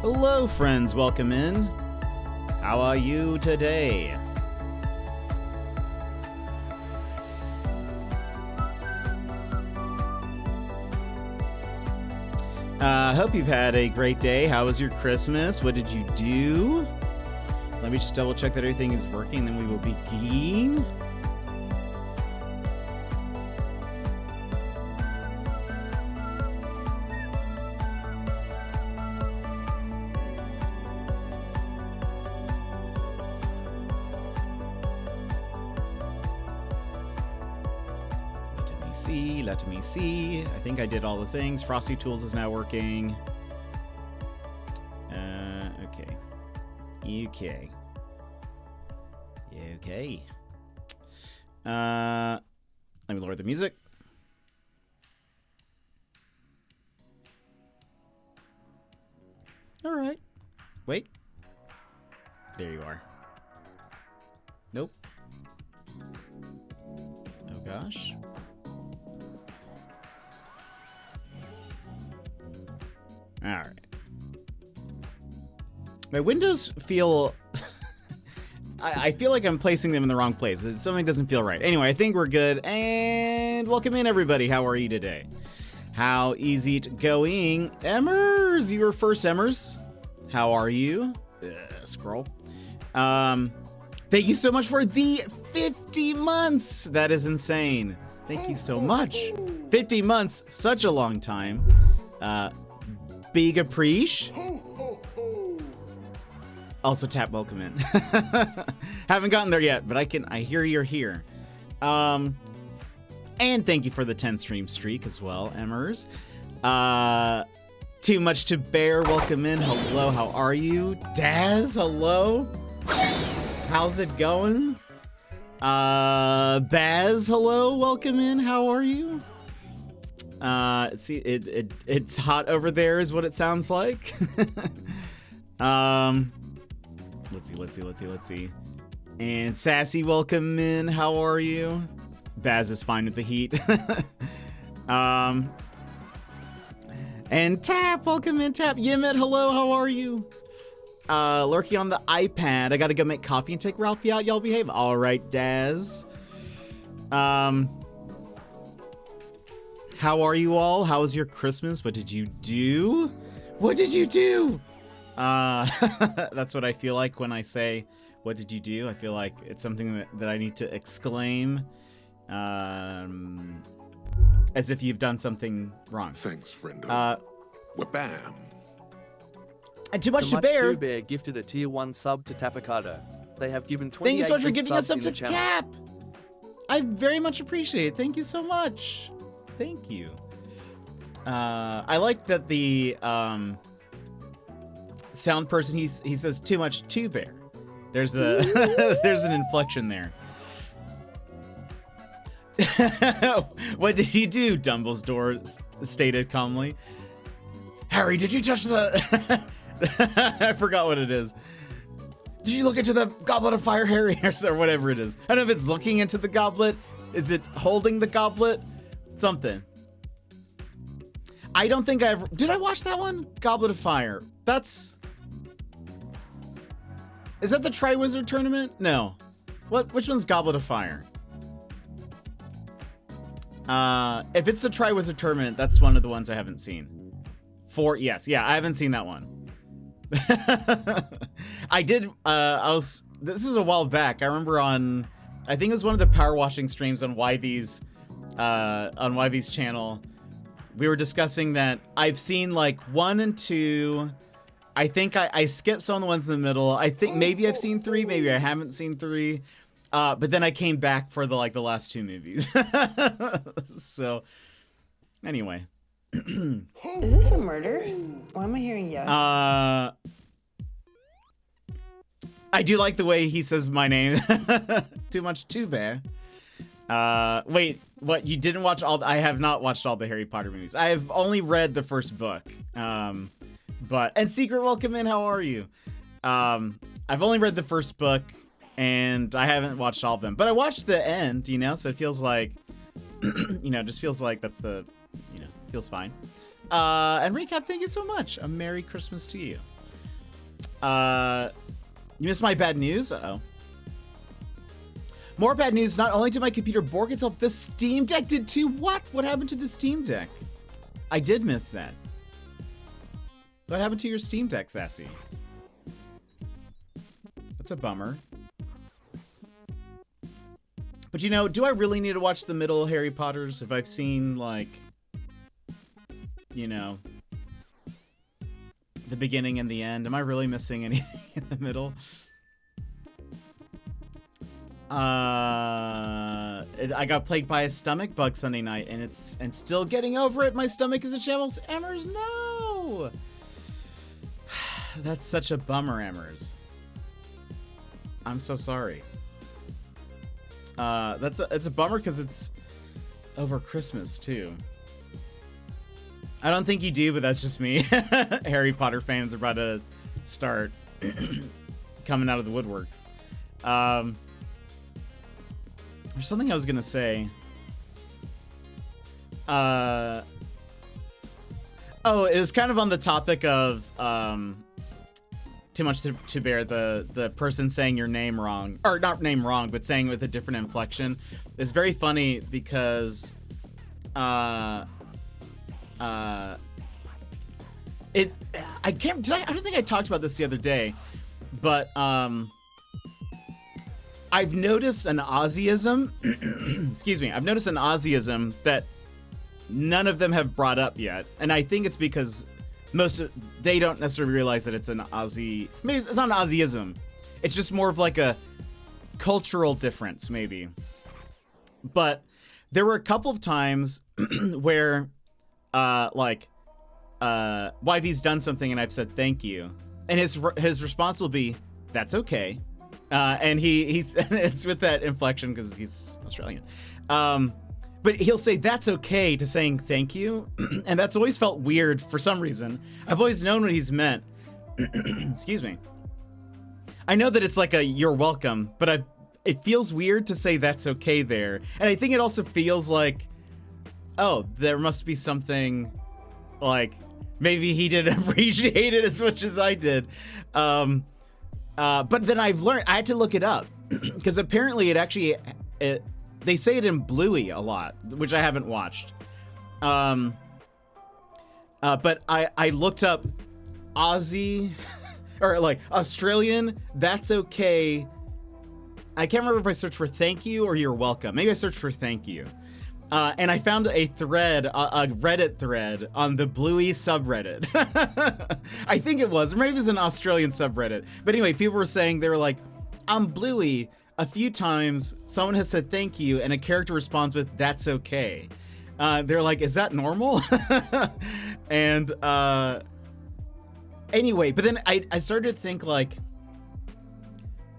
Hello, friends. Welcome in. How are you today? Hope you've had a great day. How was your Christmas? What did you do? Let me just double check that everything is working, then we will begin. Let me see. I think I did all the things. Frosty Tools is now working. Okay. Let me lower the music. All right. Wait. There you are. Nope. Oh gosh. All right. My windows feel... I feel like I'm placing them in the wrong place. Something doesn't feel right. Anyway, I think we're good. And welcome in, everybody. How are you today? How is it going? Emmers, you were first, Emmers. How are you? Scroll. Thank you so much for the 50 months. That is insane. Thank you so much. 50 months, such a long time. Big appreciate. Also tap welcome in. Haven't gotten there yet, but I hear you're here. And thank you for the 10 stream streak as well, Emmers. Too much to bear, welcome in. Hello, how are you? Daz, hello. How's it going? Baz, hello, welcome in. How are you? See, it's hot over there is what it sounds like. Let's see. And Sassy, welcome in. How are you? Baz is fine with the heat. And Tap, welcome in. Tap, Yimit, hello, how are you? Lurking on the iPad. I gotta go make coffee and take Ralphie out. Y'all behave. All right, Daz. How are you all? How was your Christmas? What did you do? What did you do? That's what I feel like when I say, what did you do? I feel like it's something that I need to exclaim, as if you've done something wrong. Thanks, friendo. Wha-bam. And Too Much to Bear. Too Bear gifted a tier 1 sub to Tapicado. They have given 28 Thank you so much for giving us subs up to Tap. I very much appreciate it. Thank you so much. Thank you. I like that the sound person, he says too much to bear. There's a there's an inflection there. What did you do? Dumbledore stated calmly. Harry, did you touch the... I forgot what it is. Did you look into the goblet of fire, Harry? Or whatever it is. I don't know if it's looking into the goblet. Is it holding the goblet? Something. I don't think I ever... Did I watch that one? Goblet of Fire. That's... Is that the Triwizard Tournament? No. Which one's Goblet of Fire? If it's the Triwizard Tournament, that's one of the ones I haven't seen. Yes. Yeah, I haven't seen that one. I did... This was a while back. I remember on... I think it was one of the power washing streams on YV's channel. We were discussing that I've seen like 1 and 2. I think I skipped some of the ones in the middle. I think maybe I've seen 3, maybe I haven't seen 3. But then I came back for the last 2 movies. So anyway. Is this a murder? Why am I hearing yes? I do like the way he says my name. Too much too bad. Wait, what? You didn't watch all? I have not watched all the Harry Potter movies. I have only read the first book. And Secret, welcome in. How are you? I've only read the first book, and I haven't watched all of them. But I watched the end, so it feels like, just feels like that's the, feels fine. And Recap, thank you so much. A Merry Christmas to you. You missed my bad news? Uh-oh. More bad news. Not only did my computer bork itself, the Steam Deck did too. What? What happened to the Steam Deck? I did miss that. What happened to your Steam Deck, Sassy? That's a bummer. But you know, do I really need to watch the middle Harry Potters if I've seen, like, you know, the beginning and the end? Am I really missing anything in the middle? I got plagued by a stomach bug Sunday night, and still getting over it. My stomach is in shambles. Emmers, no! That's such a bummer, Emmers. I'm so sorry. It's a bummer because it's over Christmas too. I don't think you do, but that's just me. Harry Potter fans are about to start coming out of the woodworks. There's something I was gonna say. Oh, it was kind of on the topic of too much to bear, the person saying your name wrong, or not name wrong, but saying it with a different inflection. It's very funny because I don't think I talked about this the other day, but I've noticed an Aussieism. Excuse me. I've noticed an Aussieism that none of them have brought up yet, and I think it's because they don't necessarily realize that it's an Aussie. Maybe it's not an Aussieism. It's just more of like a cultural difference, maybe. But there were a couple of times where, YV's done something and I've said thank you, and his response will be, "That's okay," and he's it's with that inflection because he's Australian. But he'll say that's okay to saying thank you, and that's always felt weird for some reason. I've always known what he's meant. Excuse me. I know that it's like a you're welcome, but it feels weird to say that's okay there. And I think it also feels like, oh, there must be something, like, maybe he didn't appreciate it as much as I did. But then I've learned, I had to look it up, because apparently they say it in Bluey a lot, which I haven't watched. But I looked up Aussie, or like Australian, that's okay. I can't remember if I searched for thank you or you're welcome. Maybe I searched for thank you. And I found a thread, a Reddit thread on the Bluey subreddit. I think it was, or maybe it was an Australian subreddit. But anyway, people were saying, they were like, on Bluey, a few times someone has said thank you and a character responds with that's okay. They're like, is that normal? And anyway, but then I started to think, like,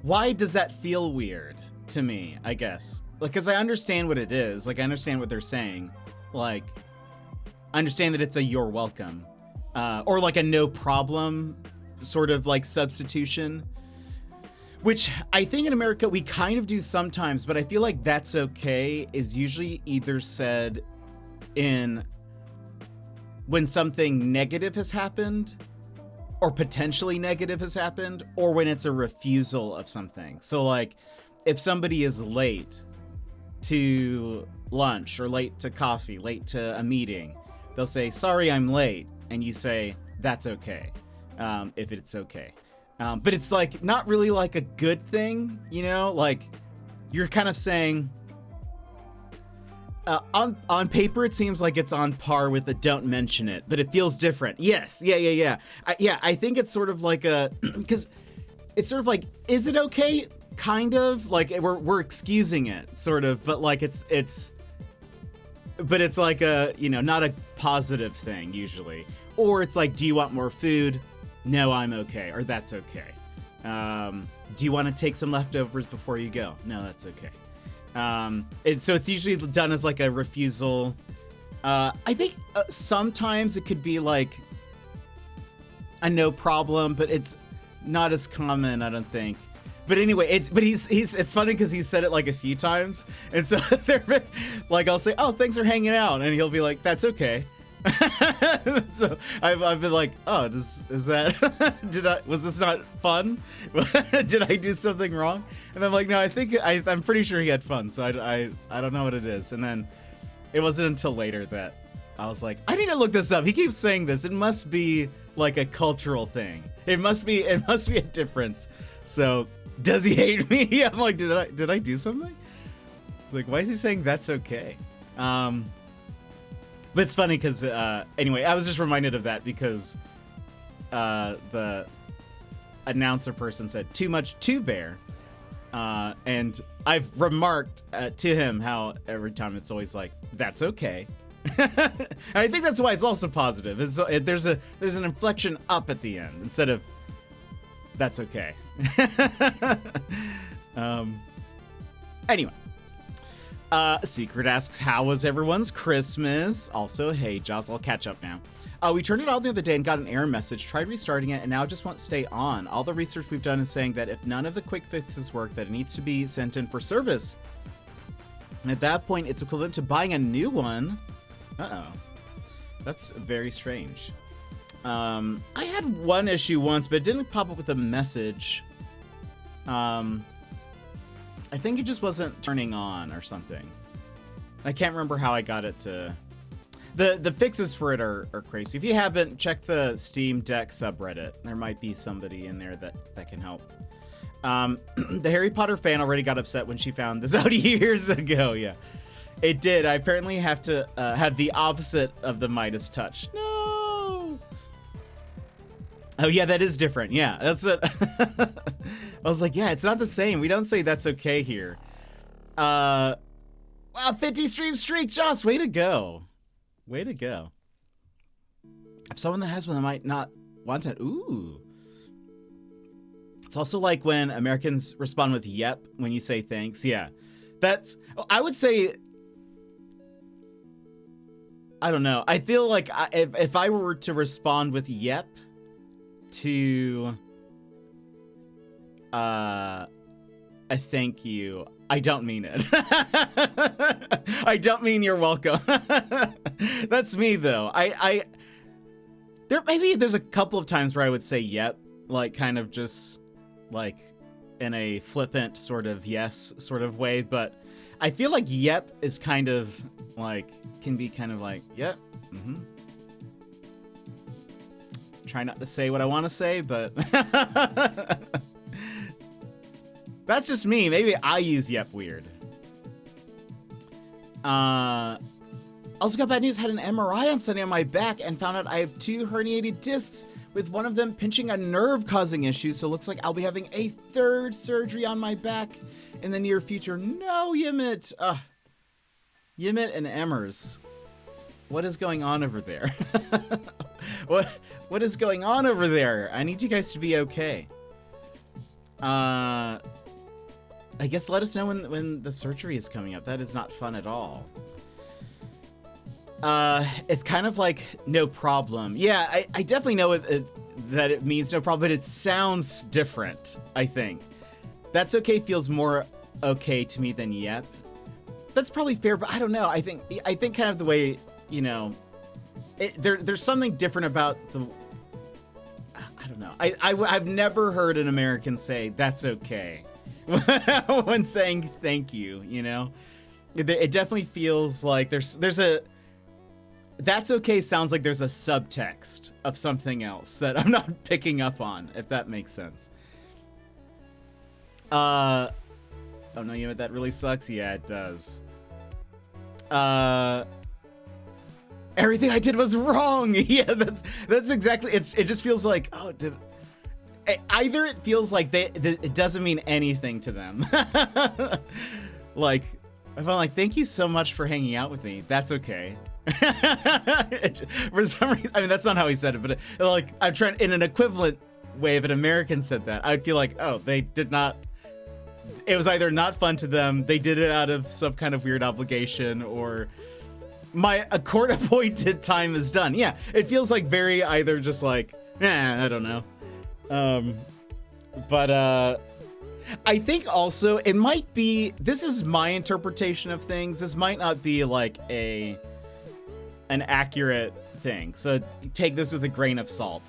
why does that feel weird to me, I guess? Like, because I understand what it is. Like, I understand what they're saying. Like, I understand that it's a you're welcome. Or like a no problem sort of like substitution. Which I think in America we kind of do sometimes, but I feel like that's okay is usually either said when something negative has happened, or potentially negative has happened, or when it's a refusal of something. So like, if somebody is late to lunch, or late to coffee, late to a meeting, they'll say, sorry, I'm late. And you say, that's okay, if it's okay. But it's like not really like a good thing, you know, like you're kind of saying on paper, it seems like it's on par with the don't mention it, but it feels different. Yes. Yeah. I think it's sort of like because it's sort of like, is it okay? Kind of like we're excusing it sort of, but like it's like a, you know, not a positive thing usually. Or it's like, do you want more food? No, I'm okay. Or that's okay. Do you want to take some leftovers before you go? No, that's okay. So it's usually done as like a refusal. I think sometimes it could be like a no problem, but it's not as common, I don't think. But anyway, it's funny because he said it like a few times, and so they're like, I'll say, oh, thanks for hanging out, and he'll be like, that's okay. So I've been like, oh, is that was this not fun? Did I do something wrong? And I'm like, no, I'm pretty sure he had fun, so I don't know what it is. And then it wasn't until later that I was like, I need to look this up. He keeps saying this. It must be like a cultural thing. It must be a difference. So does he hate me? I'm like, did I do something? It's like, why is he saying that's okay? But it's funny because, anyway, I was just reminded of that because the announcer person said too much too bear. And I've remarked to him how every time it's always like, that's okay. I think that's why it's also positive. There's an inflection up at the end instead of that's okay. Anyway. Secret asks, how was everyone's Christmas? Also, hey, Joss, I'll catch up now. We turned it on the other day and got an error message, tried restarting it, and now it just won't stay on. All the research we've done is saying that if none of the quick fixes work, that it needs to be sent in for service. And at that point, it's equivalent to buying a new one. Uh-oh. That's very strange. I had one issue once, but it didn't pop up with a message. I think it just wasn't turning on or something. I can't remember how I got it to... The fixes for it are crazy. If you haven't, check the Steam Deck subreddit. There might be somebody in there that can help. The Harry Potter fan already got upset when she found this out years ago. Yeah, it did. I apparently have to have the opposite of the Midas touch. No! Oh, yeah, that is different. Yeah, that's what... I was like, yeah, it's not the same. We don't say that's okay here. Wow, 50 stream streak, Joss, way to go. Way to go. If someone that has one that might not want it, ooh. It's also like when Americans respond with yep when you say thanks. Yeah, that's, I would say, I don't know. I feel like if I were to respond with yep to a thank you, I don't mean it. I don't mean you're welcome. That's me though. There's a couple of times where I would say yep, like kind of just like in a flippant sort of yes sort of way, but I feel like yep is kind of like, can be kind of like, yep, Try not to say what I want to say, but that's just me. Maybe I use yep weird. Also got bad news. Had an MRI on Sunday on my back and found out I have 2 herniated discs, with one of them pinching a nerve causing issues. So it looks like I'll be having a 3rd surgery on my back in the near future. No, Yimit. Yimit and Emmers. What is going on over there? What is going on over there? I need you guys to be okay. I guess let us know when the surgery is coming up. That is not fun at all. It's kind of like no problem. Yeah, I definitely know that it means no problem, but it sounds different, I think. That's okay feels more okay to me than yep. That's probably fair, but I don't know. I think kind of the way, you know, there's something different about the... I don't know. I've never heard an American say, that's okay, when saying thank you, you know? It definitely feels like there's a... That's okay sounds like there's a subtext of something else that I'm not picking up on, if that makes sense. Oh no, you know what, that really sucks? Yeah, it does. Everything I did was wrong. Yeah, that's exactly, it just feels like, oh, either it feels like it doesn't mean anything to them. Like, if I'm like, thank you so much for hanging out with me, that's okay. For some reason, I mean, that's not how he said it, but like, I'm trying, in an equivalent way, if an American said that, I'd feel like, oh, they did not, it was either not fun to them, they did it out of some kind of weird obligation, or a court-appointed time is done. Yeah, it feels like very either just like, I don't know. But I think also it might be, this is my interpretation of things, this might not be like an accurate thing, so take this with a grain of salt.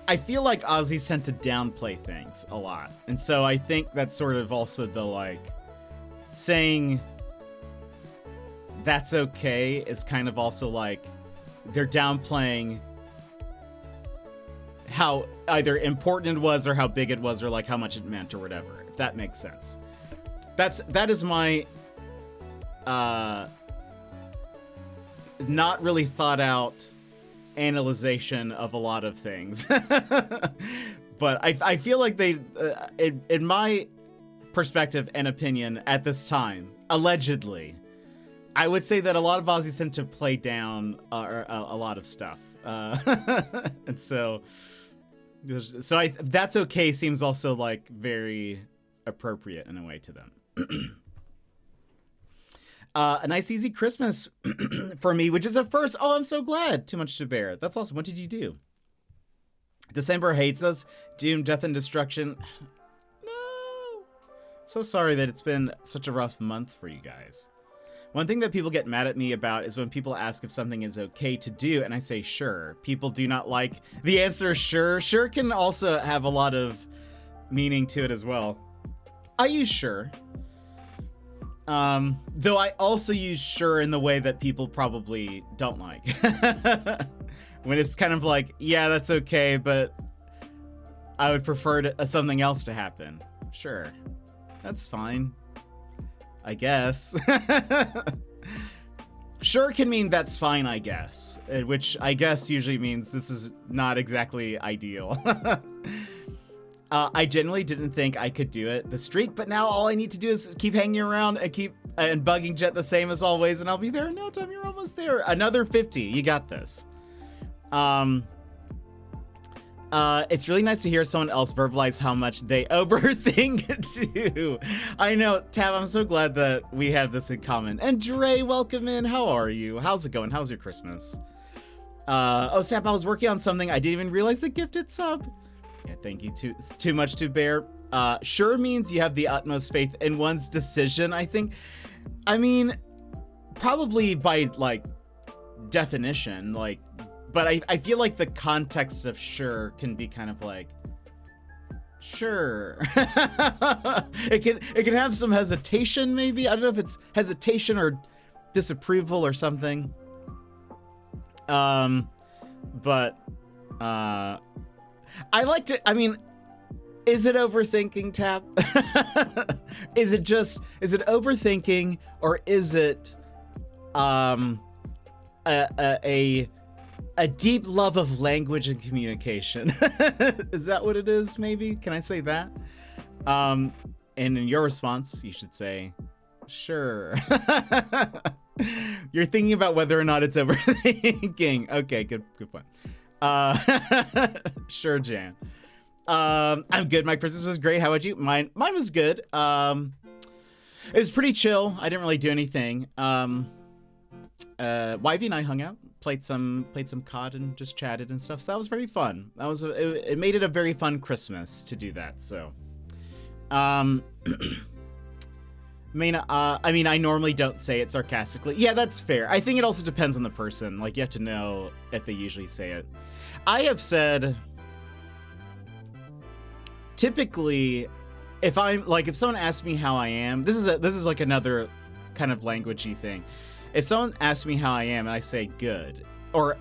I feel like Aussies tend to downplay things a lot, and so I think that's sort of also the, like, saying that's okay is kind of also like they're downplaying how either important it was or how big it was or like how much it meant or whatever, if that makes sense. That is my not really thought out analyzation of a lot of things. But I feel like they in my perspective and opinion at this time, allegedly, I would say that a lot of Aussies tend to play down a lot of stuff. And so that's okay seems also like very appropriate in a way to them. A nice easy Christmas for me, which is a first. Oh, I'm so glad. Too much to bear. That's awesome. What did you do? December hates us. Doom, death, and destruction. No. So sorry that it's been such a rough month for you guys. One thing that people get mad at me about is when people ask if something is okay to do, and I say sure. People do not like the answer sure. Sure can also have a lot of meaning to it as well. I use sure. Though I also use sure in the way that people probably don't like. When it's kind of like, yeah, that's okay, but I would prefer something else to happen. Sure. That's fine. I guess. Sure can mean that's fine, I guess. Which I guess usually means this is not exactly ideal. I genuinely didn't think I could do it, the streak, but now all I need to do is keep hanging around and bugging Jet the same as always, and I'll be there in no time. You're almost there. Another 50. You got this. It's really nice to hear someone else verbalize how much they overthink too. I know, Tab, I'm so glad that we have this in common. And Dre, welcome in. How are you? How's it going? How's your Christmas? Oh, Tab, I was working on something. I didn't even realize the gifted sub. Yeah, thank you. Too much to bear. Sure means you have the utmost faith in one's decision, I think. I mean, probably by, like, definition, like, but I feel like the context of sure can be kind of like, sure. It can have some hesitation, maybe. I don't know if it's hesitation or disapproval or something. But I like to, I mean, is it overthinking, Tap? Is it overthinking, or is it a deep love of language and communication? Is that what it is, maybe? Can I say that? And in your response, you should say, sure. You're thinking about whether or not it's overthinking. Okay, good point. Sure, Jan. I'm good. My Christmas was great. How about you? Mine was good. It was pretty chill. I didn't really do anything. Yvie and I hung out, played some COD and just chatted and stuff. So that was very fun. It made it a very fun Christmas to do that. So, I mean, I normally don't say it sarcastically. Yeah, that's fair. I think it also depends on the person. Like, you have to know if they usually say it. I have said, typically, if someone asks me how I am, this is like another kind of languagey thing. If someone asks me how I am and I say good or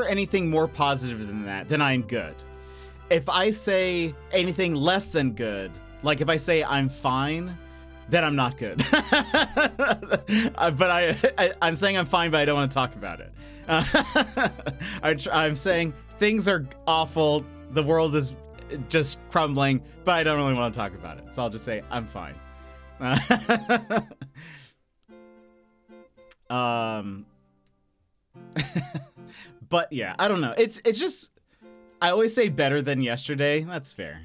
anything more positive than that, then I'm good. If I say anything less than good, like if I say I'm fine, then I'm not good. But I'm saying I'm fine, but I don't want to talk about it. I'm saying things are awful, the world is just crumbling, but I don't really want to talk about it. So I'll just say I'm fine. But yeah, I don't know. It's just, I always say better than yesterday. That's fair.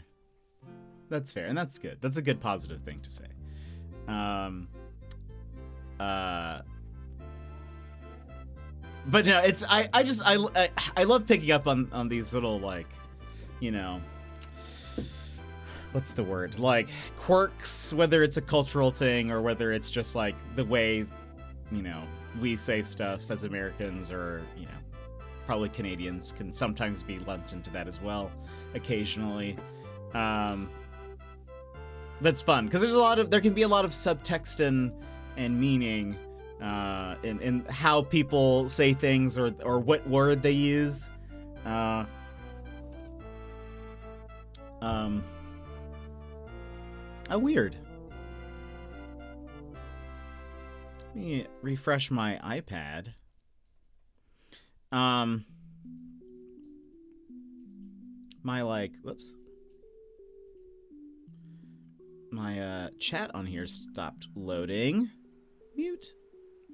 That's fair, and that's good. That's a good positive thing to say. But no, it's I love picking up on these little, like, you know, what's the word? Like quirks, whether it's a cultural thing or whether it's just like the way, you know, we say stuff as Americans, or, you know, probably Canadians can sometimes be lumped into that as well, occasionally. That's fun, because there can be a lot of subtext and meaning in how people say things, or what word they use. Weird. Let me refresh my iPad. My chat on here stopped loading. Mute.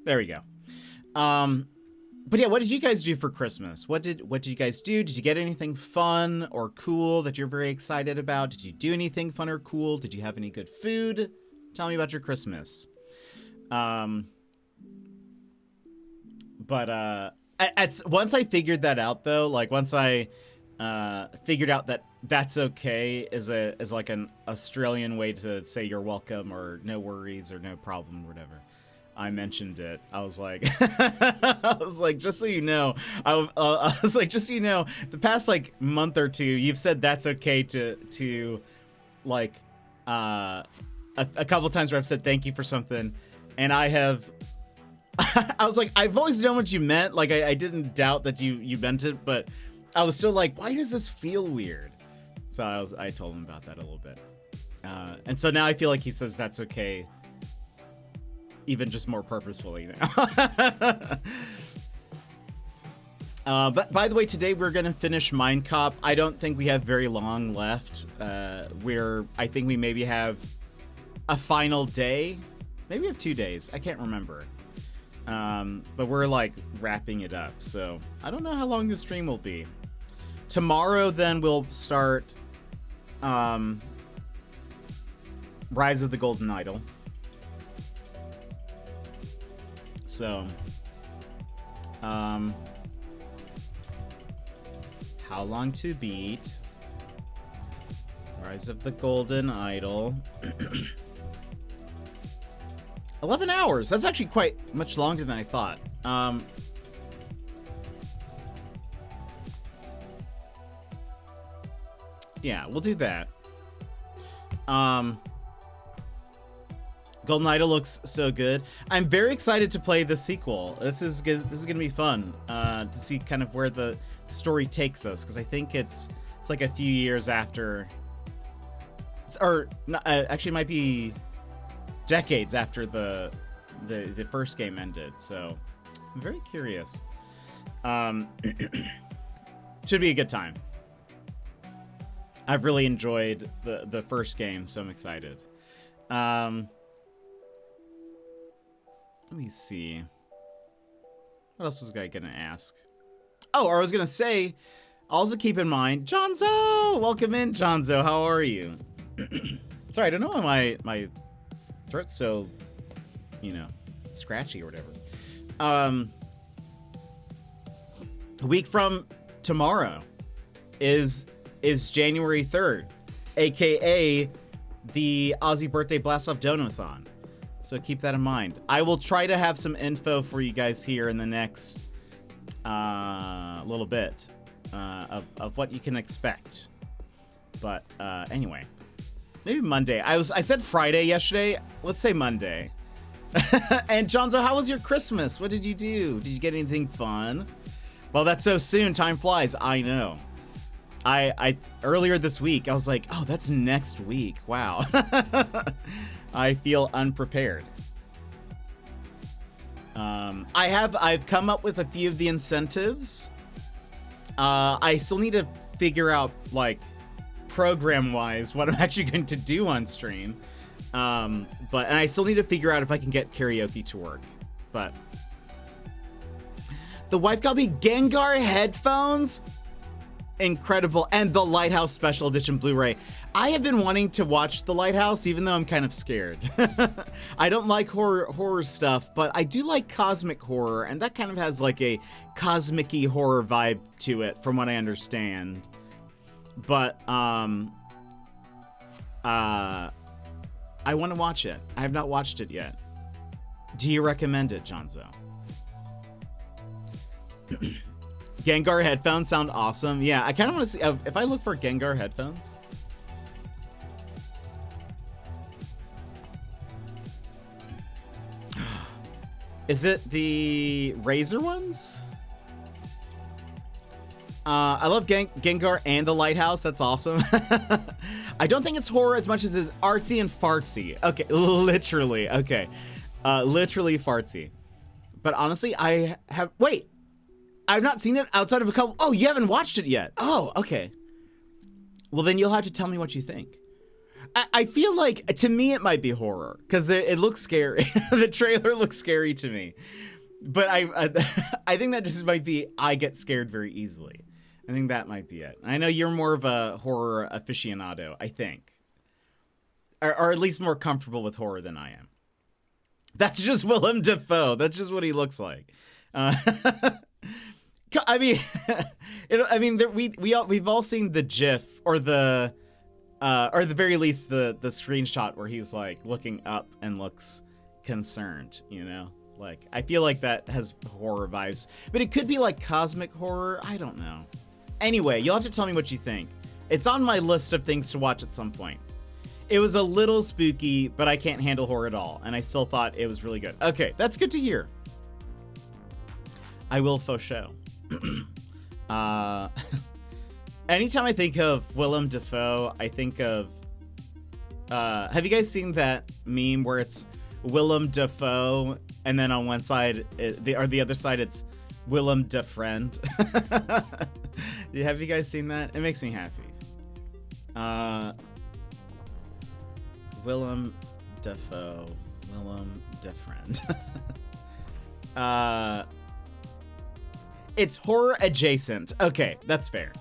There we go. But yeah, what did you guys do for Christmas? What did you guys do? Did you get anything fun or cool that you're very excited about? Did you do anything fun or cool? Did you have any good food? Tell me about your Christmas. Once I figured that out, though, like once I figured out that that's okay is like an Australian way to say you're welcome or no worries or no problem or whatever. I mentioned it. I was like, just so you know, just so you know, the past like month or two, you've said that's okay to like, a couple times where I've said thank you for something, and I have, I was like, I've always known what you meant. Like, I didn't doubt that you meant it, but I was still like, why does this feel weird? So I told him about that a little bit. And so now I feel like he says that's okay, even just more purposefully now. But by the way, today we're gonna finish Mindcop. I don't think we have very long left. I think we maybe have a final day. Maybe we have 2 days. I can't remember. But we're like wrapping it up. So I don't know how long the stream will be. Tomorrow then we'll start Rise of the Golden Idol. So, how long to beat? Rise of the Golden Idol. 11 hours. That's actually quite much longer than I thought. Yeah, we'll do that. Golden Idol looks so good. I'm very excited to play the sequel. This is gonna be fun to see kind of where the story takes us, because I think it's like a few years after, or actually it might be decades after the first game ended. So I'm very curious. Should be a good time. I've really enjoyed the first game, so I'm excited. Let me see. What else was I gonna ask? Oh, or I was gonna say, also keep in mind, Jonzo! Welcome in, Jonzo. How are you? Sorry, I don't know why my throat's so, scratchy or whatever. A week from tomorrow is January 3rd, aka the Aussie Birthday Blast-Off Donathon. So keep that in mind. I will try to have some info for you guys here in the next little bit of what you can expect. But anyway, maybe Monday. I said Friday yesterday. Let's say Monday. And Jonzo, how was your Christmas? What did you do? Did you get anything fun? Well, that's so soon. Time flies. I know. I earlier this week, I was like, oh, that's next week. Wow. I feel unprepared. I've come up with a few of the incentives. I still need to figure out, like, program-wise, what I'm actually going to do on stream. And I still need to figure out if I can get karaoke to work. But the wife got me Gengar headphones. Incredible. And the Lighthouse Special Edition Blu-ray. I have been wanting to watch The Lighthouse, even though I'm kind of scared. I don't like horror stuff, but I do like cosmic horror, and that kind of has like a cosmic-y horror vibe to it, from what I understand. But I want to watch it. I have not watched it yet. Do you recommend it, Jonzo? Gengar headphones sound awesome. Yeah, I kind of want to see if I look for Gengar headphones. Is it the Razer ones? I love Gengar and the Lighthouse. That's awesome. I don't think it's horror as much as it's artsy and fartsy. Okay, literally. Okay, literally fartsy. But honestly, wait. I've not seen it outside of a couple. Oh, you haven't watched it yet. Oh, okay. Well, then you'll have to tell me what you think. I feel like, to me, it might be horror because it looks scary. The trailer looks scary to me. But I think that just might be, I get scared very easily. I think that might be it. I know you're more of a horror aficionado, I think. Or at least more comfortable with horror than I am. That's just Willem Dafoe. That's just what he looks like. I mean, we've all seen the GIF or the very least the screenshot where he's like looking up and looks concerned. You know, like I feel like that has horror vibes, but it could be like cosmic horror. I don't know. Anyway, you'll have to tell me what you think. It's on my list of things to watch at some point. It was a little spooky, but I can't handle horror at all, and I still thought it was really good. Okay, that's good to hear. I will faux show. Anytime I think of Willem Dafoe, I think of... have you guys seen that meme where it's Willem Dafoe, and then on one side, the other side, it's Willem Defriend? Have you guys seen that? It makes me happy. Willem Dafoe, Willem Defriend. It's horror adjacent. Okay, that's fair.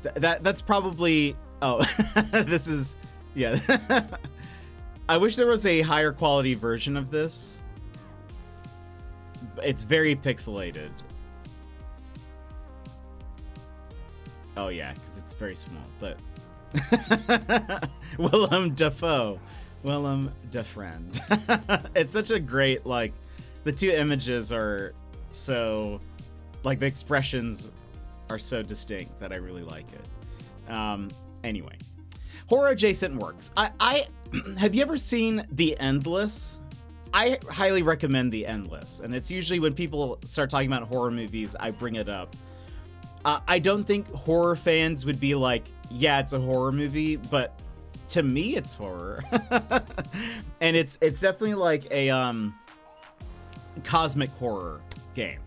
That's probably, oh, this is, yeah. I wish there was a higher quality version of this. It's very pixelated. Oh yeah, because it's very small, but Willem Dafoe, Willem Defriend. It's such a great, like, the two images are so, like, the expressions are so distinct that I really like it. Anyway, horror adjacent works. I have you ever seen The Endless? I highly recommend The Endless, and it's usually when people start talking about horror movies, I bring it up. I don't think horror fans would be like, yeah, it's a horror movie, but to me, it's horror. And it's definitely like a cosmic horror game.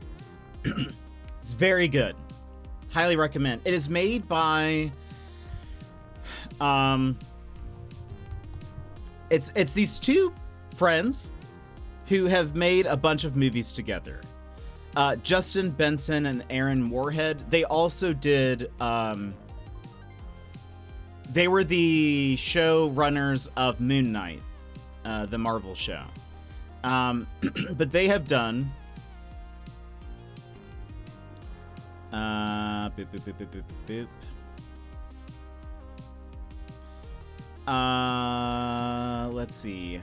It's very good. Highly recommend. It is made by it's these two friends who have made a bunch of movies together. Justin Benson and Aaron Moorhead. They also did they were the showrunners of Moon Knight, the Marvel show. But they have done boop, boop, boop, boop, boop, boop. Let's see.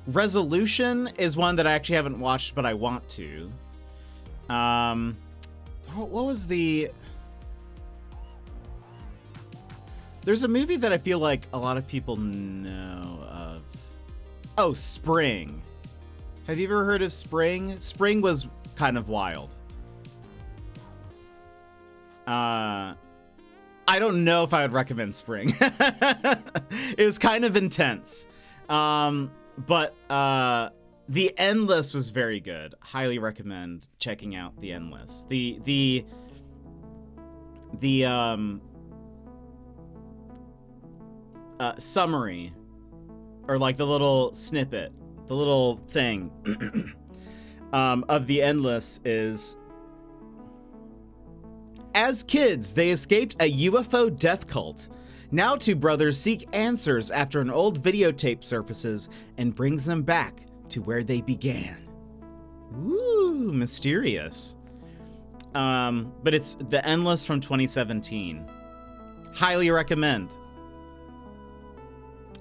Resolution is one that I actually haven't watched, but I want to. What was the... There's a movie that I feel like a lot of people know of. Oh, Spring. Have you ever heard of Spring? Spring was kind of wild. I don't know if I would recommend Spring. It was kind of intense. But The Endless was very good. Highly recommend checking out The Endless. The summary, or like the little snippet, the little thing of The Endless is: as kids, they escaped a UFO death cult. Now two brothers seek answers after an old videotape surfaces and brings them back to where they began. Ooh, mysterious. But it's The Endless from 2017. Highly recommend.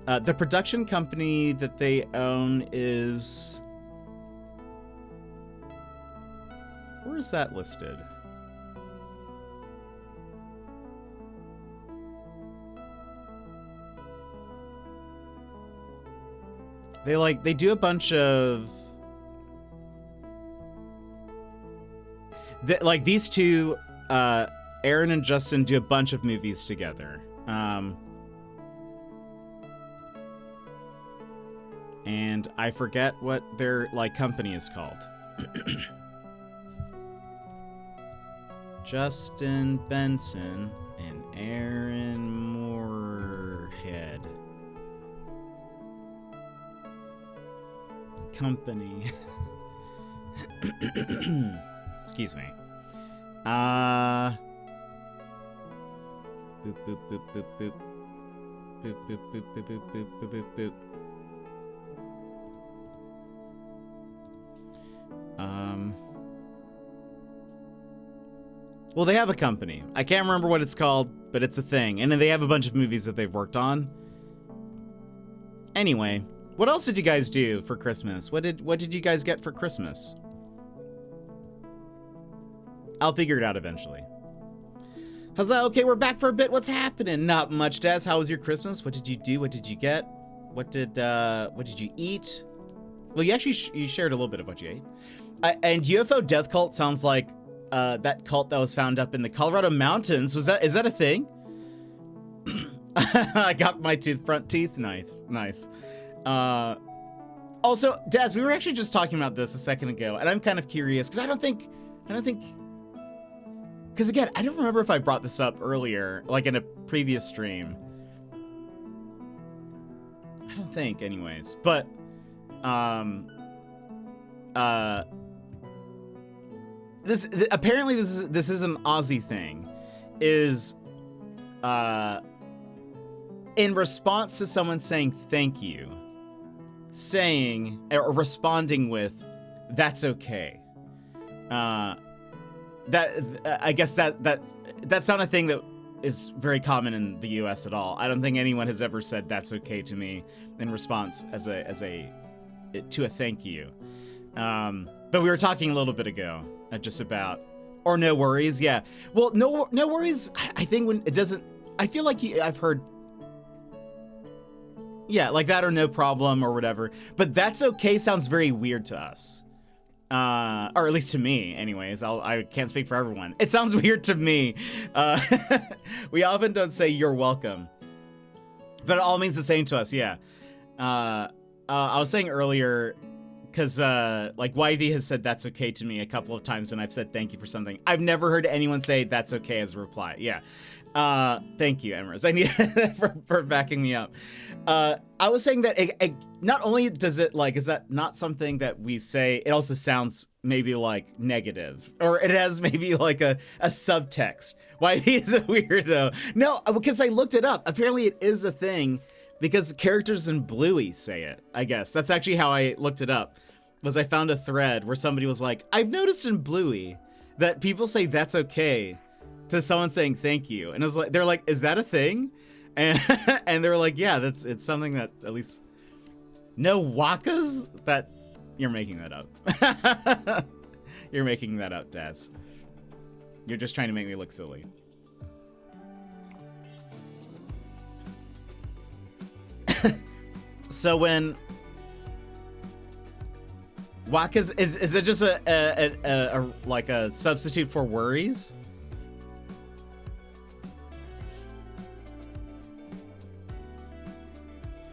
The production company that they own is... Where is that listed? They do a bunch of... Like, these two, Aaron and Justin do a bunch of movies together. And I forget what their, like, company is called. Justin Benson and Aaron Moorhead. Company. Excuse me. Boop, boop, boop, boop, boop. Boop, boop, boop, boop, boop, boop, boop, boop, boop. Well, they have a company. I can't remember what it's called, but it's a thing. And then they have a bunch of movies that they've worked on. Anyway, what else did you guys do for Christmas? What did you guys get for Christmas? I'll figure it out eventually. How's that? Okay, we're back for a bit. What's happening? Not much, Daz. How was your Christmas? What did you do? What did you get? What did you eat? Well, you actually you shared a little bit of what you ate. And UFO Death Cult sounds like that cult that was found up in the Colorado mountains. Is that a thing? I got my front teeth nice. Also, Daz, we were actually just talking about this a second ago, and I'm kind of curious because I don't think, because again, I don't remember if I brought this up earlier, like in a previous stream. I don't think, anyways, but apparently this is an Aussie thing, is in response to someone saying thank you, saying or responding with that's okay. I guess that's not a thing that is very common in the US at all. I don't think anyone has ever said that's okay to me in response to a thank you. But we were talking a little bit ago just about, or no worries. Yeah. Well, no worries. I think when it doesn't, I feel like I've heard, yeah, like that or no problem or whatever. But that's okay sounds very weird to us. Or at least to me, anyways. I can't speak for everyone. It sounds weird to me. We often don't say you're welcome, but it all means the same to us. Yeah. I was saying earlier, because like Yvy has said that's okay to me a couple of times when I've said thank you for something. I've never heard anyone say that's okay as a reply. Yeah. Thank you, Emrys. I need for backing me up. I was saying that it not only does it like, is that not something that we say, it also sounds maybe like negative, or it has maybe like a subtext. Why he's a weirdo. No, because I looked it up. Apparently it is a thing because characters in Bluey say it, I guess. That's actually how I looked it up, was I found a thread where somebody was like, I've noticed in Bluey that people say that's okay to someone saying thank you. And I was like, they're like, is that a thing? And they're like, yeah, it's something that at least no wakas that you're making that up. You're making that up, Daz. You're just trying to make me look silly. So when wakas is it just a like a substitute for worries?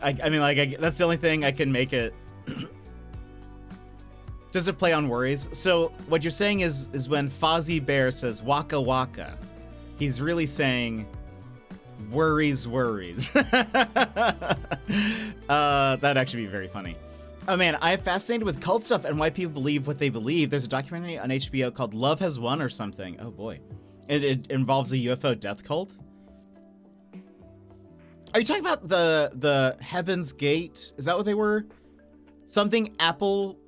I mean, like, that's the only thing I can make it. Does it play on worries? So what you're saying is when Fozzie Bear says waka waka, he's really saying worries. That'd actually be very funny. Oh man, I am fascinated with cult stuff and why people believe what they believe. There's a documentary on HBO called Love Has Won or something. Oh boy. It involves a UFO death cult. Are you talking about the Heaven's Gate? Is that what they were? Something Apple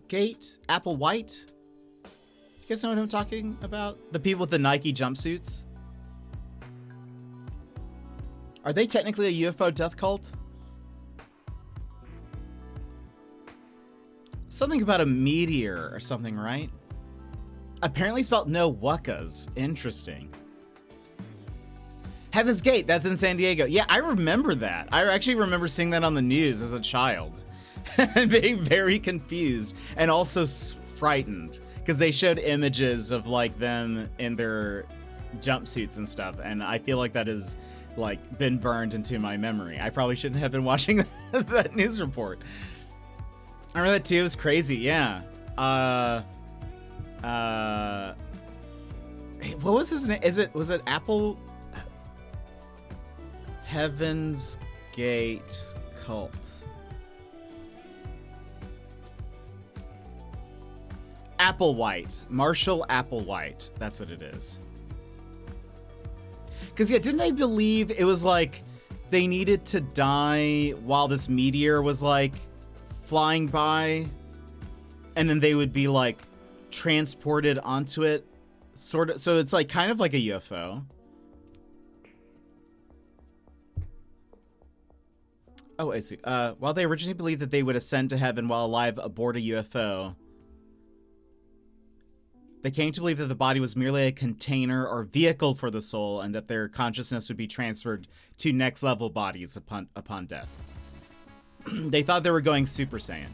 Gate? Apple White? Do you guys know what I'm talking about? The people with the Nike jumpsuits? Are they technically a UFO death cult? Something about a meteor or something, right? Apparently spelled no wuckas. Interesting. Heaven's Gate, that's in San Diego. Yeah, I remember that. I actually remember seeing that on the news as a child. And being very confused and also frightened. Because they showed images of like them in their jumpsuits and stuff. And I feel like that has like been burned into my memory. I probably shouldn't have been watching that news report. I remember that too. It was crazy. Yeah. What was his name? Was it Apple? Heaven's Gate cult. Applewhite. Marshall Applewhite. That's what it is. Because, yeah, didn't they believe it was like they needed to die while this meteor was like flying by? And then they would be like transported onto it? Sort of. So it's like kind of like a UFO. Oh, I see. While they originally believed that they would ascend to heaven while alive aboard a UFO, they came to believe that the body was merely a container or vehicle for the soul, and that their consciousness would be transferred to next-level bodies upon death. They thought they were going Super Saiyan.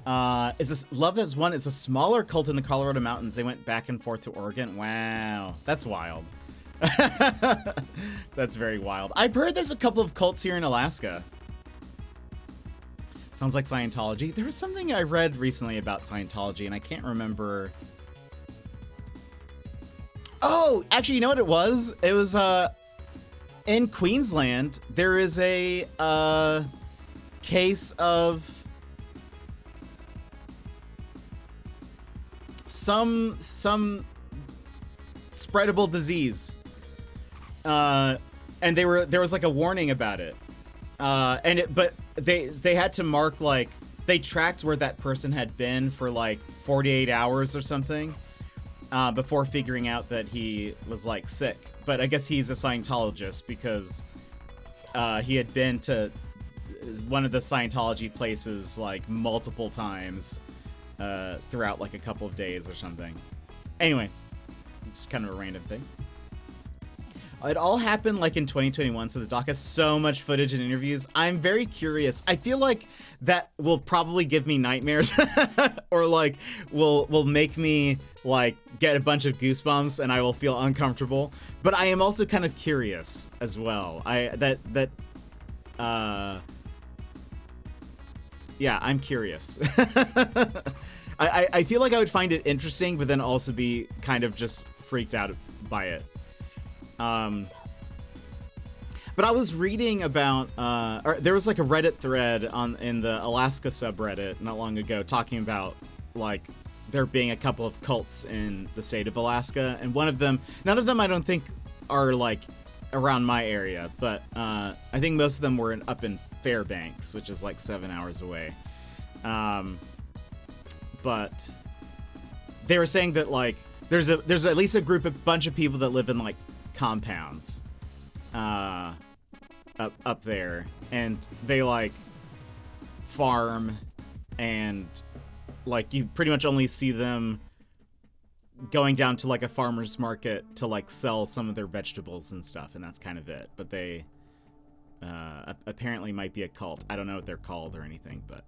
Love as One is a smaller cult in the Colorado mountains. They went back and forth to Oregon. Wow, that's wild. That's very wild. I've heard there's a couple of cults here in Alaska. Sounds like Scientology. There was something I read recently about Scientology, and I can't remember. Oh, actually, you know what it was? It was, in Queensland, there is a, case of some spreadable disease. And there was like a warning about it. But they had to mark, like, they tracked where that person had been for like 48 hours or something, before figuring out that he was like sick. But I guess he's a Scientologist because, he had been to one of the Scientology places like multiple times, throughout like a couple of days or something. Anyway, just kind of a random thing. It all happened like in 2021, so the doc has so much footage and interviews. I'm very curious. I feel like that will probably give me nightmares or like will make me like get a bunch of goosebumps and I will feel uncomfortable. But I am also kind of curious as well. Yeah, I'm curious. I feel like I would find it interesting, but then also be kind of just freaked out by it. But I was reading about, or there was like a Reddit thread in the Alaska subreddit not long ago talking about like there being a couple of cults in the state of Alaska, and none of them I don't think are like around my area, but I think most of them were up in Fairbanks, which is like 7 hours away. But they were saying that like there's at least a bunch of people that live in like compounds up there, and they like farm, and like you pretty much only see them going down to like a farmer's market to like sell some of their vegetables and stuff, and that's kind of it. But they apparently might be a cult. I don't know what they're called or anything, but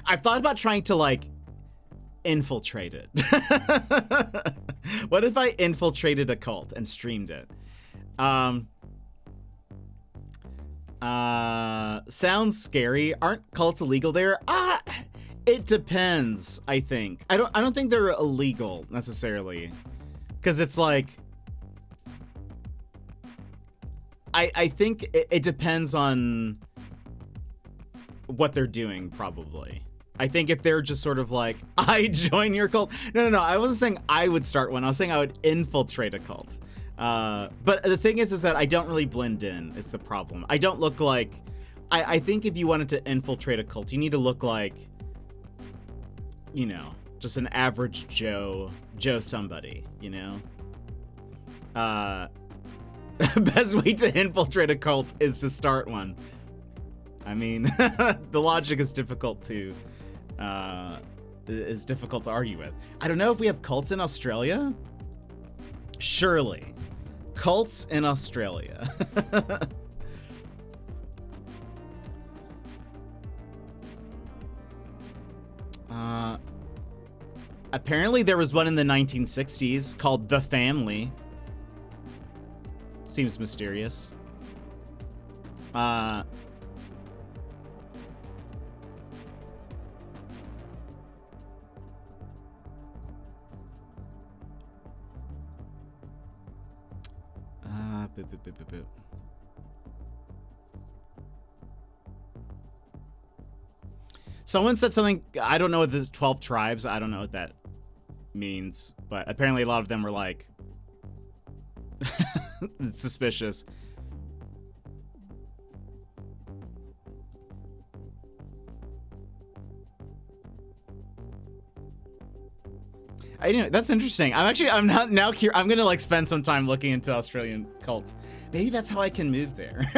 I've thought about trying to like infiltrate it. What if I infiltrated a cult and streamed it? Sounds scary. Aren't cults illegal there? It depends, I think. I don't think they're illegal necessarily, because it's like I think it depends on what they're doing, probably. I think if they're just sort of like, I join your cult. No. I wasn't saying I would start one. I was saying I would infiltrate a cult. But the thing is that I don't really blend in, is the problem. I don't look like, I think if you wanted to infiltrate a cult, you need to look like, you know, just an average Joe somebody, you know? Best way to infiltrate a cult is to start one. I mean, the logic is difficult to argue with. I don't know if we have cults in Australia. Surely, cults in Australia. Apparently there was one in the 1960s called The Family. Seems mysterious. Boop, boop, boop, boop, boop. Someone said something, I don't know what this 12 tribes, I don't know what that means, but apparently a lot of them were like suspicious. I know, that's interesting. I'm not now here. I'm gonna like spend some time looking into Australian cults. Maybe that's how I can move there.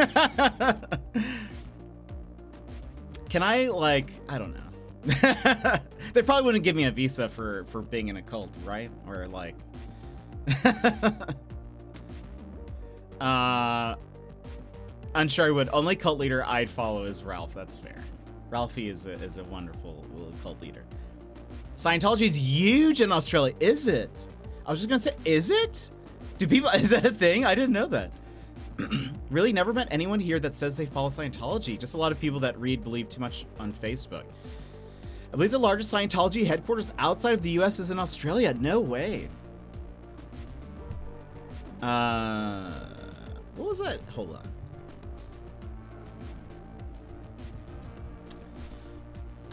Can I, like, I don't know. They probably wouldn't give me a visa for being in a cult, right? Or like, unsure I would. Only cult leader I'd follow is Ralph. That's fair. Ralphie is a wonderful little cult leader. Scientology is huge in Australia. Is it? I was just gonna say, is it? Do people, is that a thing? I didn't know that. Really never met anyone here that says they follow Scientology. Just a lot of people that believe too much on Facebook. I believe the largest Scientology headquarters outside of the US is in Australia. No way. What was that? Hold on.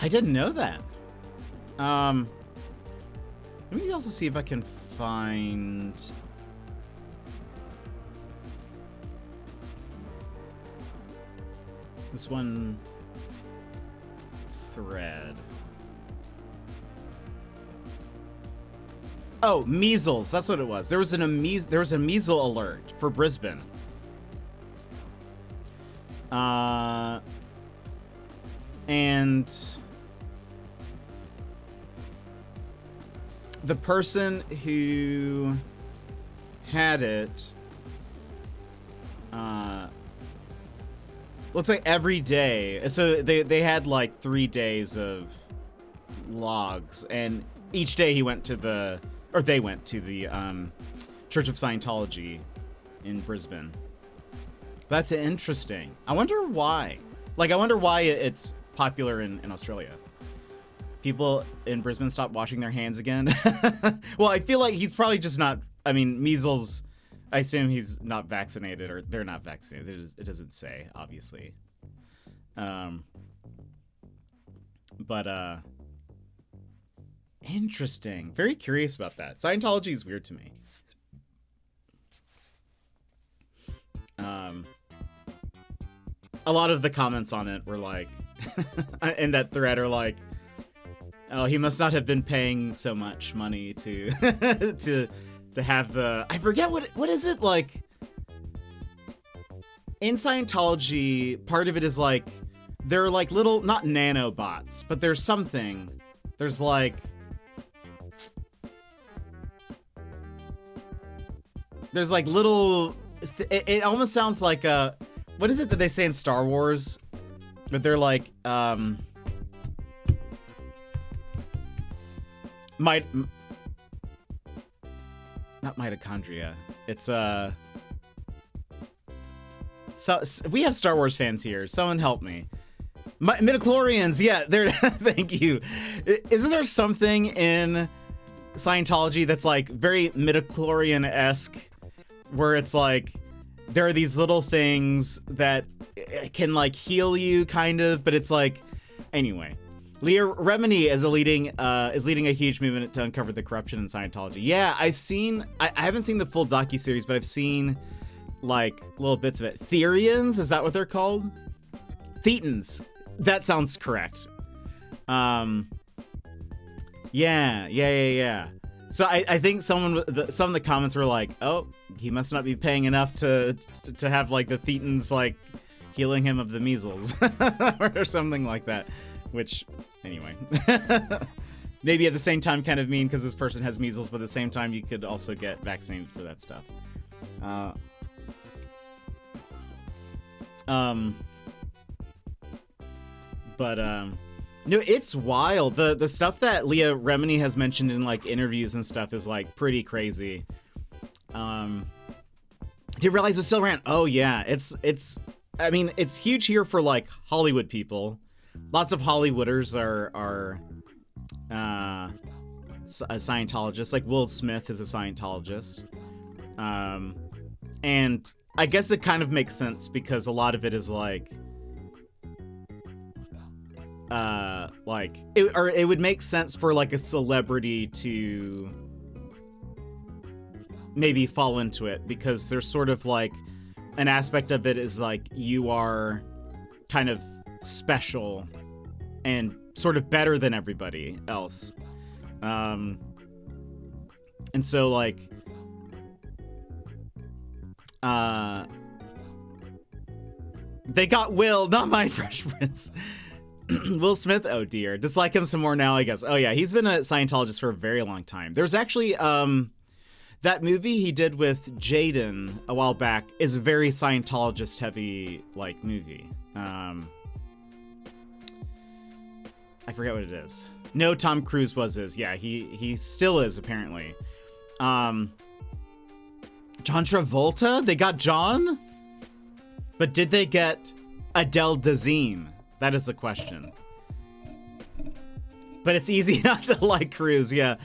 I didn't know that. Let me also see if I can find... this one thread. Oh, measles. That's what it was. There was a measles alert for Brisbane. And the person who had it looks like every day. So they had like 3 days of logs, and each day they went to the Church of Scientology in Brisbane. That's interesting. I wonder why. Like, I wonder why it's popular in Australia. People in Brisbane stopped washing their hands again. Well, I feel like he's probably just not, I mean, measles, I assume he's not vaccinated, or they're not vaccinated. It doesn't say, obviously. But interesting. Very curious about that. Scientology is weird to me. A lot of the comments on it were like, in that thread are like, oh, he must not have been paying so much money to to have the, I forget what is it, like in Scientology, part of it is like they're like little, not nanobots, but there's something, there's like little, it almost sounds like a, what is it that they say in Star Wars? But they're like, not mitochondria. It's so we have Star Wars fans here. Someone help me. Midichlorians, yeah, they're thank you. Isn't there something in Scientology that's like very midichlorian-esque, where it's like there are these little things that can like heal you, kind of, but it's like, anyway. Leah Remini is leading a huge movement to uncover the corruption in Scientology. Yeah, I haven't seen the full docuseries, but I've seen like little bits of it. Therians, is that what they're called? Thetans. That sounds correct. Yeah. So I think some of the comments were like, oh, he must not be paying enough to have like the Thetans like healing him of the measles or something like that. Which, anyway, maybe at the same time kind of mean because this person has measles, but at the same time you could also get vaccinated for that stuff. No, it's wild. The stuff that Leah Remini has mentioned in like interviews and stuff is like pretty crazy. Didn't realize it was still around. Oh yeah, I mean, it's huge here for like Hollywood people. Lots of Hollywooders are Scientologists. Like Will Smith is a Scientologist. And I guess it kind of makes sense because a lot of it is like it would make sense for like a celebrity to maybe fall into it because there's sort of like an aspect of it is like you are kind of special and sort of better than everybody else. And so like they got Will, not my Fresh Prince. Will Smith, oh dear. Dislike him some more now, I guess. Oh yeah, he's been a Scientologist for a very long time. There's actually that movie he did with Jaden a while back is a very Scientologist heavy like movie. I forget what it is. No, Tom Cruise was his. Yeah, he still is apparently. John Travolta? They got John? But did they get Adele Dazeem? That is the question. But it's easy not to like Cruise, yeah.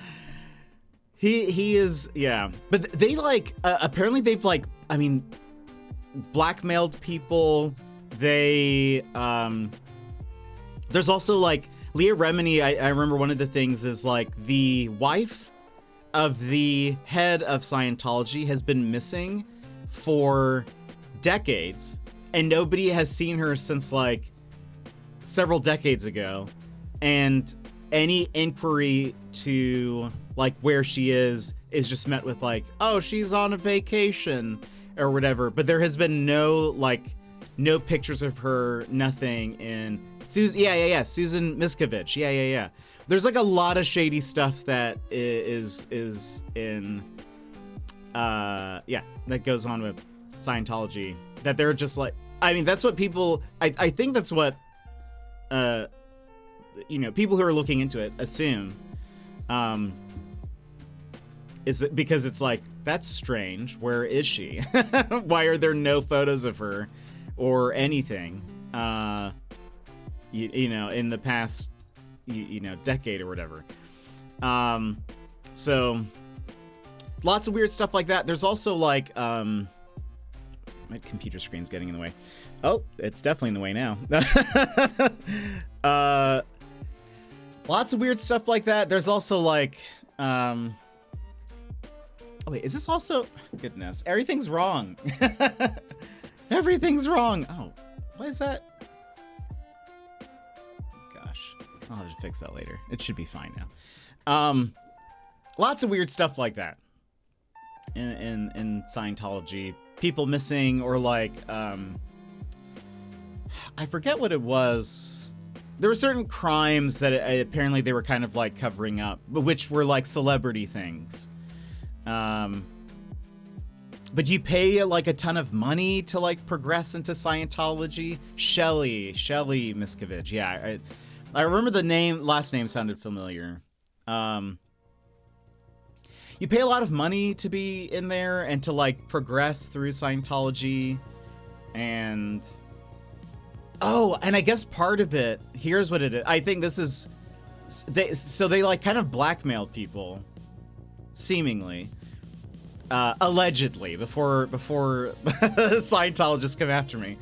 He is, yeah. But they like, apparently they've like, I mean, blackmailed people. They, there's also like, Leah Remini, I remember one of the things is like the wife of the head of Scientology has been missing for decades. And nobody has seen her since like several decades ago. And any inquiry to like where she is just met with like, oh, she's on a vacation or whatever. But there has been no pictures of her, nothing in Susan. Yeah. Susan Miscavige. Yeah. There's like a lot of shady stuff that is in, that goes on with Scientology that they're just like, I mean, that's what people, I think that's what, people who are looking into it assume, is it because it's like, that's strange. Where is she? Why are there no photos of her or anything, in the past, decade or whatever. So lots of weird stuff like that. There's also like, my computer screen's getting in the way. Oh, it's definitely in the way now. Lots of weird stuff like that. There's also like, oh wait, is this also, goodness, everything's wrong. Everything's wrong. Oh, what is that? Gosh, I'll have to fix that later. It should be fine now. Lots of weird stuff like that in Scientology. People missing or like, I forget what it was. There were certain crimes that apparently they were kind of like covering up, but which were like celebrity things. But you pay like a ton of money to like progress into Scientology. Shelly Miscavige. Yeah, I remember the last name sounded familiar. You pay a lot of money to be in there and to like progress through Scientology. And and I guess part of it, here's what it is. I think this is, they like kind of blackmailed people, seemingly, allegedly, before Scientologists come after me.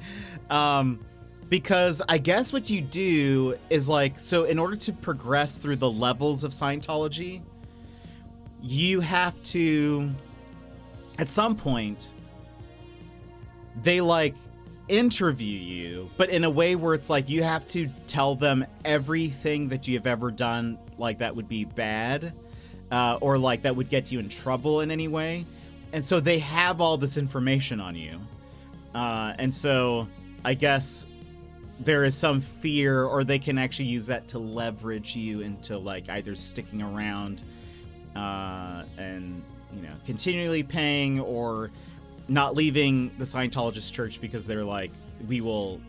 Because I guess what you do is like, so in order to progress through the levels of Scientology, you have to, at some point, they like interview you, but in a way where it's like you have to tell them everything that you have ever done, like that would be bad, or like that would get you in trouble in any way. And so they have all this information on you. And so I guess there is some fear, or they can actually use that to leverage you into like either sticking around and, you know, continually paying, or not leaving the Scientologist church because they're like, we will,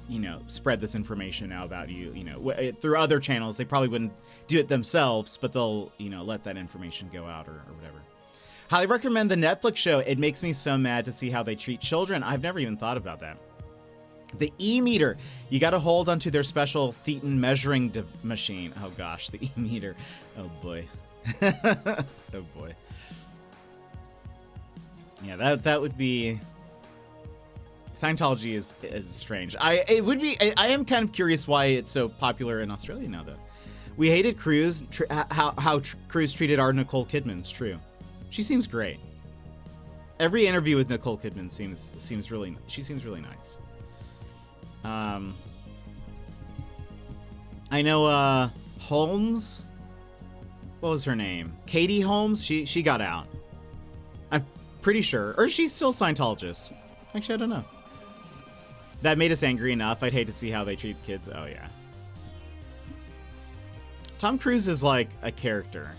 you know, spread this information now about you, you know, through other channels. They probably wouldn't do it themselves, but they'll, you know, let that information go out or whatever. Highly recommend the Netflix show. It makes me so mad to see how they treat children. I've never even thought about that. The E-meter. You got to hold onto their special Thetan measuring machine. Oh gosh, the E-meter. Oh boy. Oh boy. Yeah, that would be... Scientology is strange. I am kind of curious why it's so popular in Australia now, though. We hated Cruz. How Cruz treated our Nicole Kidman. It's true. She seems great. Every interview with Nicole Kidman seems really. She seems really nice. I know Holmes. What was her name? Katie Holmes. She got out. I'm pretty sure, or she's still Scientologist. Actually, I don't know. That made us angry enough. I'd hate to see how they treat kids. Oh, yeah. Tom Cruise is like a character.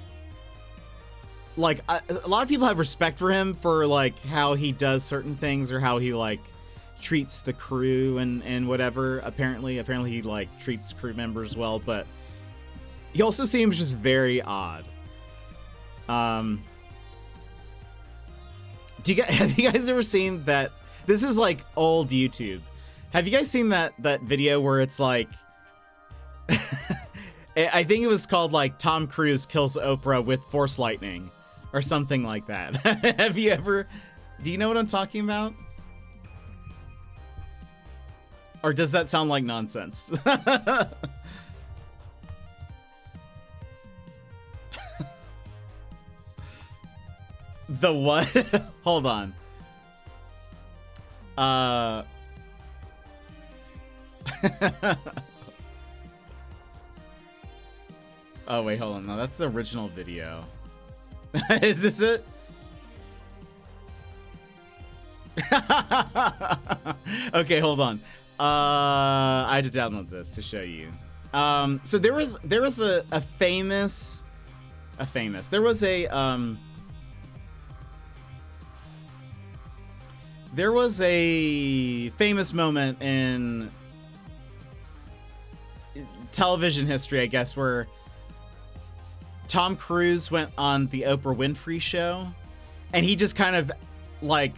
Like, a lot of people have respect for him for, like, how he does certain things, or how he, like, treats the crew and whatever. Apparently he, like, treats crew members well, but he also seems just very odd. Have you guys ever seen that? This is, like, old YouTube. Have you guys seen that video where it's like, I think it was called like Tom Cruise kills Oprah with force lightning or something like that. Have you ever, do you know what I'm talking about? Or does that sound like nonsense? The what? Hold on. Oh wait, hold on. No, that's the original video. Is this it? Okay, hold on. I had to download this to show you. So there was a famous moment in television history, I guess, where Tom Cruise went on the Oprah Winfrey show, and he just kind of like,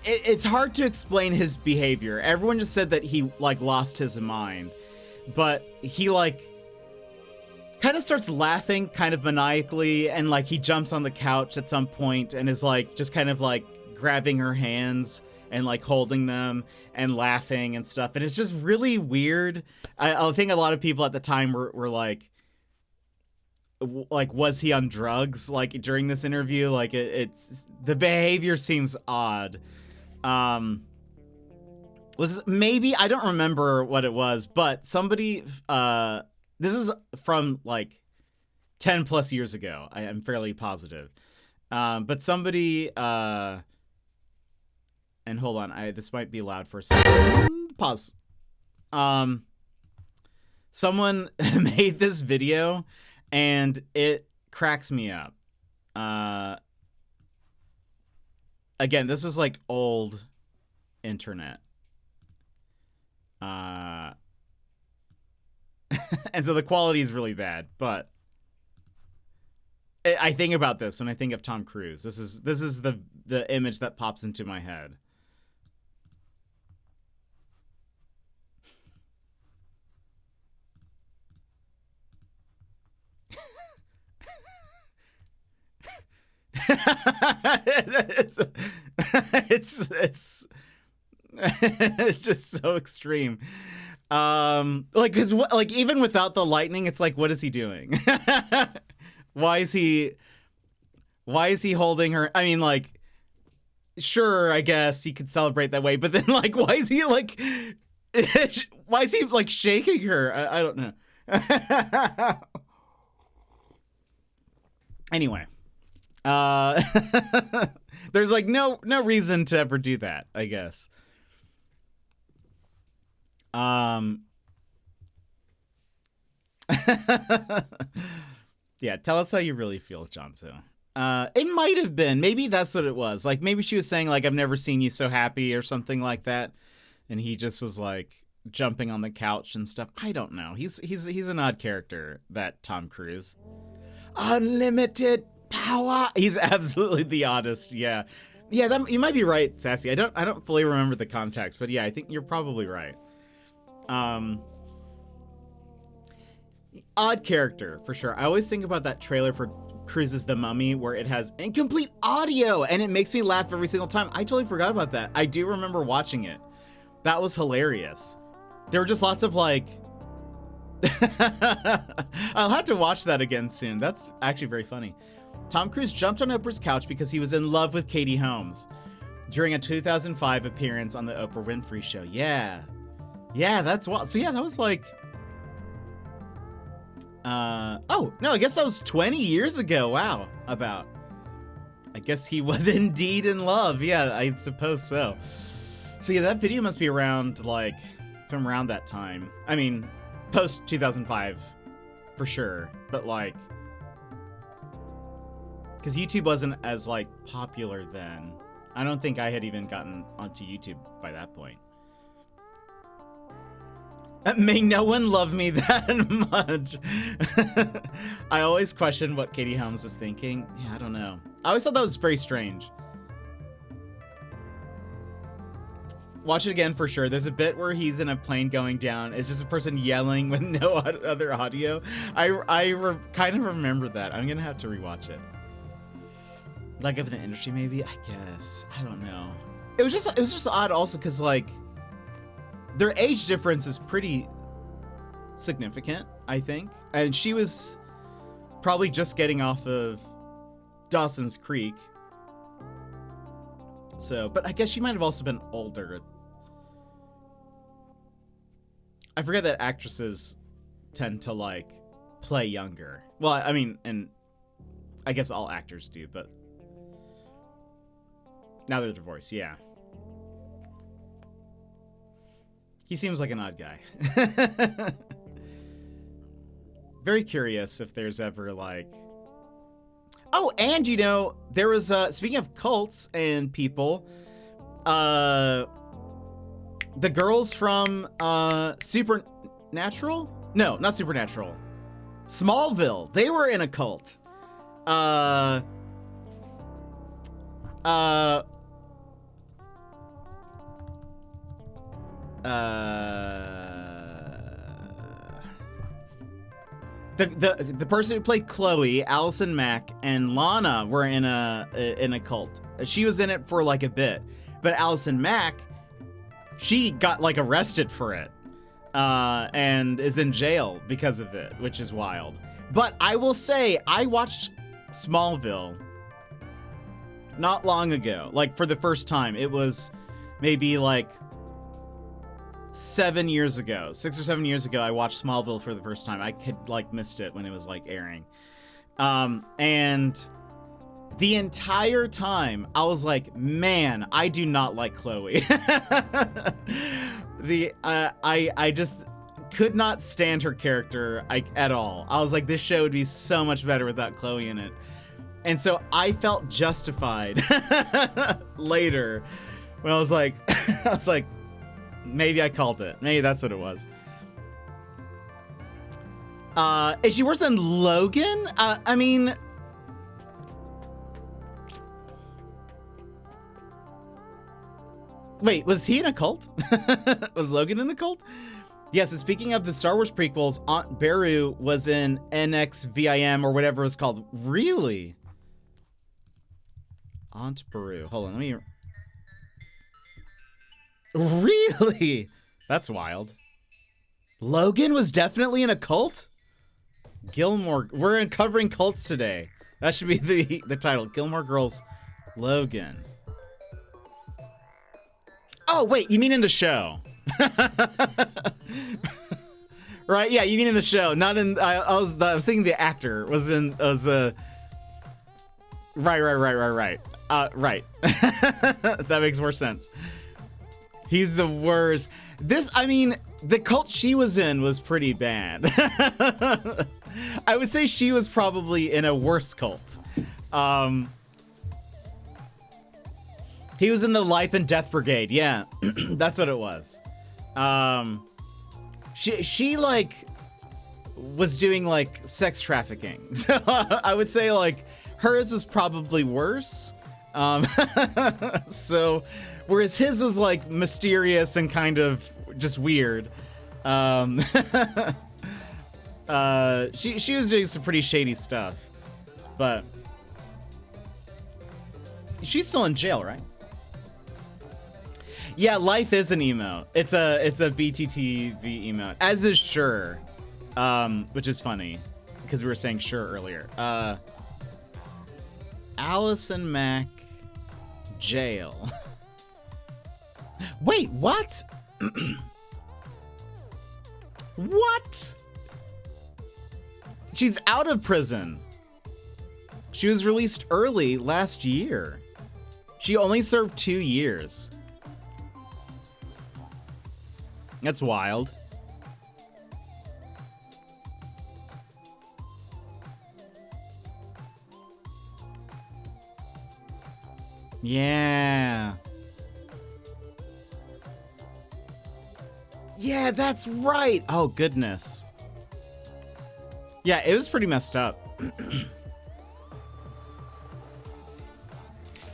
it's hard to explain his behavior. Everyone just said that he like lost his mind, but he like kind of starts laughing kind of maniacally, and like he jumps on the couch at some point and is like just kind of like grabbing her hands and like holding them and laughing and stuff. And it's just really weird. I think a lot of people at the time were like, was he on drugs? Like during this interview, like it's the behavior seems odd. Was maybe, I don't remember what it was, but somebody, this is from like 10 plus years ago. I am fairly positive. But somebody, and hold on, this might be loud for a second. Pause. Someone made this video and it cracks me up. Again, this was like old internet. And so the quality is really bad, but I think about this when I think of Tom Cruise. This is the image that pops into my head. It's just so extreme. Like, cause like even without the lightning, it's like, what is he doing? Why is he holding her? I mean, like, sure, I guess he could celebrate that way, but then like, why is he like shaking her? I don't know. Anyway, There's like no reason to ever do that, I guess. Yeah, tell us how you really feel, Johnso. It might have been. Maybe that's what it was. Like, maybe she was saying, like, I've never seen you so happy or something like that. And he just was, like, jumping on the couch and stuff. I don't know. He's an odd character, that Tom Cruise. Unlimited power. He's absolutely the oddest, yeah. Yeah, you might be right, Sassy. I don't fully remember the context, but yeah, I think you're probably right. Odd character, for sure. I always think about that trailer for Cruise's The Mummy where it has incomplete audio and it makes me laugh every single time. I totally forgot about that. I do remember watching it. That was hilarious. There were just lots of like... I'll have to watch that again soon. That's actually very funny. Tom Cruise jumped on Oprah's couch because he was in love with Katie Holmes during a 2005 appearance on the Oprah Winfrey Show. Yeah. Yeah, that's wild. So yeah, that was like... oh, no, I guess that was 20 years ago. Wow. I guess he was indeed in love. Yeah, I suppose so. So yeah, that video must be around, like, from around that time. I mean, post 2005, for sure. But, like, because YouTube wasn't as, like, popular then. I don't think I had even gotten onto YouTube by that point. May no one love me that much. I always question what Katie Holmes was thinking. Yeah, I don't know. I always thought that was very strange. Watch it again for sure. There's a bit where he's in a plane going down. It's just a person yelling with no other audio. I kind of remember that. I'm gonna have to rewatch it. Like up in the industry, maybe. I guess. I don't know. It was just odd also because like their age difference is pretty significant, I think. And she was probably just getting off of Dawson's Creek. So, but I guess she might have also been older. I forget that actresses tend to, like, play younger. Well, I mean, and I guess all actors do, but now they're divorced, yeah. He seems like an odd guy. Very curious if there's ever, like... Oh, and, you know, there was, speaking of cults and people, the girls from, Supernatural? No, not Supernatural. Smallville. They were in a cult. The person who played Chloe, Allison Mack, and Lana were in a cult. She was in it for like a bit, but Allison Mack, she got like arrested for it, and is in jail because of it, which is wild. But I will say, I watched Smallville not long ago, like for the first time. It was maybe like 7 years ago, 6 or 7 years ago, I watched Smallville for the first time. I had like missed it when it was like airing. And the entire time I was like, man, I do not like Chloe. I just could not stand her character at all. I was like, this show would be so much better without Chloe in it. And so I felt justified later when I was like, maybe I called it. Maybe that's what it was. Is she worse than Logan? I mean... Wait, was he in a cult? Was Logan in a cult? Yes, and speaking of the Star Wars prequels, Aunt Beru was in NXVIM or whatever it was called. Really? Aunt Beru. Hold on, let me... Really? That's wild. Logan was definitely in a cult? Gilmore... We're uncovering cults today. That should be the title. Gilmore Girls Logan. Oh, wait, you mean in the show? Right, yeah, you mean in the show, not in... I was thinking the actor was in... Right. Right. That makes more sense. He's the worst. I mean, the cult she was in was pretty bad. I would say she was probably in a worse cult. He was in the Life and Death Brigade. Yeah, that's what it was. She like was doing like sex trafficking. So I would say like hers is probably worse. So whereas his was like mysterious and kind of just weird. She was doing some pretty shady stuff, but she's still in jail, right? Yeah, Life is an emote. It's a BTTV emote, as is Sure, which is funny because we were saying Sure earlier. Allison Mack, jail. Wait, what? What? She's out of prison. She was released early last year. She only served 2 years. That's wild. Yeah. Yeah, that's right. Oh, goodness. Yeah, it was pretty messed up.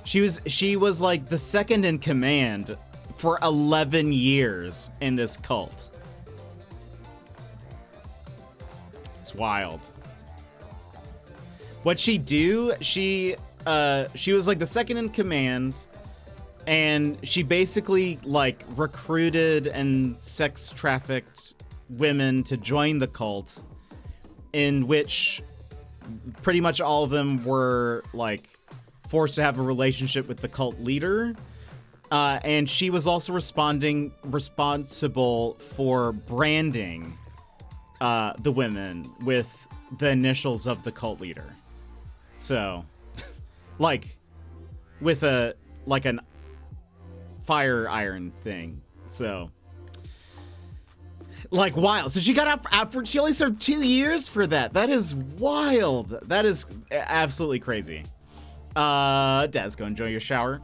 She was like the second in command for 11 years in this cult. It's wild. What'd she do? She was like the second in command, and she basically like recruited and sex trafficked women to join the cult, in which pretty much all of them were like forced to have a relationship with the cult leader. And she was also responsible for branding the women with the initials of the cult leader. So, like, with an fire iron thing. So, like, wild. So she got out after she only served 2 years for that. That is wild. That is absolutely crazy. Des, go enjoy your shower.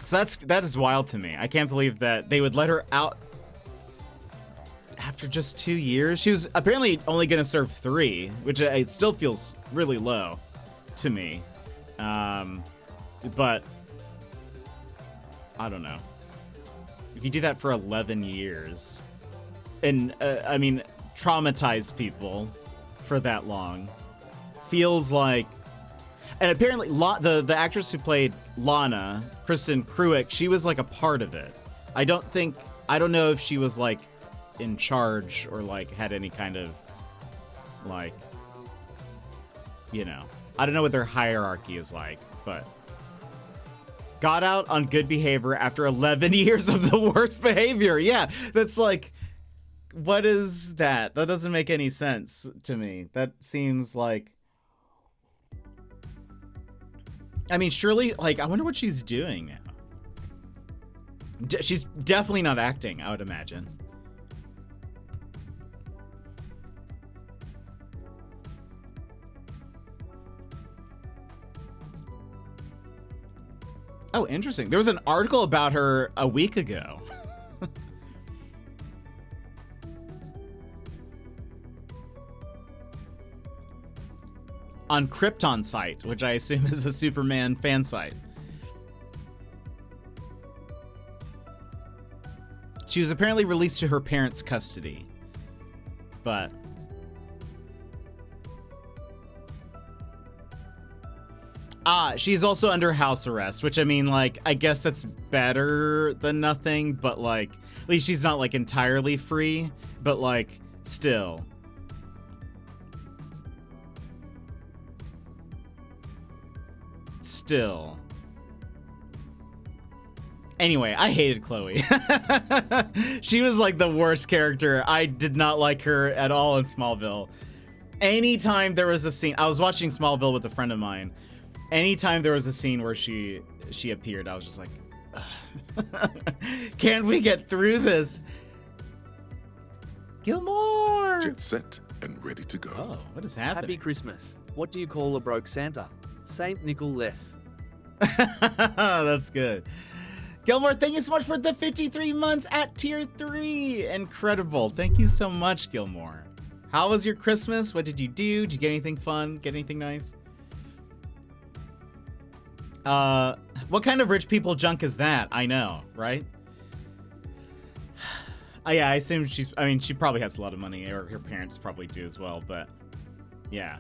So that is wild to me. I can't believe that they would let her out after just 2 years. She was apparently only going to serve 3, which it still feels really low to me. But I don't know. If you do that for 11 years, and I mean, traumatize people for that long, feels like. And apparently, the actress who played Lana, Kristen Cruick, she was like a part of it. I don't know if she was like in charge or like had any kind of like, you know, I don't know what their hierarchy is like, but got out on good behavior after 11 years of the worst behavior. Yeah, that's like, what is that? That doesn't make any sense to me. That seems like, I mean, surely, like, I wonder what she's doing now. She's definitely not acting, I would imagine. Oh, interesting. There was an article about her a week ago. On Krypton site, which I assume is a Superman fan site. She was apparently released to her parents' custody, but she's also under house arrest, which I mean, like, I guess that's better than nothing, but like, at least she's not like entirely free, but like, still. Still. Anyway, I hated Chloe. She was like the worst character. I did not like her at all in Smallville. Anytime there was a scene, I was watching Smallville with a friend of mine, anytime there was a scene where she appeared, I was just like, can't we get through this? Gilmore! Jet set and ready to go. Oh, what is happening? Happy Christmas. What do you call a broke Santa? Saint Nicholas. That's good. Gilmore, thank you so much for the 53 months at tier 3. Incredible. Thank you so much, Gilmore. How was your Christmas? What did you do? Did you get anything fun? Get anything nice? What kind of rich people junk is that? I know, right? Yeah, I assume she probably has a lot of money, or her parents probably do as well, but yeah.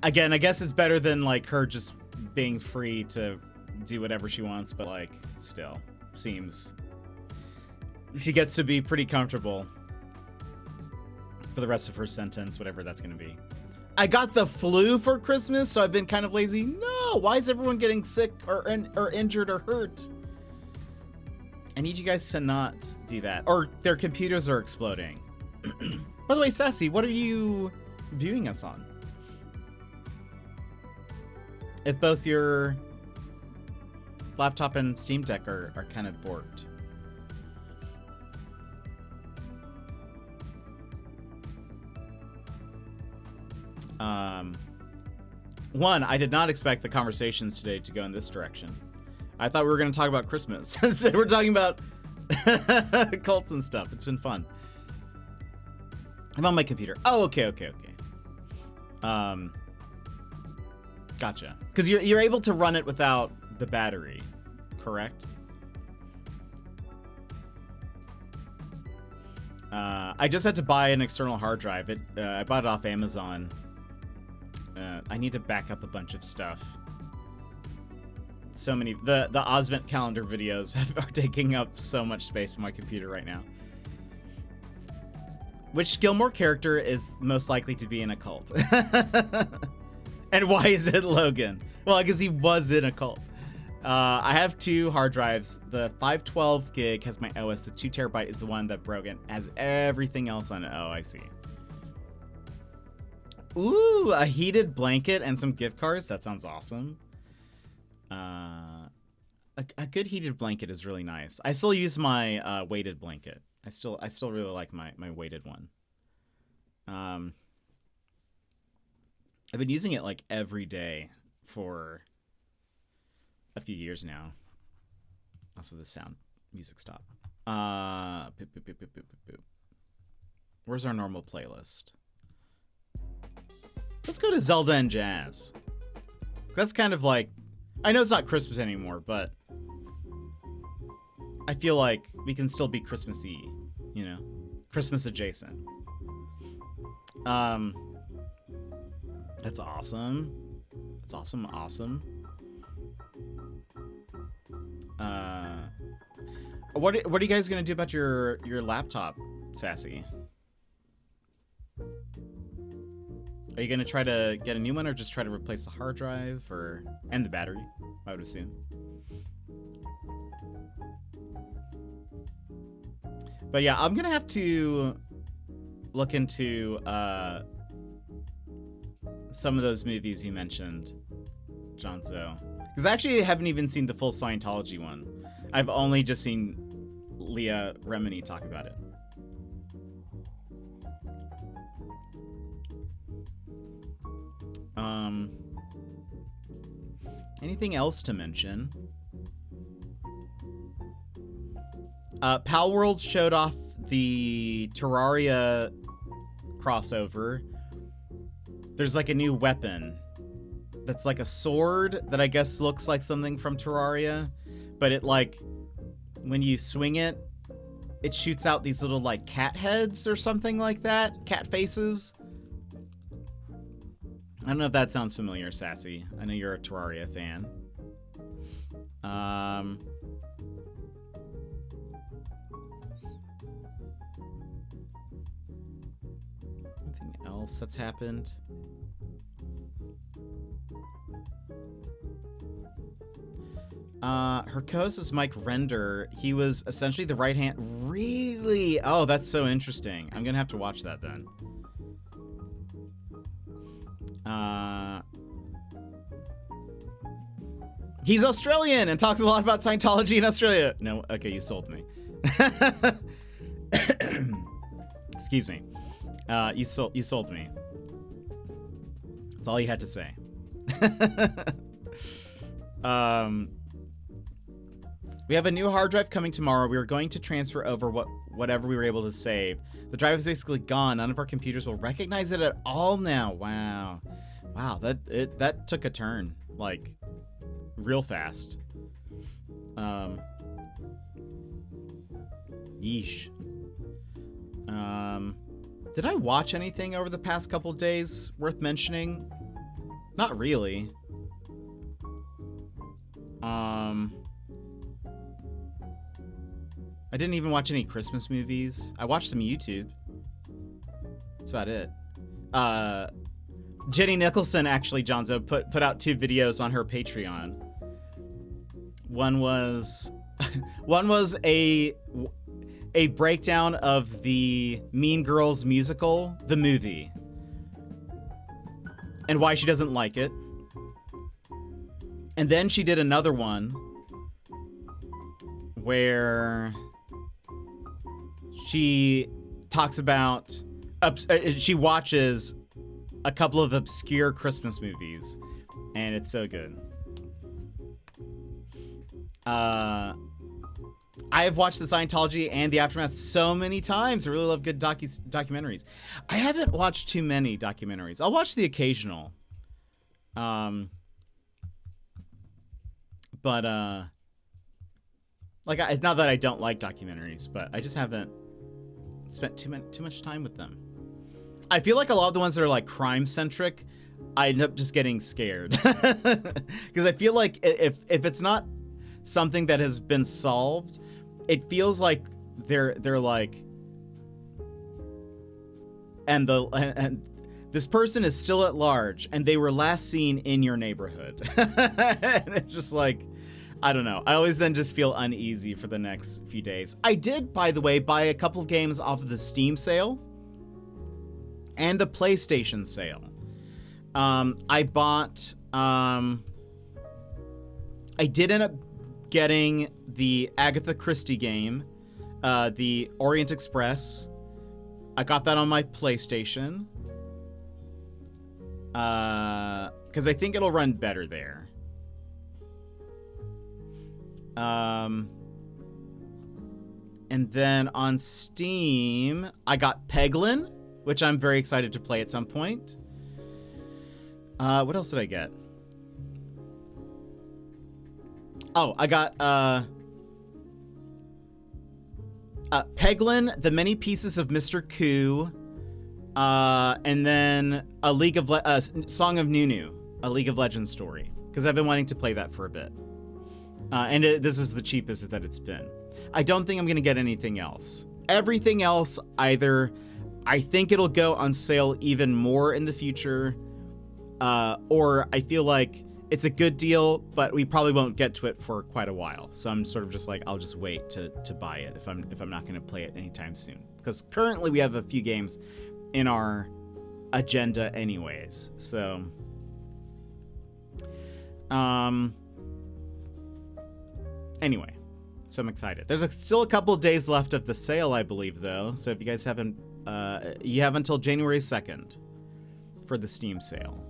Again, I guess it's better than like her just being free to do whatever she wants, but like still seems she gets to be pretty comfortable for the rest of her sentence, whatever that's gonna be. I got the flu for Christmas, so I've been kind of lazy. No, why is everyone getting sick or injured or hurt? I need you guys to not do that, or their computers are exploding. By the way, Sassy, what are you viewing us on? If both your laptop and Steam Deck are kind of borked. One, I did not expect the conversations today to go in this direction. I thought we were going to talk about Christmas. Instead, we're talking about cults and stuff. It's been fun. I'm on my computer. Oh, okay. Gotcha. Because you're able to run it without the battery, correct? I just had to buy an external hard drive. I bought it off Amazon. I need to back up a bunch of stuff. So many. The Osvent calendar videos are taking up so much space on my computer right now. Which Gilmore character is most likely to be in a cult? And why is it Logan? Well, because he was in a cult. I have 2 hard drives. The 512 gig has my OS. The 2 terabyte is the one that broke and has everything else on it. Oh, I see. Ooh, a heated blanket and some gift cards. That sounds awesome. A good heated blanket is really nice. I still use my weighted blanket. I still really like my weighted one. I've been using it like every day for a few years now. Also, the sound music stop. Where's our normal playlist? Let's go to Zelda and Jazz. That's kind of like, I know it's not Christmas anymore, but I feel like we can still be Christmassy, you know, Christmas adjacent. That's awesome. That's awesome. What are you guys gonna do about your laptop, Sassy? Are you gonna try to get a new one, or just try to replace the hard drive, and the battery? I would assume. But yeah, I'm gonna have to look into some of those movies you mentioned, Jonzo, because I actually haven't even seen the full Scientology one. I've only just seen Leah Remini talk about it. Anything else to mention? Pal World showed off the Terraria crossover. There's like a new weapon that's like a sword that I guess looks like something from Terraria, but it like, when you swing it, it shoots out these little like cat heads or something like that. Cat faces. I don't know if that sounds familiar, Sassy. I know you're a Terraria fan. Anything else that's happened? Her co-host is Mike Render. He was essentially the right hand. Really? Oh, that's so interesting. I'm gonna have to watch that then. He's Australian and talks a lot about Scientology in Australia. No, okay, you sold me. Excuse me. You sold me. That's all you had to say. We have a new hard drive coming tomorrow. We are going to transfer over whatever we were able to save. The drive is basically gone. None of our computers will recognize it at all now. Wow. Wow, that took a turn, like, real fast. Yeesh. Did I watch anything over the past couple days worth mentioning? Not really. I didn't even watch any Christmas movies. I watched some YouTube. That's about it. Jenny Nicholson, actually, Jonzo, put out 2 videos on her Patreon. One was a breakdown of the Mean Girls musical, the movie, and why she doesn't like it. And then she did another one where she talks about, she watches a couple of obscure Christmas movies, and it's so good. I have watched the Scientology and the Aftermath so many times. I really love good documentaries. I haven't watched too many documentaries. I'll watch the occasional. But like, it's not that I don't like documentaries, but I just haven't spent too much time with them. I feel like a lot of the ones that are like crime centric, I end up just getting scared because I feel like if it's not something that has been solved, it feels like they're like, and this person is still at large and they were last seen in your neighborhood. And it's just like, I don't know. I always then just feel uneasy for the next few days. I did, by the way, buy a couple of games off of the Steam sale and the PlayStation sale. I bought, I did end up getting the Agatha Christie game, the Orient Express. I got that on my PlayStation. Because I think it'll run better there. And then on Steam, I got Peglin, which I'm very excited to play at some point. What else did I get? Oh, I got Peglin, The Many Pieces of Mr. Koo, and then a Song of Nunu, a League of Legends story, because I've been wanting to play that for a bit. And this is the cheapest that it's been. I don't think I'm going to get anything else. Everything else, either I think it'll go on sale even more in the future, or I feel like it's a good deal, but we probably won't get to it for quite a while. So I'm sort of just like, I'll just wait to buy it if I'm not going to play it anytime soon. Because currently we have a few games in our agenda anyways. So, anyway, so I'm excited. There's still a couple of days left of the sale, I believe, though. So if you guys haven't, you have until January 2nd for the Steam sale.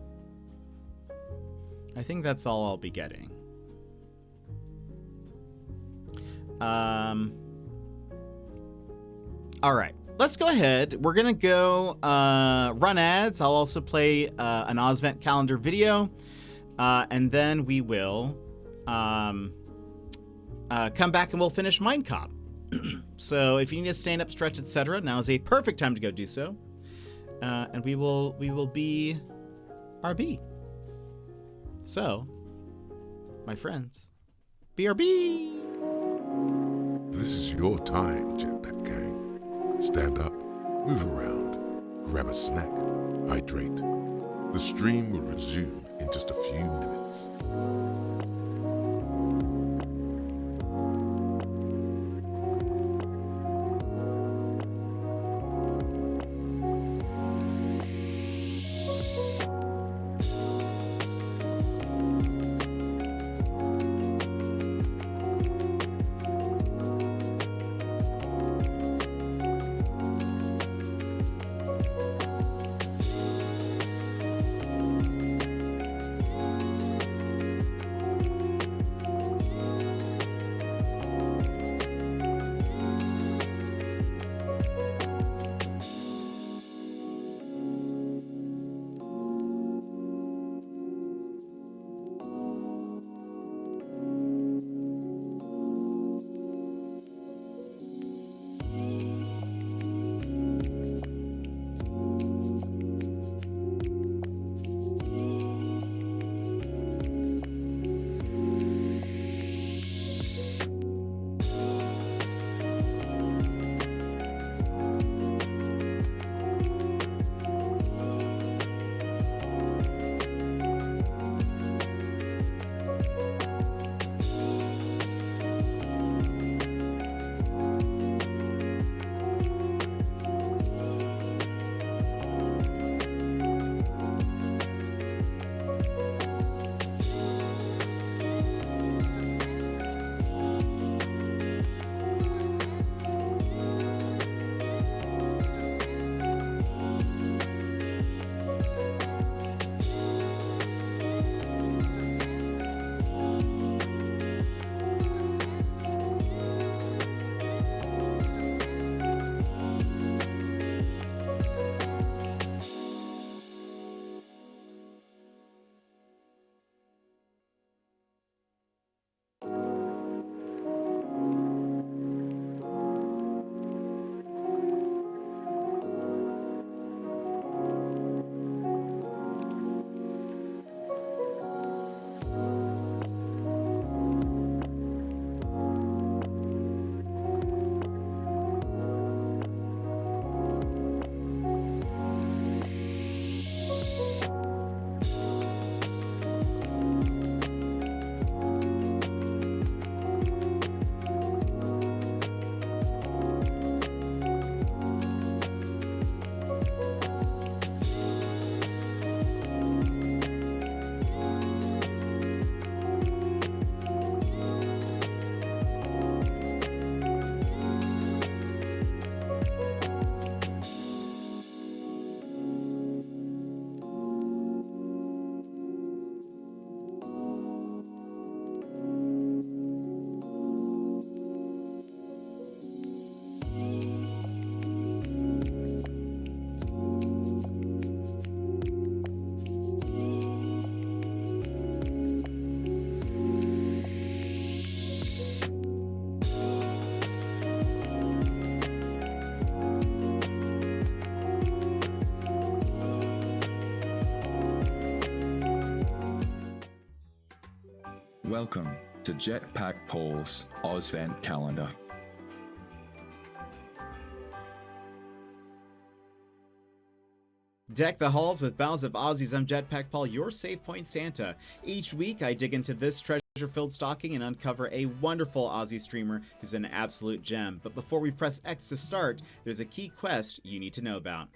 I think that's all I'll be getting. All right, let's go ahead. We're gonna go run ads. I'll also play an Ozvent calendar video, and then we will come back and we'll finish Mindcop. So if you need to stand up, stretch, etc., now is a perfect time to go do so. And we will be RB. So, my friends, BRB! This is your time, Jetpack Gang. Stand up, move around, grab a snack, hydrate. The stream will resume in just a few minutes. welcome to jetpackpaul's Ozvent calendar. Deck the halls with boughs of Aussies. I'm jetpackpaul, your save point Santa. Each week I dig into this treasure-filled stocking and uncover a wonderful Aussie streamer who's an absolute gem. But before we press X to start, there's a key quest you need to know about.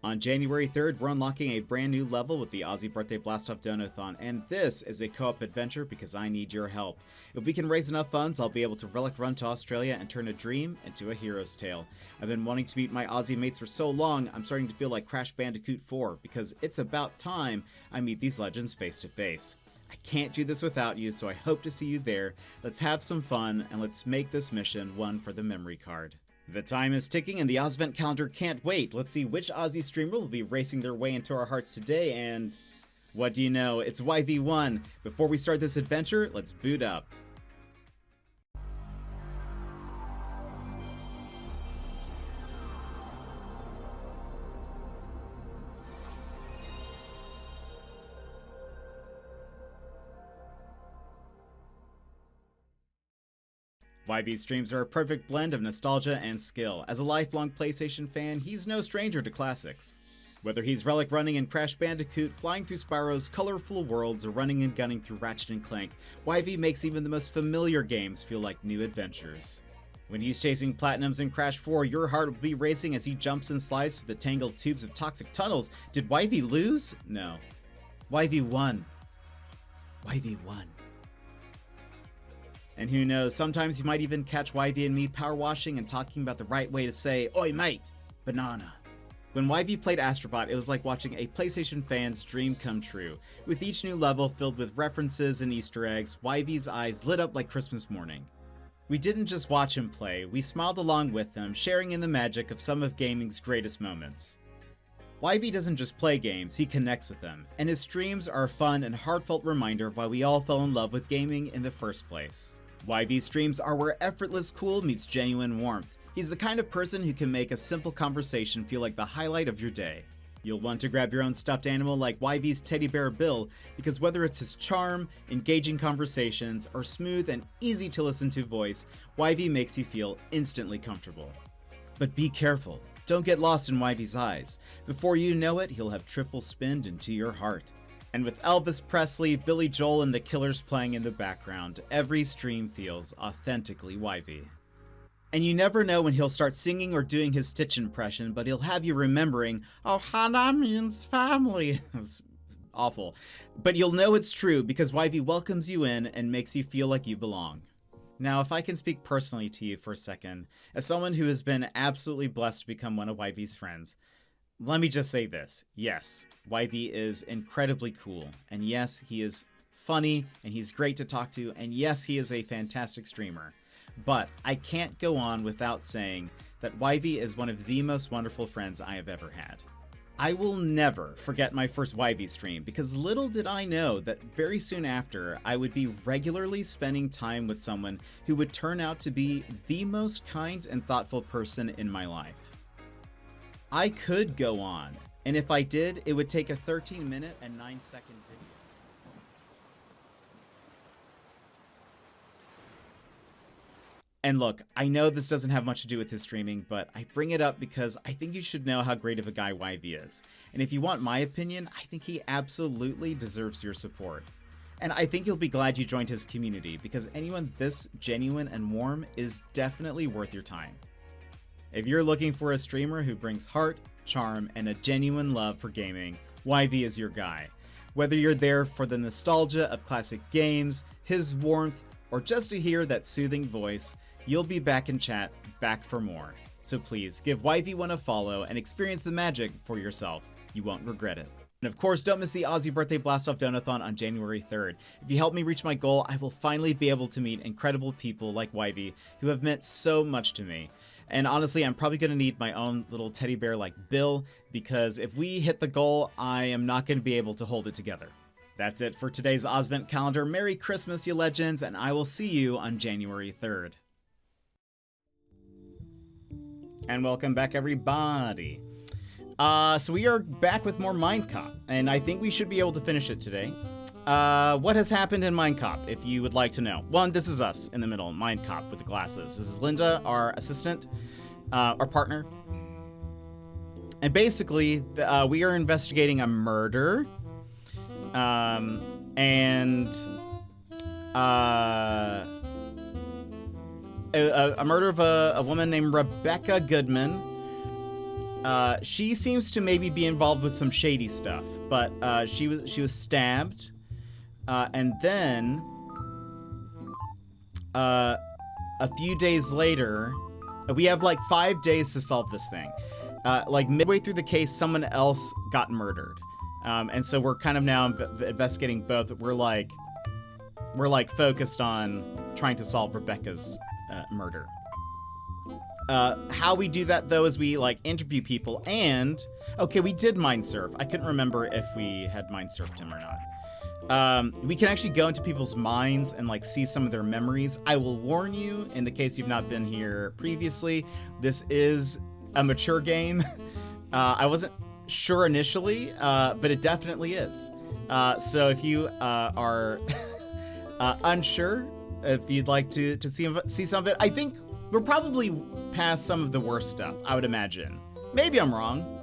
On January 3rd, we're unlocking a brand new level with the Aussie Birthday Blast-Off Donathon, and this is a co-op adventure because I need your help. If we can raise enough funds, I'll be able to relic run to Australia and turn a dream into a hero's tale. I've been wanting to meet my Aussie mates for so long, I'm starting to feel like Crash Bandicoot 4, because it's about time I meet these legends face to face. I can't do this without you, so I hope to see you there. Let's have some fun, and let's make this mission one for the memory card. The time is ticking and the Ozvent calendar can't wait. Let's see which Aussie streamer will be racing their way into our hearts today, and what do you know? It's YV1. Before we start this adventure, let's boot up. YV streams are a perfect blend of nostalgia and skill. As a lifelong PlayStation fan, he's no stranger to classics. Whether he's relic running in Crash Bandicoot, flying through Spyro's colorful worlds, or running and gunning through Ratchet & Clank, YV makes even the most familiar games feel like new adventures. When he's chasing platinums in Crash 4, your heart will be racing as he jumps and slides through the tangled tubes of toxic tunnels. Did YV lose? No. YV won. YV won. And who knows, sometimes you might even catch YV and me power washing and talking about the right way to say, "Oi mate, banana." When YV played Astrobot, it was like watching a PlayStation fan's dream come true. With each new level filled with references and Easter eggs, YV's eyes lit up like Christmas morning. We didn't just watch him play, we smiled along with him, sharing in the magic of some of gaming's greatest moments. YV doesn't just play games, he connects with them, and his streams are a fun and heartfelt reminder of why we all fell in love with gaming in the first place. YV streams are where effortless cool meets genuine warmth. He's the kind of person who can make a simple conversation feel like the highlight of your day. You'll want to grab your own stuffed animal like YV's teddy bear Bill, because whether it's his charm, engaging conversations, or smooth and easy to listen to voice, YV makes you feel instantly comfortable. But be careful, don't get lost in YV's eyes. Before you know it, he'll have triple spinned into your heart. And with Elvis Presley, Billy Joel, and the Killers playing in the background, every stream feels authentically YV. And you never know when he'll start singing or doing his Stitch impression, but he'll have you remembering, "Ohana means family." It's awful. But you'll know it's true because YV welcomes you in and makes you feel like you belong. Now, if I can speak personally to you for a second, as someone who has been absolutely blessed to become one of YV's friends, let me just say this. Yes, YV is incredibly cool, and yes, he is funny, and he's great to talk to, and yes, he is a fantastic streamer. But I can't go on without saying that YV is one of the most wonderful friends I have ever had. I will never forget my first YV stream, because little did I know that very soon after, I would be regularly spending time with someone who would turn out to be the most kind and thoughtful person in my life. I could go on, and if I did, it would take a 13-minute and 9-second video. And look, I know this doesn't have much to do with his streaming, but I bring it up because I think you should know how great of a guy YV is. And if you want my opinion, I think he absolutely deserves your support. And I think you'll be glad you joined his community, because anyone this genuine and warm is definitely worth your time. If you're looking for a streamer who brings heart, charm, and a genuine love for gaming, YV is your guy. Whether you're there for the nostalgia of classic games, his warmth, or just to hear that soothing voice, you'll be back in chat, back for more. So please, give YV1 a follow and experience the magic for yourself. You won't regret it. And of course, don't miss the Aussie Birthday Blast-Off Donathon on January 3rd. If you help me reach my goal, I will finally be able to meet incredible people like YV who have meant so much to me. And honestly, I'm probably going to need my own little teddy bear like Bill, because if we hit the goal, I am not going to be able to hold it together. That's it for today's Ozvent calendar. Merry Christmas, you legends, and I will see you on January 3rd. And welcome back, everybody. So we are back with more Mindcop, and I think we should be able to finish it today. What has happened in Mindcop, if you would like to know. One, this is us in the middle, Mindcop with the glasses. This is Linda, our assistant, our partner. And basically, we are investigating a murder. A murder of a woman named Rebecca Goodman. She seems to maybe be involved with some shady stuff, but she was stabbed, and then a few days later, we have like 5 days to solve this thing. Like midway through the case, someone else got murdered, and so we're kind of now investigating both. But we're like focused on trying to solve Rebecca's murder. How we do that though is we like interview people, and okay, we did mind surf. I couldn't remember if we had mind surfed him or not. We can actually go into people's minds and like see some of their memories. I will warn you, in the case you've not been here previously, this is a mature game. I wasn't sure initially, but it definitely is. So if you are unsure, if you'd like to see some of it, I think we're probably past some of the worst stuff, I would imagine. Maybe I'm wrong,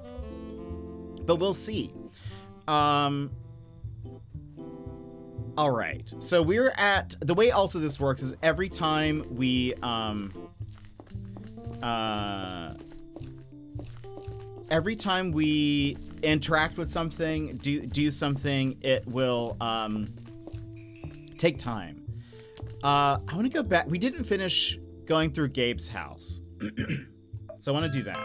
but we'll see. All right, so we're at, the way also this works is every time we, interact with something, do something, it will, take time. I want to go back. We didn't finish going through Gabe's house. So I want to do that.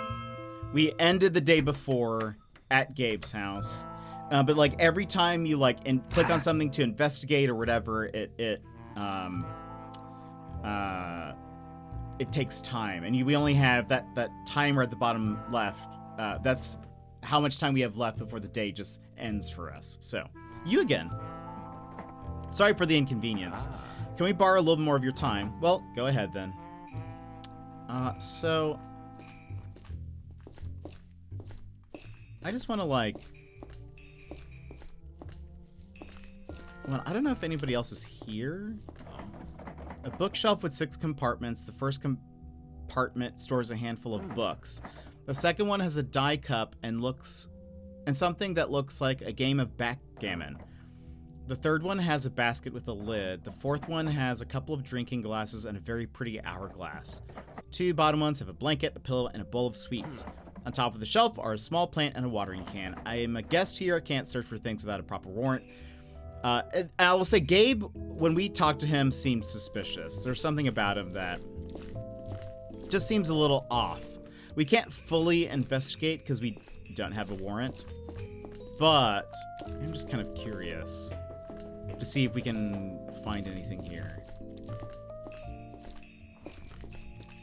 We ended the day before at Gabe's house. But like every time you like click on something to investigate or whatever, it takes time. And we only have that timer at the bottom left. That's how much time we have left before the day just ends for us. So, you again. Sorry for the inconvenience. Can we borrow a little more of your time? Well, go ahead then. So I just want to like, well, I don't know if anybody else is here. A bookshelf with 6 compartments. The first compartment stores a handful of books. The second one has a die cup and something that looks like a game of backgammon. The third one has a basket with a lid. The fourth one has a couple of drinking glasses and a very pretty hourglass. 2 bottom ones have a blanket, a pillow, and a bowl of sweets. On top of the shelf are a small plant and a watering can. I am a guest here. I can't search for things without a proper warrant. And I will say Gabe, when we talked to him, seemed suspicious. There's something about him that just seems a little off. We can't fully investigate because we don't have a warrant, but I'm just kind of curious to see if we can find anything here.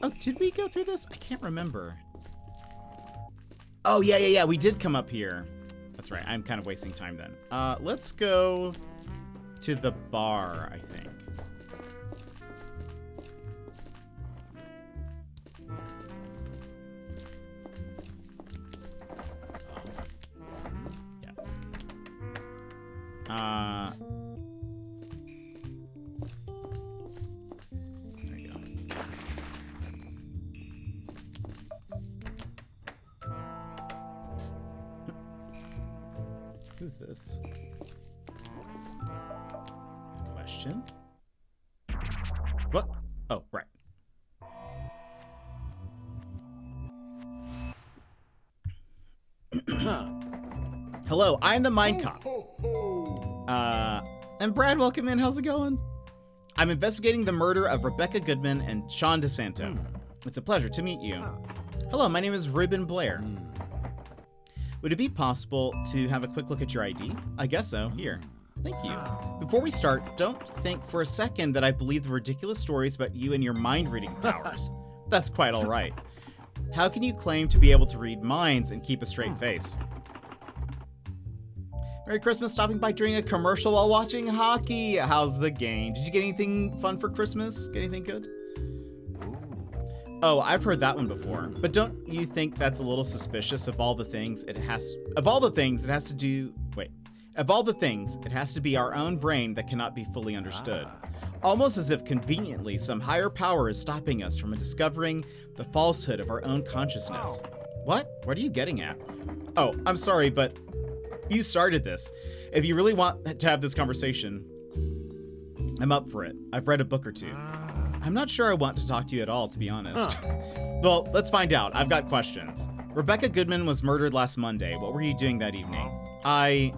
Oh, did we go through this? I can't remember. Oh, yeah. We did come up here. That's right. I'm kind of wasting time then. Let's go to the bar, I think. There you go. Who's this? Question. What? Oh, right. Hello, I'm the Mindcop. And Brad, welcome in. How's it going? I'm investigating the murder of Rebecca Goodman and Sean DeSanto. It's a pleasure to meet you. Hello, my name is Ruben Blair. Would it be possible to have a quick look at your ID? I guess so. Here. Thank you. Before we start, don't think for a second that I believe the ridiculous stories about you and your mind-reading powers. That's quite all right. How can you claim to be able to read minds and keep a straight face? Merry Christmas, stopping by during a commercial while watching hockey. How's the game? Did you get anything fun for Christmas? Get anything good? Oh, I've heard that one before. But don't you think that's a little suspicious of all the things it has to do Of all the things, it has to be our own brain that cannot be fully understood. Almost as if conveniently some higher power is stopping us from discovering the falsehood of our own consciousness. What? What are you getting at? Oh, I'm sorry, but you started this. If you really want to have this conversation, I'm up for it. I've read a book or two. I'm not sure I want to talk to you at all, to be honest. Well, let's find out. I've got questions. Rebecca Goodman was murdered last Monday. What were you doing that evening? I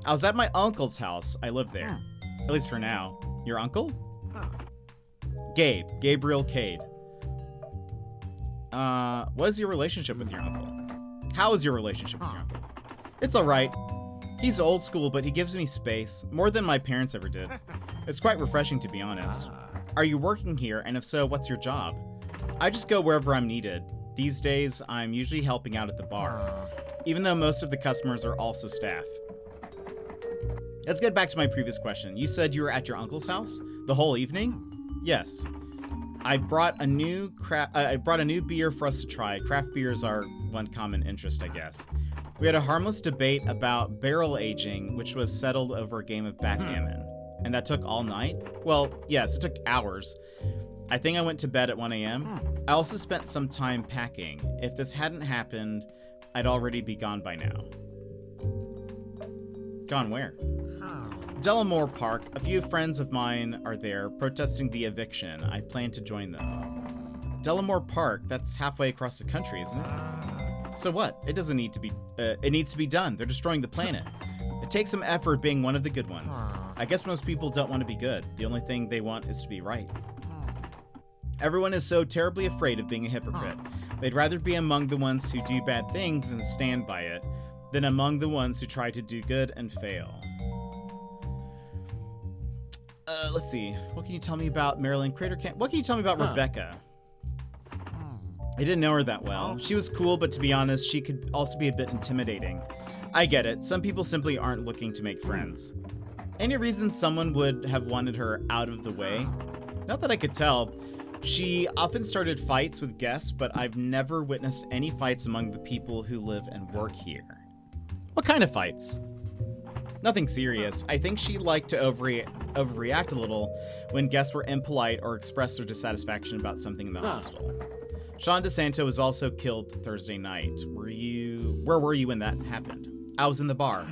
was at my uncle's house. I live there. At least for now. Your uncle? Gabriel Cade. What is your relationship with your uncle? How is your relationship with your uncle? It's alright. He's old school, but he gives me space. More than my parents ever did. It's quite refreshing, to be honest. Are you working here? And if so, what's your job? I just go wherever I'm needed. These days, I'm usually helping out at the bar, even though most of the customers are also staff. Let's get back to my previous question. You said you were at your uncle's house the whole evening? Yes. I brought a new beer for us to try. Craft beers are one common interest, I guess. We had a harmless debate about barrel aging, which was settled over a game of backgammon. And that took all night? Well, yes, it took hours. I think I went to bed at 1 a.m. I also spent some time packing. If this hadn't happened, I'd already be gone by now. Gone where? Delamore Park. A few friends of mine are there protesting the eviction. I plan to join them. Delamore Park? That's halfway across the country, isn't it? So what? It doesn't need to be, it needs to be done. They're destroying the planet. It takes some effort being one of the good ones. I guess most people don't want to be good. The only thing they want is to be right. Everyone is so terribly afraid of being a hypocrite. They'd rather be among the ones who do bad things and stand by it than among the ones who try to do good and fail. Let's see. What can you tell me about Maryland Crater Camp? What can you tell me about Rebecca? I didn't know her that well. She was cool, but to be honest, she could also be a bit intimidating. I get it. Some people simply aren't looking to make friends. Any reason someone would have wanted her out of the way? Not that I could tell. She often started fights with guests, but I've never witnessed any fights among the people who live and work here. What kind of fights? Nothing serious. I think she liked to overreact a little when guests were impolite or expressed their dissatisfaction about something in the hostel. Sean DeSanto was also killed Thursday night. Where were you when that happened? I was in the bar.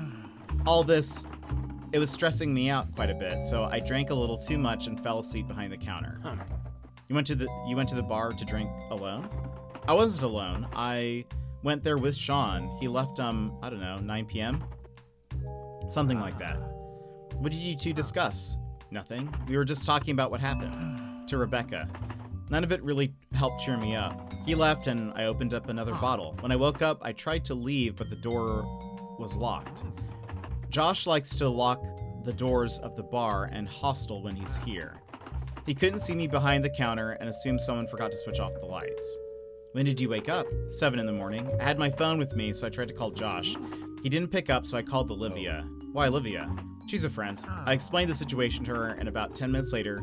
All this, it was stressing me out quite a bit, so I drank a little too much and fell asleep behind the counter. You went to the bar to drink alone? I wasn't alone. I went there with Sean. He left, I don't know, 9 p.m.? Something like that. What did you two discuss? Nothing. We were just talking about what happened to Rebecca. None of it really helped cheer me up. He left and I opened up another bottle. When I woke up, I tried to leave, but the door was locked. Josh likes to lock the doors of the bar and hostel when he's here. He couldn't see me behind the counter and assumed someone forgot to switch off the lights. When did you wake up? 7 in the morning. I had my phone with me, so I tried to call Josh. He didn't pick up, so I called Olivia. Why Olivia? She's a friend. I explained the situation to her, and about 10 minutes later,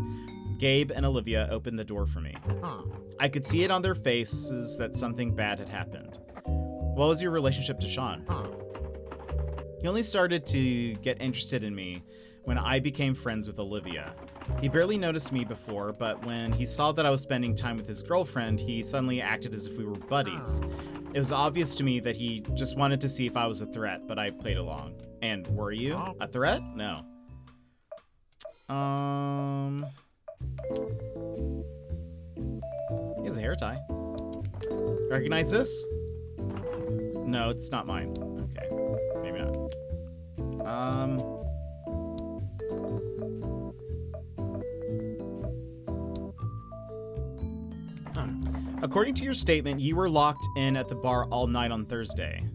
Gabe and Olivia opened the door for me. I could see it on their faces that something bad had happened. What was your relationship to Sean? He only started to get interested in me when I became friends with Olivia. He barely noticed me before, but when he saw that I was spending time with his girlfriend, he suddenly acted as if we were buddies. It was obvious to me that he just wanted to see if I was a threat, but I played along. And were you a threat? No. He has a hair tie. Recognize this? No, it's not mine. Okay, maybe not. According to your statement, you were locked in at the bar all night on Thursday.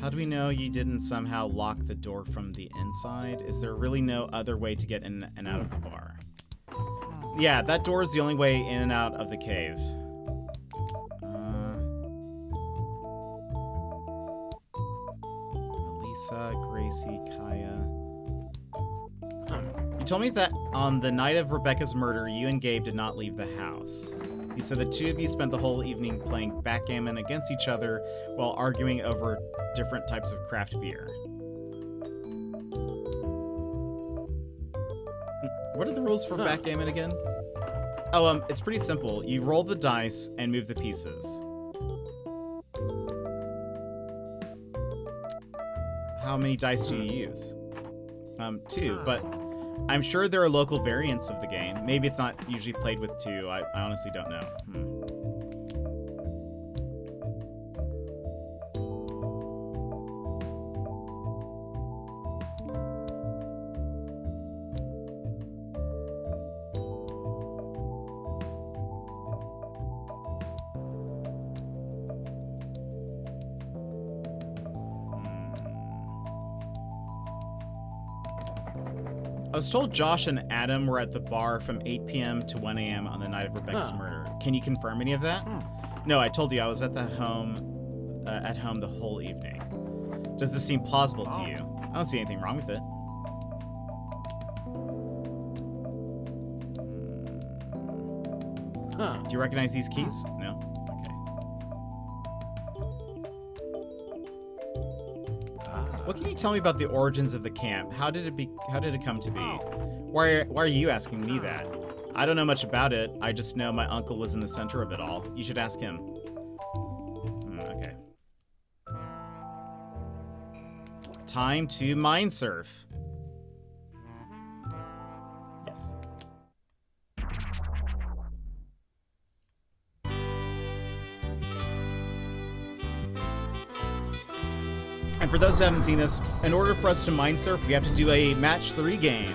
How do we know you didn't somehow lock the door from the inside? Is there really no other way to get in and out of the bar? Yeah, that door is the only way in and out of the cave. Elisa, Gracie, Kaya. You told me that on the night of Rebecca's murder, you and Gabe did not leave the house. He said the two of you spent the whole evening playing backgammon against each other while arguing over different types of craft beer. What are the rules for backgammon again? Oh, it's pretty simple. You roll the dice and move the pieces. How many dice do you use? 2, but I'm sure there are local variants of the game. Maybe it's not usually played with 2. I honestly don't know. I was told Josh and Adam were at the bar from 8 p.m. to 1 a.m. on the night of Rebecca's murder. Can you confirm any of that? No, I told you I was at home the whole evening. Does this seem plausible to you? I don't see anything wrong with it. Do you recognize these keys? No? What can you tell me about the origins of the camp? How did it come to be? Why are you asking me that? I don't know much about it. I just know my uncle was in the center of it all. You should ask him. Okay. Time to mind surf. Yes. And for those who haven't seen this, in order for us to mind surf, we have to do a match 3 game.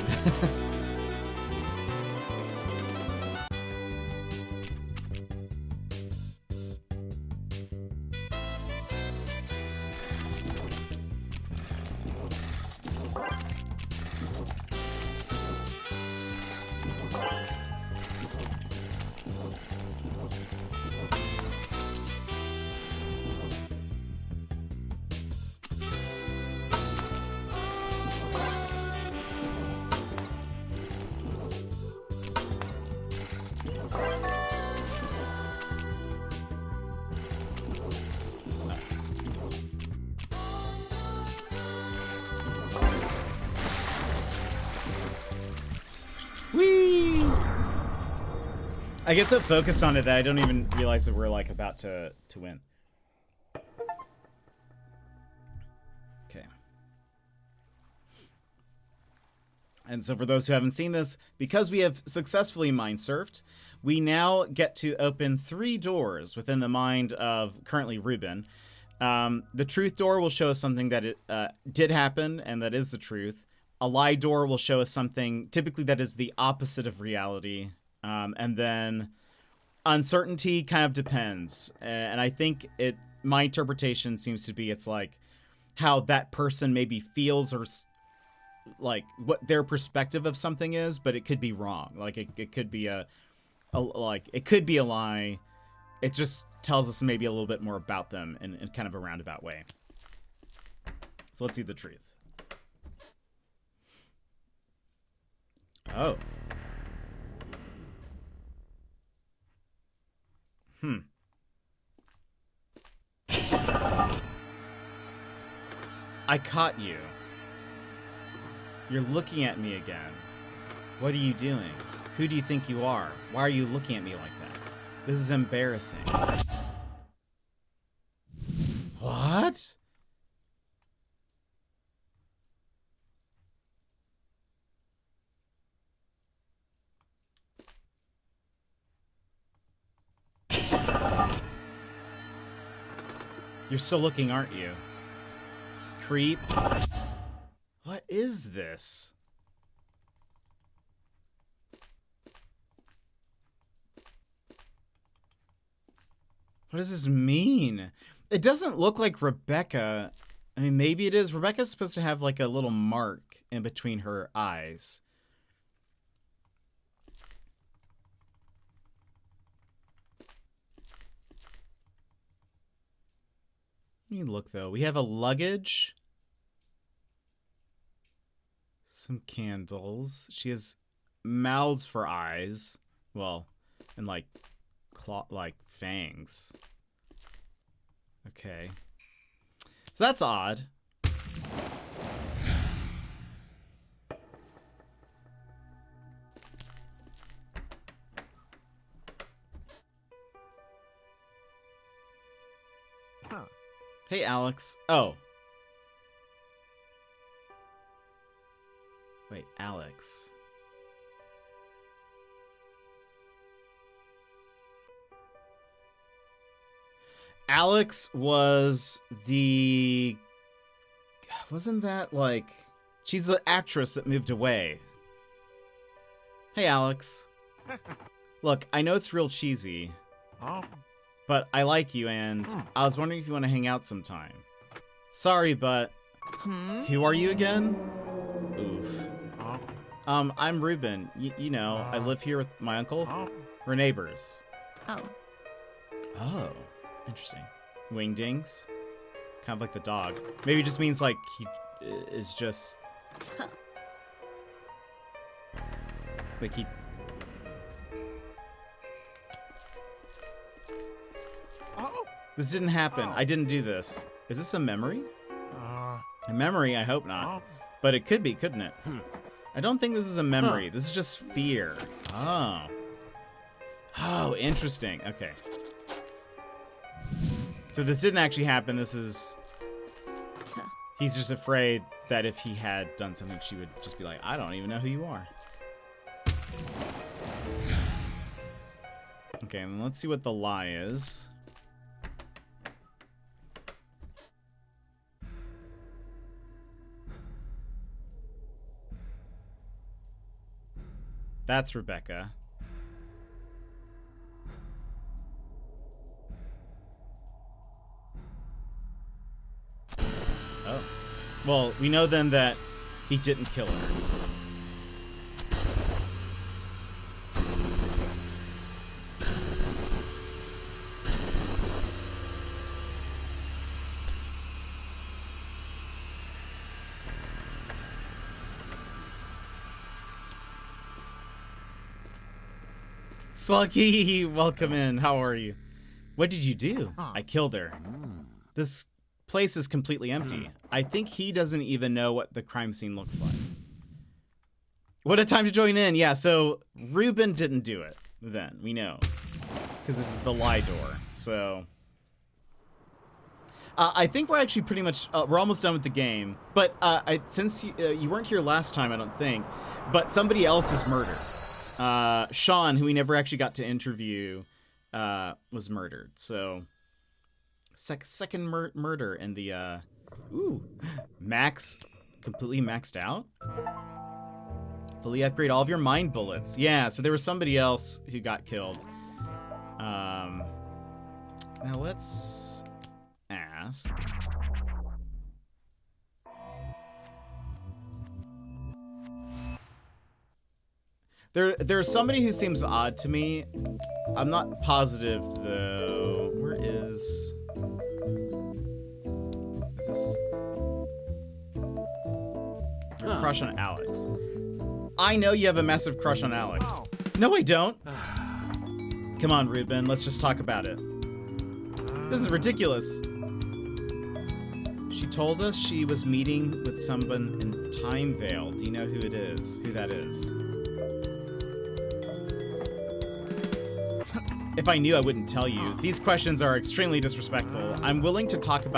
Whee! I get so focused on it that I don't even realize that we're like about to win. Okay. And so for those who haven't seen this, because we have successfully mind surfed, we now get to open 3 doors within the mind of currently Ruben. The truth door will show us something that did happen, and that is the truth. A lie door will show us something typically that is the opposite of reality. And then uncertainty kind of depends. And I think my interpretation seems to be it's like how that person maybe feels or like what their perspective of something is, but it could be wrong. Like it could be it could be a lie. It just tells us maybe a little bit more about them in kind of a roundabout way. So let's see the truth. Oh. I caught you. You're looking at me again. What are you doing? Who do you think you are? Why are you looking at me like that? This is embarrassing. What? You're still looking, aren't you? Creep. What is this? What does this mean? It doesn't look like Rebecca. I mean, maybe it is. Rebecca's supposed to have like a little mark in between her eyes. Let me look, though. We have a luggage. Some candles. She has mouths for eyes. Well, in like claw, like fangs. Okay. So that's odd. Hey, Alex. Oh. Wait, Alex. Alex was the... Wasn't that like... She's the actress that moved away. Hey, Alex. Look, I know it's real cheesy. But I like you, and I was wondering if you want to hang out sometime. Sorry, but... Who are you again? Oof. I'm Ruben. You know, I live here with my uncle. We're neighbors. Oh. Oh. Interesting. Wingdings? Kind of like the dog. Maybe it just means, like, he is just... like, he... This didn't happen. I didn't do this. Is this a memory? A memory? I hope not. But it could be, couldn't it? I don't think this is a memory. This is just fear. Oh. Oh, interesting. Okay. So this didn't actually happen. This is... He's just afraid that if he had done something, she would just be like, I don't even know who you are. Okay, and let's see what the lie is. That's Rebecca. Oh. Well, we know then that he didn't kill her. Sluggy, welcome in. How are you? What did you do? I killed her. This place is completely empty. I think he doesn't even know what the crime scene looks like. What a time to join in. Yeah, so Ruben didn't do it then. We know. Because this is the lie door. So... I think we're actually pretty much... we're almost done with the game. But since you weren't here last time, I don't think. But somebody else is murdered. Sean, who we never actually got to interview, was murdered. So, second murder in the, ooh, max, completely maxed out. Fully upgrade all of your mind bullets. Yeah, so there was somebody else who got killed. Now let's ask. There's somebody who seems odd to me. I'm not positive though. Where is this? Your crush on Alex. I know you have a massive crush on Alex. No, I don't. Come on, Ruben. Let's just talk about it. This is ridiculous. She told us she was meeting with someone in Timevale. Do you know who it is? Who that is? If I knew, I wouldn't tell you. These questions are extremely disrespectful. I'm willing to talk with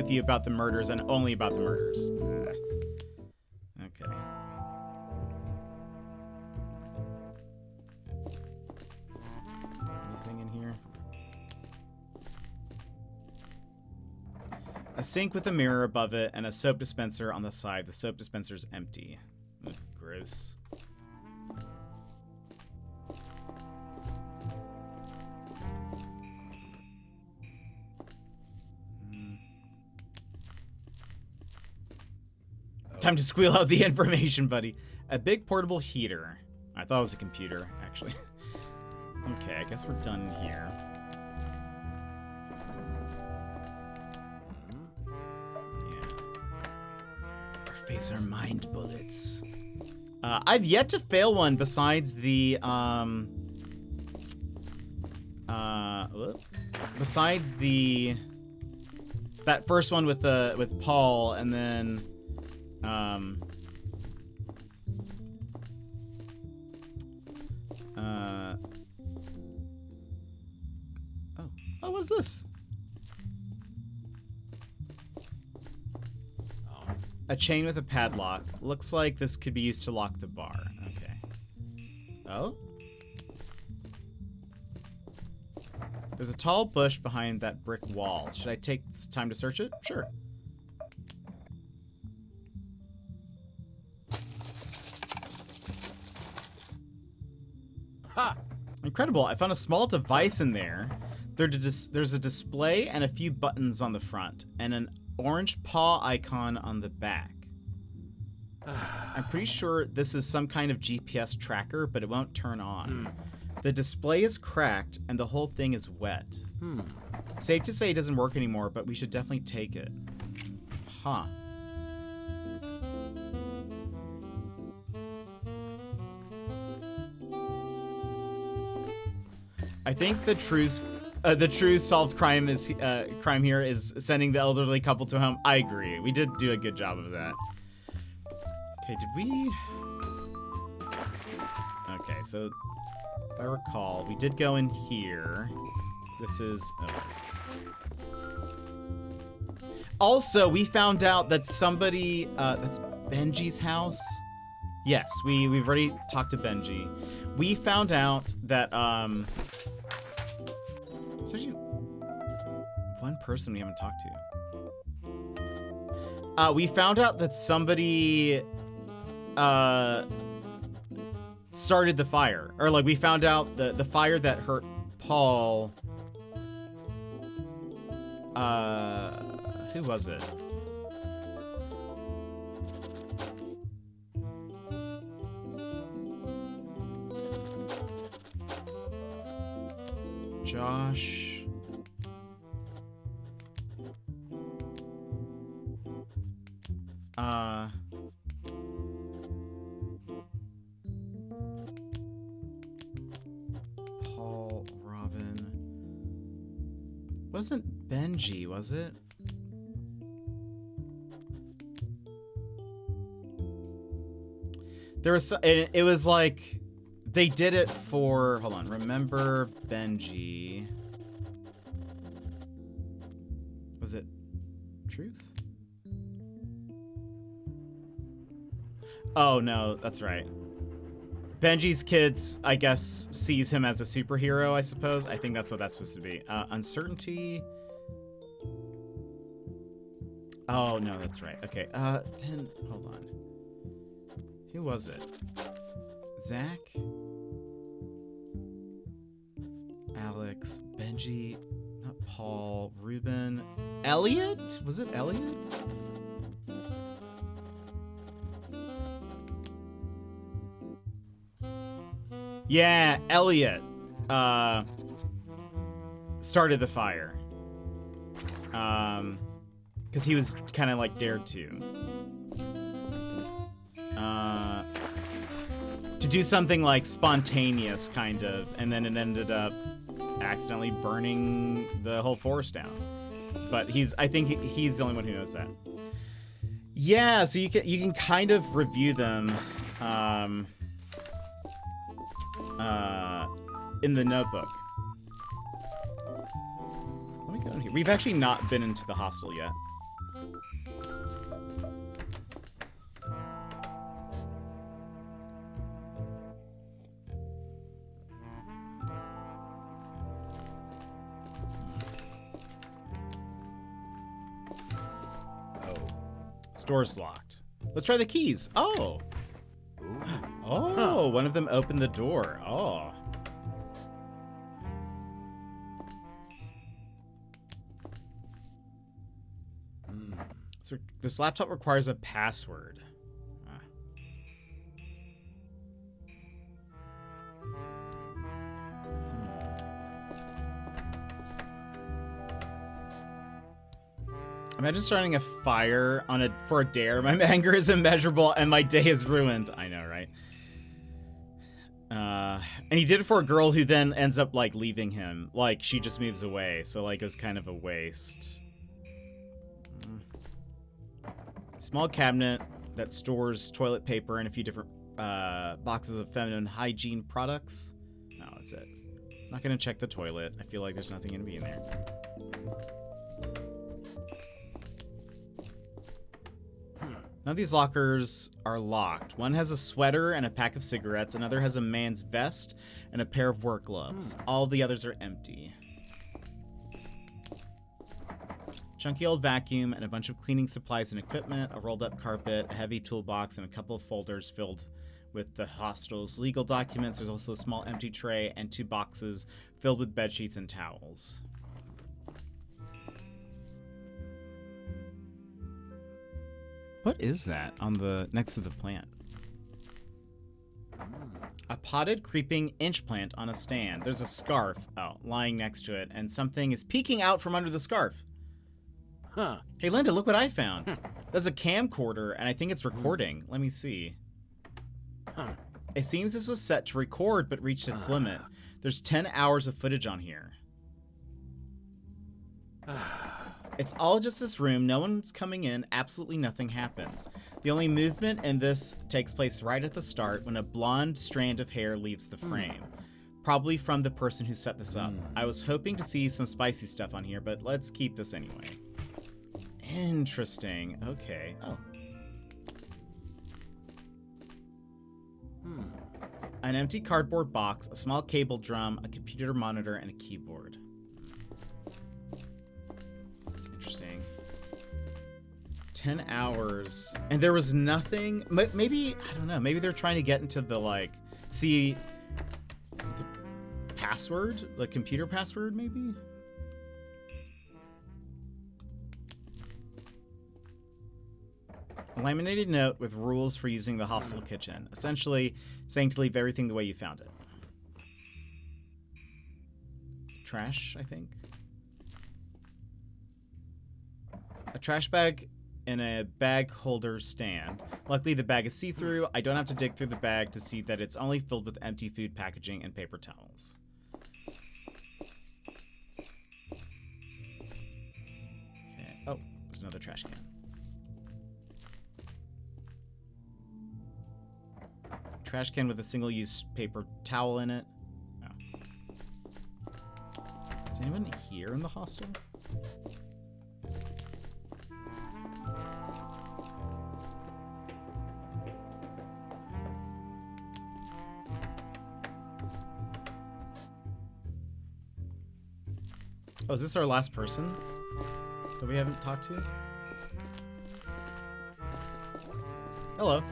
you about the murders and only about the murders. Okay. Anything in here? A sink with a mirror above it and a soap dispenser on the side. The soap dispenser's empty. Ugh, gross. Time to squeal out the information, buddy. A big portable heater. I thought it was a computer, actually. Okay, I guess we're done here. Yeah. Our face are mind bullets. I've yet to fail one besides the Besides that first one with Paul, and then oh, what's this? A chain with a padlock. Looks like this could be used to lock the bar. Okay. Oh. There's a tall bush behind that brick wall. Should I take time to search it? Sure. Ha! Incredible. I found a small device in there. There's a display and a few buttons on the front, and an orange paw icon on the back. I'm pretty sure this is some kind of GPS tracker, but it won't turn on. The display is cracked, and the whole thing is wet. Safe to say it doesn't work anymore, but we should definitely take it. Huh. I think the true solved crime here is sending the elderly couple to home. I agree. We did do a good job of that. Okay, did we? Okay, so if I recall, we did go in here. This is. Also, we found out that somebody. That's Benji's house. Yes, we've already talked to Benji. We found out that there's actually one person we haven't talked to. We found out that somebody started the fire, or like we found out the fire that hurt Paul. Who was it? Josh. Paul, Robin. Wasn't Benji, was it? There was, it was like, they did it for, hold on, remember Benji. Was it Truth? Oh no, that's right. Benji's kids, I guess, sees him as a superhero, I suppose. I think that's what that's supposed to be. Uncertainty. Oh no, that's right. Okay, then, hold on. Who was it? Zach? Alex, Benji, not Paul, Ruben, Elliot? Was it Elliot? Yeah, Elliot started the fire. Because he was kind of like dared to do something like spontaneous, kind of, and then it ended up accidentally burning the whole forest down. But I think he's the only one who knows that. Yeah, so you can kind of review them in the notebook. Let me go in here. We've actually not been into the hostel yet. Store's locked. Let's try the keys. Oh. Oh, one of them opened the door. Oh. So this laptop requires a password. Imagine starting a fire for a dare. My anger is immeasurable and my day is ruined. I know, right? And he did it for a girl who then ends up, like, leaving him. Like, she just moves away. So, like, it was kind of a waste. Small cabinet that stores toilet paper and a few different boxes of feminine hygiene products. No, that's it. Not gonna check the toilet. I feel like there's nothing gonna be in there. None of these lockers are locked. One has a sweater and a pack of cigarettes. Another has a man's vest and a pair of work gloves. All the others are empty. Chunky old vacuum and a bunch of cleaning supplies and equipment, a rolled up carpet, a heavy toolbox, and a couple of folders filled with the hostel's legal documents. There's also a small empty tray and 2 boxes filled with bed sheets and towels. What is that on the next to the plant? A potted creeping inch plant on a stand. There's a scarf lying next to it, and something is peeking out from under the scarf. Huh. Hey, Linda, look what I found. There's a camcorder, and I think it's recording. Let me see. Huh. It seems this was set to record, but reached its limit. There's 10 hours of footage on here. It's all just this room. No one's coming in. Absolutely nothing happens. The only movement in this takes place right at the start when a blonde strand of hair leaves the frame. Probably from the person who set this up. I was hoping to see some spicy stuff on here, but let's keep this anyway. Interesting. Okay. Oh. An empty cardboard box, a small cable drum, a computer monitor, and a keyboard. That's interesting. 10 hours. And there was nothing. Maybe, I don't know. Maybe they're trying to get into the, like, see the password? The computer password, maybe? A laminated note with rules for using the hostel kitchen. Essentially saying to leave everything the way you found it. Trash, I think. A trash bag in a bag holder stand. Luckily, the bag is see-through. I don't have to dig through the bag to see that it's only filled with empty food packaging and paper towels. Okay. Oh, there's another trash can. Trash can with a single-use paper towel in it. Oh. Is anyone here in the hostel? Oh, is this our last person that we haven't talked to? Hello.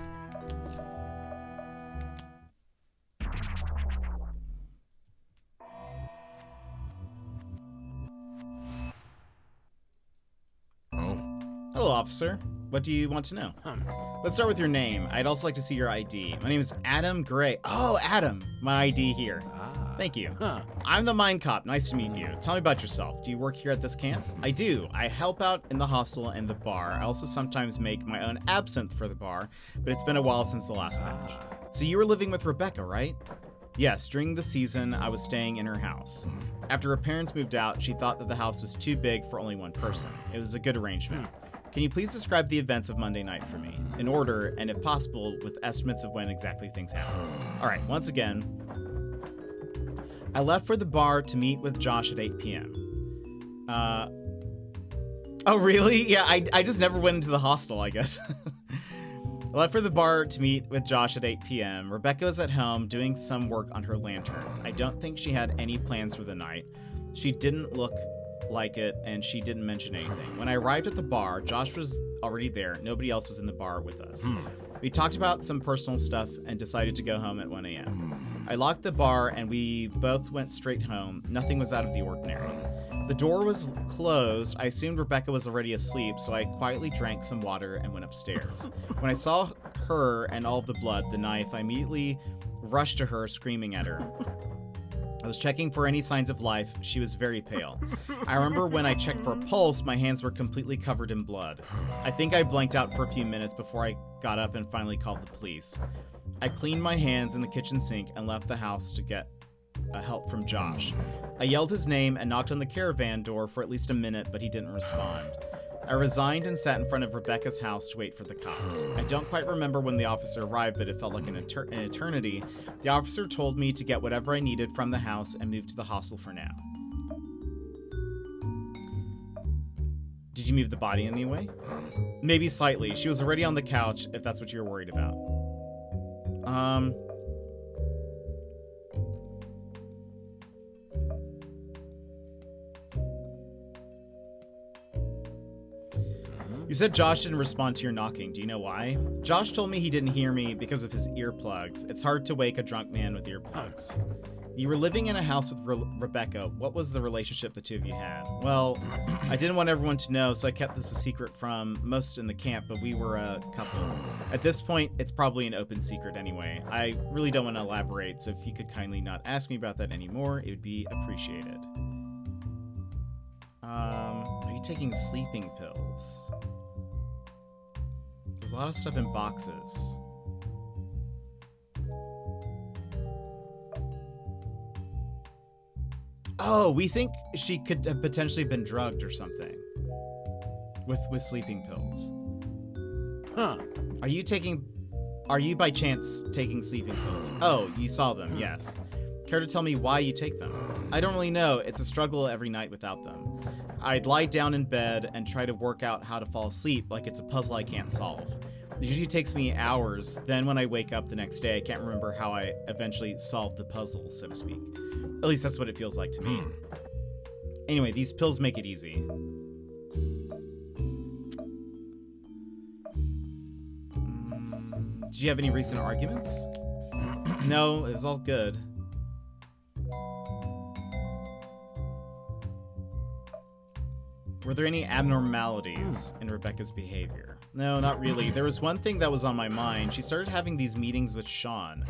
Hello, officer. What do you want to know? Let's start with your name. I'd also like to see your ID. My name is Adam Gray. Oh, Adam. My ID here. Thank you. I'm the Mindcop. Nice to meet you. Tell me about yourself. Do you work here at this camp? I do. I help out in the hostel and the bar. I also sometimes make my own absinthe for the bar, but it's been a while since the last batch. So you were living with Rebecca, right? Yes, during the season, I was staying in her house. After her parents moved out, she thought that the house was too big for only one person. It was a good arrangement. Can you please describe the events of Monday night for me, in order, and if possible, with estimates of when exactly things happened? All right, once again, I left for the bar to meet with Josh at 8 p.m. Oh, really? Yeah, I just never went into the hostel, I guess. I left for the bar to meet with Josh at 8 p.m. Rebecca was at home doing some work on her lanterns. I don't think she had any plans for the night. She didn't look like it, and she didn't mention anything. When I arrived at the bar, Josh was already there. Nobody else was in the bar with us. We talked about some personal stuff and decided to go home at 1 a.m. I locked the bar and we both went straight home. Nothing was out of the ordinary. The door was closed. I assumed Rebecca was already asleep, so I quietly drank some water and went upstairs. When I saw her and all of the blood, the knife, I immediately rushed to her, screaming at her. I was checking for any signs of life. She was very pale. I remember when I checked for a pulse, my hands were completely covered in blood. I think I blanked out for a few minutes before I got up and finally called the police. I cleaned my hands in the kitchen sink and left the house to get help from Josh. I yelled his name and knocked on the caravan door for at least a minute, but he didn't respond. I resigned and sat in front of Rebecca's house to wait for the cops. I don't quite remember when the officer arrived, but it felt like an eternity. The officer told me to get whatever I needed from the house and move to the hostel for now. Did you move the body anyway? Maybe slightly. She was already on the couch, if that's what you're worried about. You said Josh didn't respond to your knocking. Do you know why? Josh told me he didn't hear me because of his earplugs. It's hard to wake a drunk man with earplugs. You were living in a house with Rebecca. What was the relationship the two of you had? Well, I didn't want everyone to know, so I kept this a secret from most in the camp, but we were a couple. At this point, it's probably an open secret anyway. I really don't want to elaborate, so if you could kindly not ask me about that anymore, it would be appreciated. Are you taking sleeping pills? There's a lot of stuff in boxes. Oh, we think she could have potentially been drugged or something. With sleeping pills. Huh. Are you by chance taking sleeping pills? Oh, you saw them, yes. Care to tell me why you take them? I don't really know. It's a struggle every night without them. I'd lie down in bed and try to work out how to fall asleep like it's a puzzle I can't solve. It usually takes me hours. Then when I wake up the next day, I can't remember how I eventually solved the puzzle, so to speak. At least that's what it feels like to me. Anyway, these pills make it easy. Did you have any recent arguments? No, it was all good. Were there any abnormalities in Rebecca's behavior? No, not really. There was one thing that was on my mind. She started having these meetings with Sean.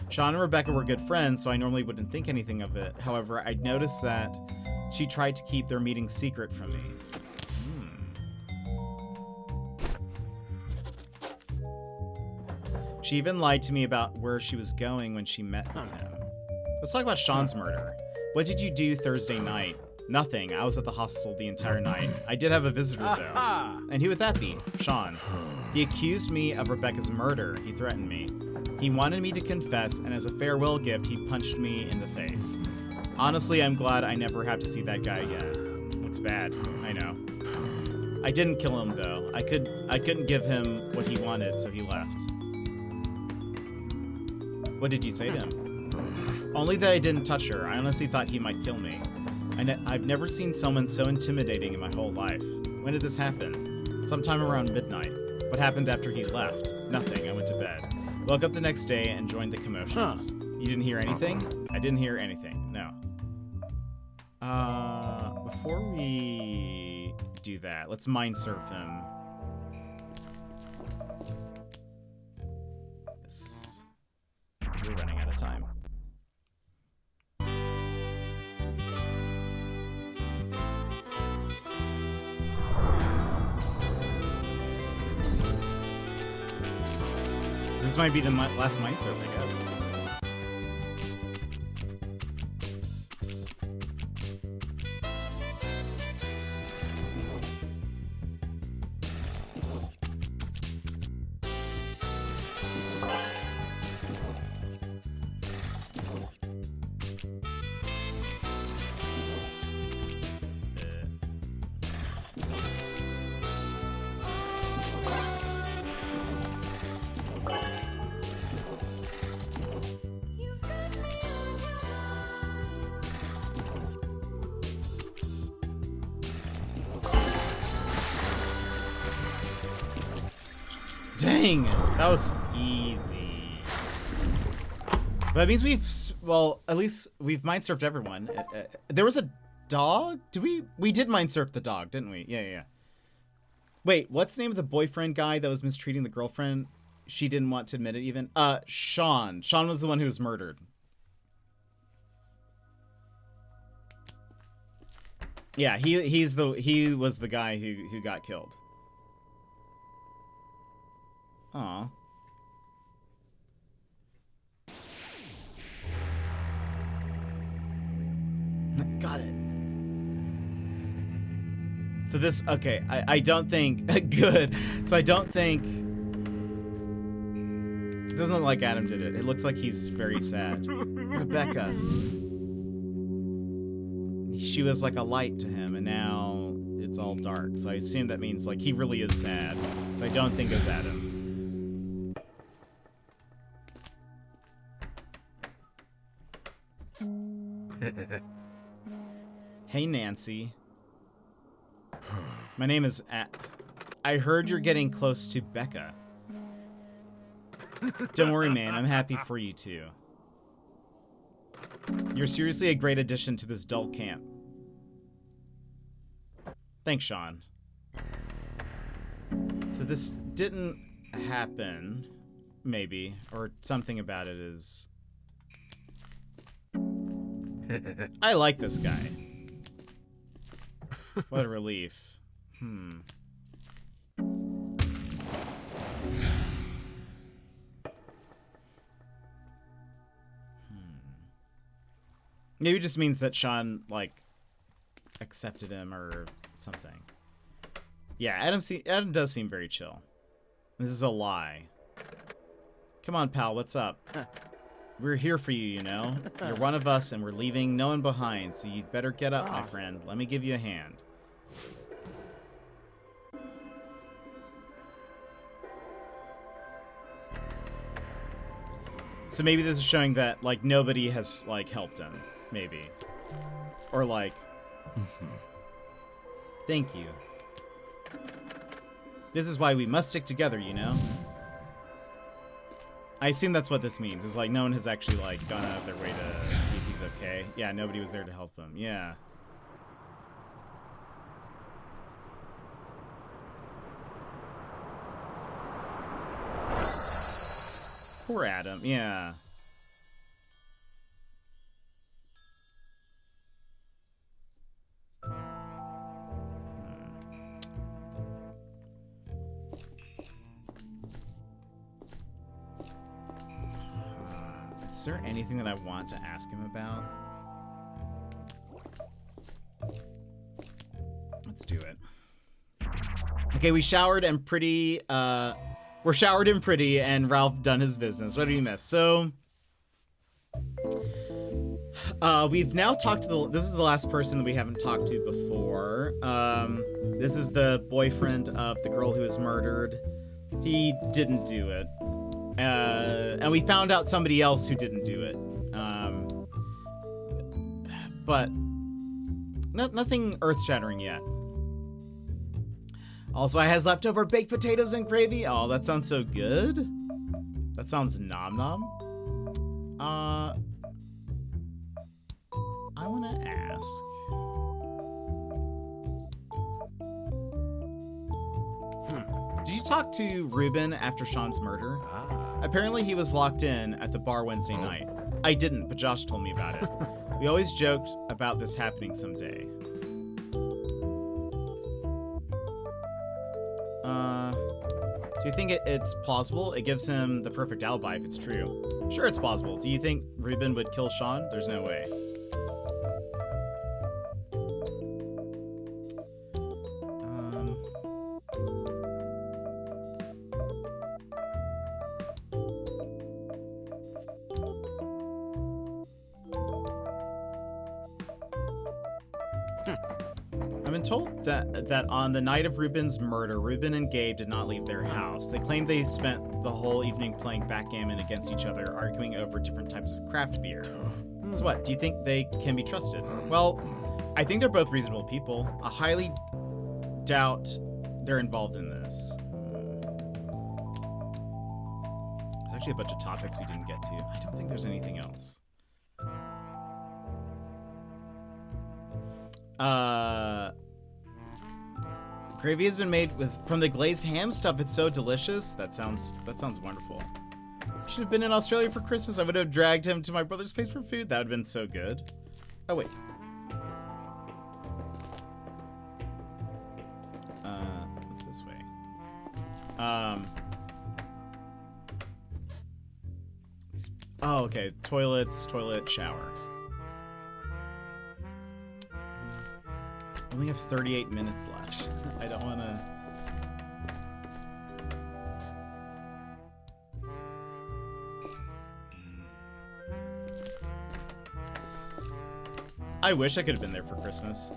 Sean and Rebecca were good friends, so I normally wouldn't think anything of it. However, I'd noticed that she tried to keep their meetings secret from me. She even lied to me about where she was going when she met with him. Let's talk about Sean's murder. What did you do Thursday night? Nothing. I was at the hostel the entire night. I did have a visitor, though. And who would that be? Sean. He accused me of Rebecca's murder. He threatened me. He wanted me to confess, and as a farewell gift, he punched me in the face. Honestly, I'm glad I never have to see that guy again. Looks bad. I know. I didn't kill him, though. I couldn't give him what he wanted, so he left. What did you say to him? Only that I didn't touch her. I honestly thought he might kill me. I've never seen someone so intimidating in my whole life. When did this happen? Sometime around midnight. What happened after he left? Nothing. I went to bed. Woke up the next day and joined the commotions. You didn't hear anything? I didn't hear anything. No. Before we do that, let's mind surf him. Yes. So we're running out of time. This might be the last mind surf, I guess. Dang, that was easy. But that means at least we've mind surfed everyone. There was a dog? We did mind surf the dog, didn't we? Yeah. Wait, what's the name of the boyfriend guy that was mistreating the girlfriend? She didn't want to admit it even. Sean. Sean was the one who was murdered. Yeah, he was the guy who got killed. Aw. So this, okay, I don't think, good. So I don't think, it doesn't look like Adam did it. It looks like he's very sad. Rebecca. She was like a light to him, and now it's all dark. So I assume that means like he really is sad. So I don't think it's Adam. Hey, Nancy. My name is I heard you're getting close to Becca. Don't worry, man. I'm happy for you, too. You're seriously a great addition to this dull camp. Thanks, Sean. So this didn't happen, maybe, or something about it is... I like this guy. What a relief. Maybe it just means that Sean, like, accepted him or something. Yeah, Adam does seem very chill. This is a lie. Come on, pal, what's up? We're here for you, you know? You're one of us, and we're leaving no one behind, so you'd better get up, my friend. Let me give you a hand. So maybe this is showing that, like, nobody has, like, helped him. Maybe. Or, like... Thank you. This is why we must stick together, you know? I assume that's what this means. It's like no one has actually, like, gone out of their way to see if he's okay. Yeah, nobody was there to help him. Yeah. Poor Adam. Yeah. Is there anything that I want to ask him about? Let's do it. Okay, we showered and pretty, we're showered and pretty, and Ralph done his business. What did he miss? So, we've now talked to this is the last person that we haven't talked to before. This is the boyfriend of the girl who was murdered. He didn't do it. And we found out somebody else who didn't do it. But nothing earth-shattering yet. Also, I has leftover baked potatoes and gravy. Oh, that sounds so good. That sounds nom-nom. I want to ask. Did you talk to Ruben after Sean's murder? Apparently he was locked in at the bar Wednesday night. I didn't, but Josh told me about it. We always joked about this happening someday. So you think it's plausible? It gives him the perfect alibi if it's true. Sure, it's plausible. Do you think Ruben would kill Sean? There's no way. Told that on the night of Ruben's murder, Ruben and Gabe did not leave their house. They claimed they spent the whole evening playing backgammon against each other, arguing over different types of craft beer. So what, do you think they can be trusted? Well, I think they're both reasonable people. I highly doubt they're involved in this. There's actually a bunch of topics we didn't get to. I don't think there's anything else. Gravy has been made from the glazed ham stuff. It's so delicious. That sounds wonderful. Should have been in Australia for Christmas. I would have dragged him to my brother's place for food. That would have been so good. Oh wait. What's this way? Oh, okay. Toilet, shower. I only have 38 minutes left. I don't want to... I wish I could have been there for Christmas.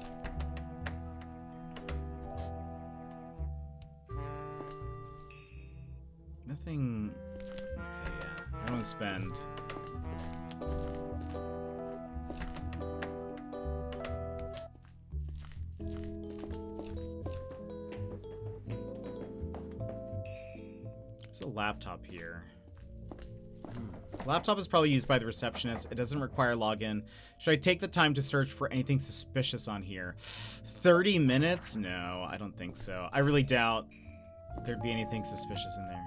Nothing... Okay, yeah. I don't spend... There's a laptop here. Laptop is probably used by the receptionist. It doesn't require login. Should I take the time to search for anything suspicious on here? 30 minutes? No, I don't think so. I really doubt there'd be anything suspicious in there.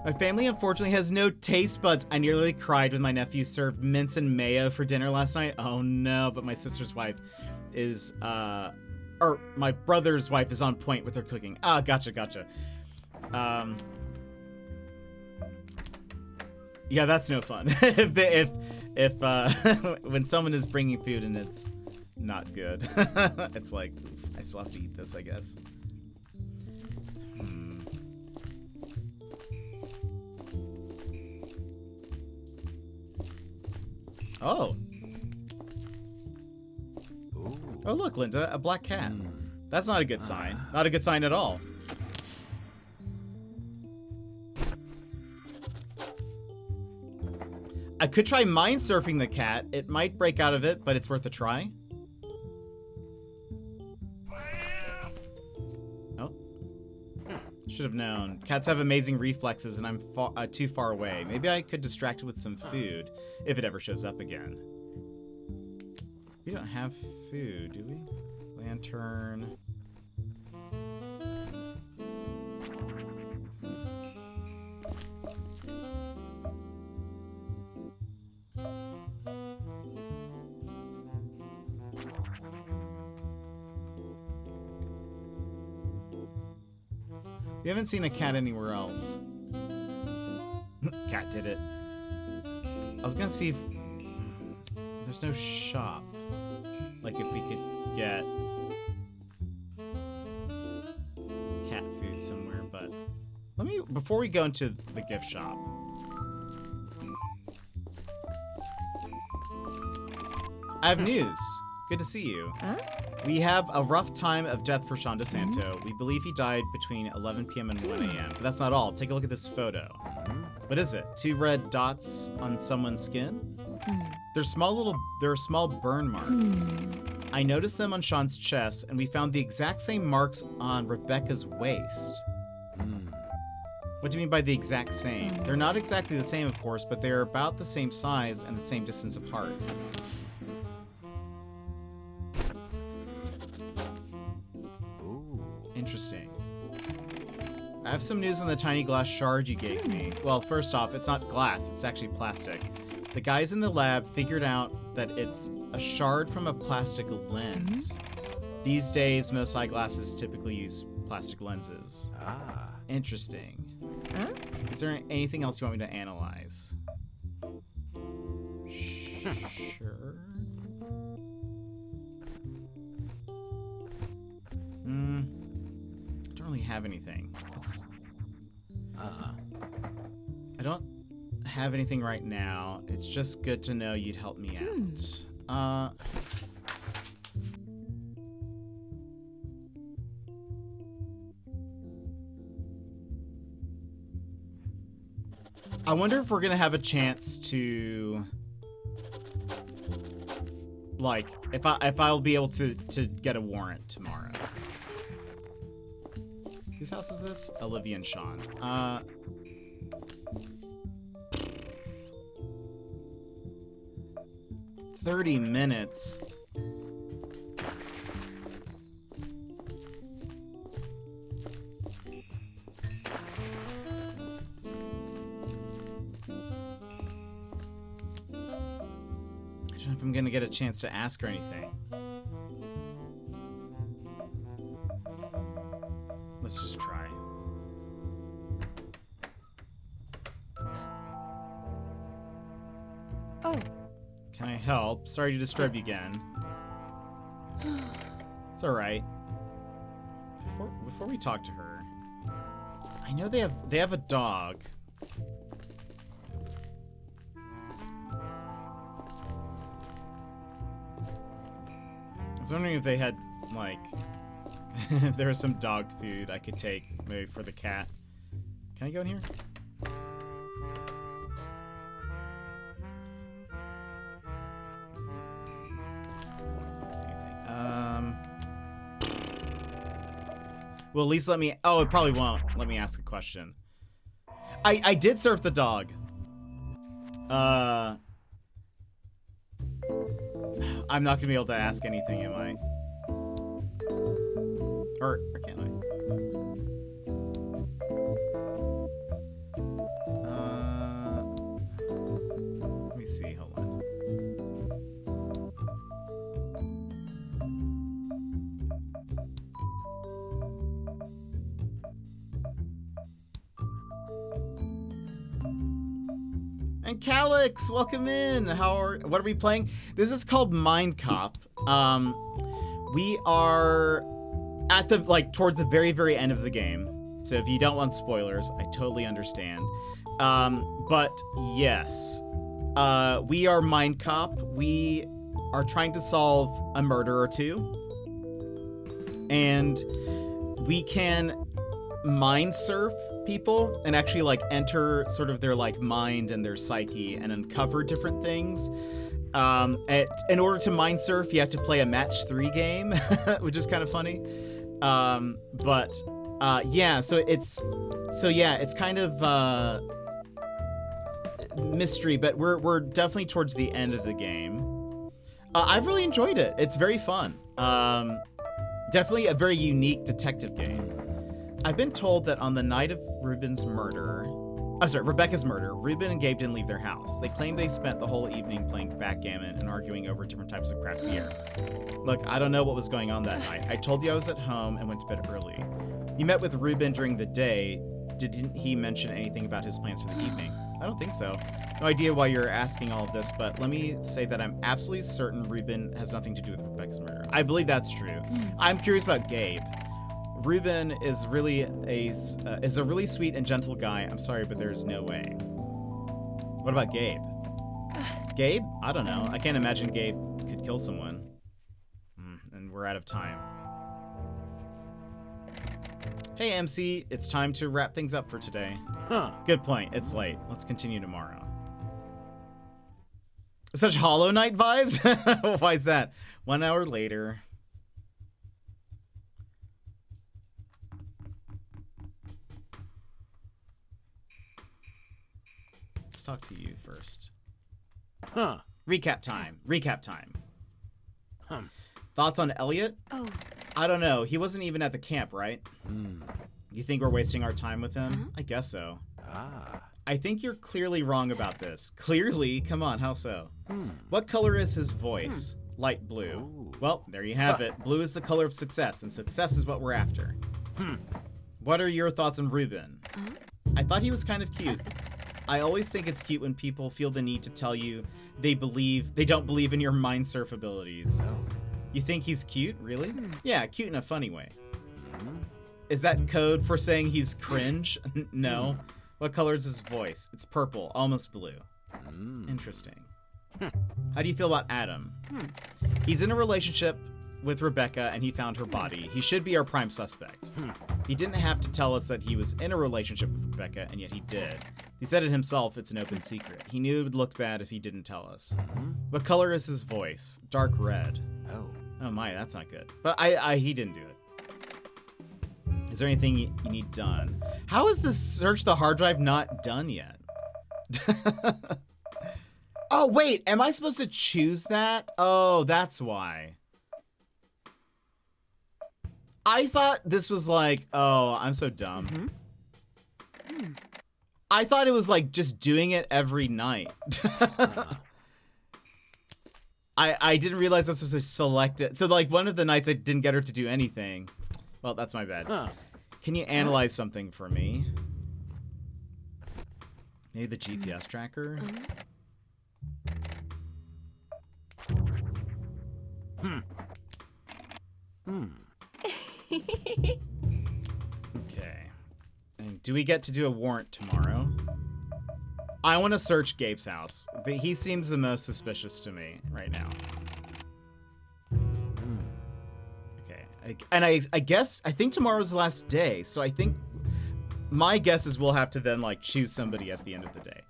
My family unfortunately has no taste buds. I nearly cried when my nephew served mince and mayo for dinner last night. Oh no, but my sister's wife is, or my brother's wife is on point with her cooking. Ah, gotcha. Yeah, that's no fun. if when someone is bringing food and it's not good, it's like, I still have to eat this, I guess. Oh. Oh, look, Linda, a black cat. That's not a good sign. Not a good sign at all. I could try mind surfing the cat. It might break out of it, but it's worth a try. Oh. Should have known. Cats have amazing reflexes, and I'm too far away. Maybe I could distract it with some food, if it ever shows up again. We don't have food, do we? Lantern. We haven't seen a cat anywhere else. Cat did it. I was gonna see if there's no shop. Like if we could get cat food somewhere, but let me, before we go into the gift shop. I have news. Good to see you. Huh? We have a rough time of death for Sean DeSanto. We believe he died between 11 p.m. and 1 a.m. But that's not all. Take a look at this photo. What is it? 2 red dots on someone's skin? They're small burn marks. I noticed them on Sean's chest, and we found the exact same marks on Rebecca's waist. What do you mean by the exact same? They're not exactly the same, of course, but they're about the same size and the same distance apart. Interesting. I have some news on the tiny glass shard you gave me. Well, first off, it's not glass, it's actually plastic. The guys in the lab figured out that it's a shard from a plastic lens. These days, most eyeglasses typically use plastic lenses. Ah. Interesting. Is there anything else you want me to analyze? Sure. I don't really have anything. I don't have anything right now. It's just good to know you'd help me out. I wonder if we're gonna have a chance to, like, if I'll be able to get a warrant tomorrow. Whose house is this? Olivia and Sean. 30 minutes. I don't know if I'm gonna get a chance to ask her anything. Let's just try. Oh. Can I help? Sorry to disturb you again. It's all right. Before we talk to her, I know they have a dog. I was wondering if they had, like, if there was some dog food I could take, maybe for the cat. Can I go in here? Don't see anything. Well, at least let me, oh, it probably won't let me ask a question. I did surf the dog. I'm not gonna be able to ask anything, am I? Or can I? Let me see, hold on. And Calix, welcome in. What are we playing? This is called Mindcop. We are at the, like, towards the very, very end of the game. So if you don't want spoilers, I totally understand. But yes, we are Mindcop. We are trying to solve a murder or two. And we can mind surf people and actually, like, enter sort of their, like, mind and their psyche and uncover different things. In order to mind surf, you have to play a match 3 game, which is kind of funny. Yeah, so it's kind of mystery, but we're definitely towards the end of the game. I've really enjoyed it. It's very fun. Definitely a very unique detective game. I've been told that on the night of Rebecca's murder, Ruben and Gabe didn't leave their house. They claimed they spent the whole evening playing backgammon and arguing over different types of craft beer. Look, I don't know what was going on that night. I told you I was at home and went to bed early. You met with Ruben during the day. Didn't he mention anything about his plans for the evening? I don't think so. No idea why you're asking all of this, but let me say that I'm absolutely certain Ruben has nothing to do with Rebecca's murder. I believe that's true. I'm curious about Gabe. Ruben is really is a really sweet and gentle guy. I'm sorry, but there's no way. What about Gabe? Gabe? I don't know. I can't imagine Gabe could kill someone. And we're out of time. Hey, MC, it's time to wrap things up for today. Huh. Good point. It's late. Let's continue tomorrow. Such Hollow Knight vibes? Why is that? 1 hour later. Let's talk to you first. Huh. Recap time. Recap time. Thoughts on Elliot? Oh. I don't know. He wasn't even at the camp, right? You think we're wasting our time with him? I guess so. I think you're clearly wrong about this. Clearly? Come on, how so? What color is his voice? Light blue. Ooh. Well, there you have it. Blue is the color of success, and success is what we're after. What are your thoughts on Ruben? I thought he was kind of cute. I always think it's cute when people feel the need to tell you they don't believe in your mind surf abilities. You think he's cute? Really? Yeah, cute in a funny way. Is that code for saying he's cringe? No. What color is his voice? It's purple, almost blue. Interesting. How do you feel about Adam? He's in a relationship with Rebecca and he found her body. He should be our prime suspect. He didn't have to tell us that he was in a relationship with Rebecca, and yet he did. He said it himself, it's an open secret. He knew it would look bad if he didn't tell us. What color is his voice? Dark red. Oh my, that's not good. But he didn't do it. Is there anything you need done? How is this search the hard drive not done yet? Oh wait, am I supposed to choose that? Oh, that's why. I thought this was like, oh, I'm so dumb. I thought it was like just doing it every night. I didn't realize I was supposed to select it. So like one of the nights I didn't get her to do anything. Well, that's my bad. Can you analyze something for me? Maybe the GPS tracker? Okay. And do we get to do a warrant tomorrow? I want to search Gabe's house. He seems the most suspicious to me right now. Okay. I guess, I think tomorrow's the last day, so I think my guess is we'll have to then, like, choose somebody at the end of the day.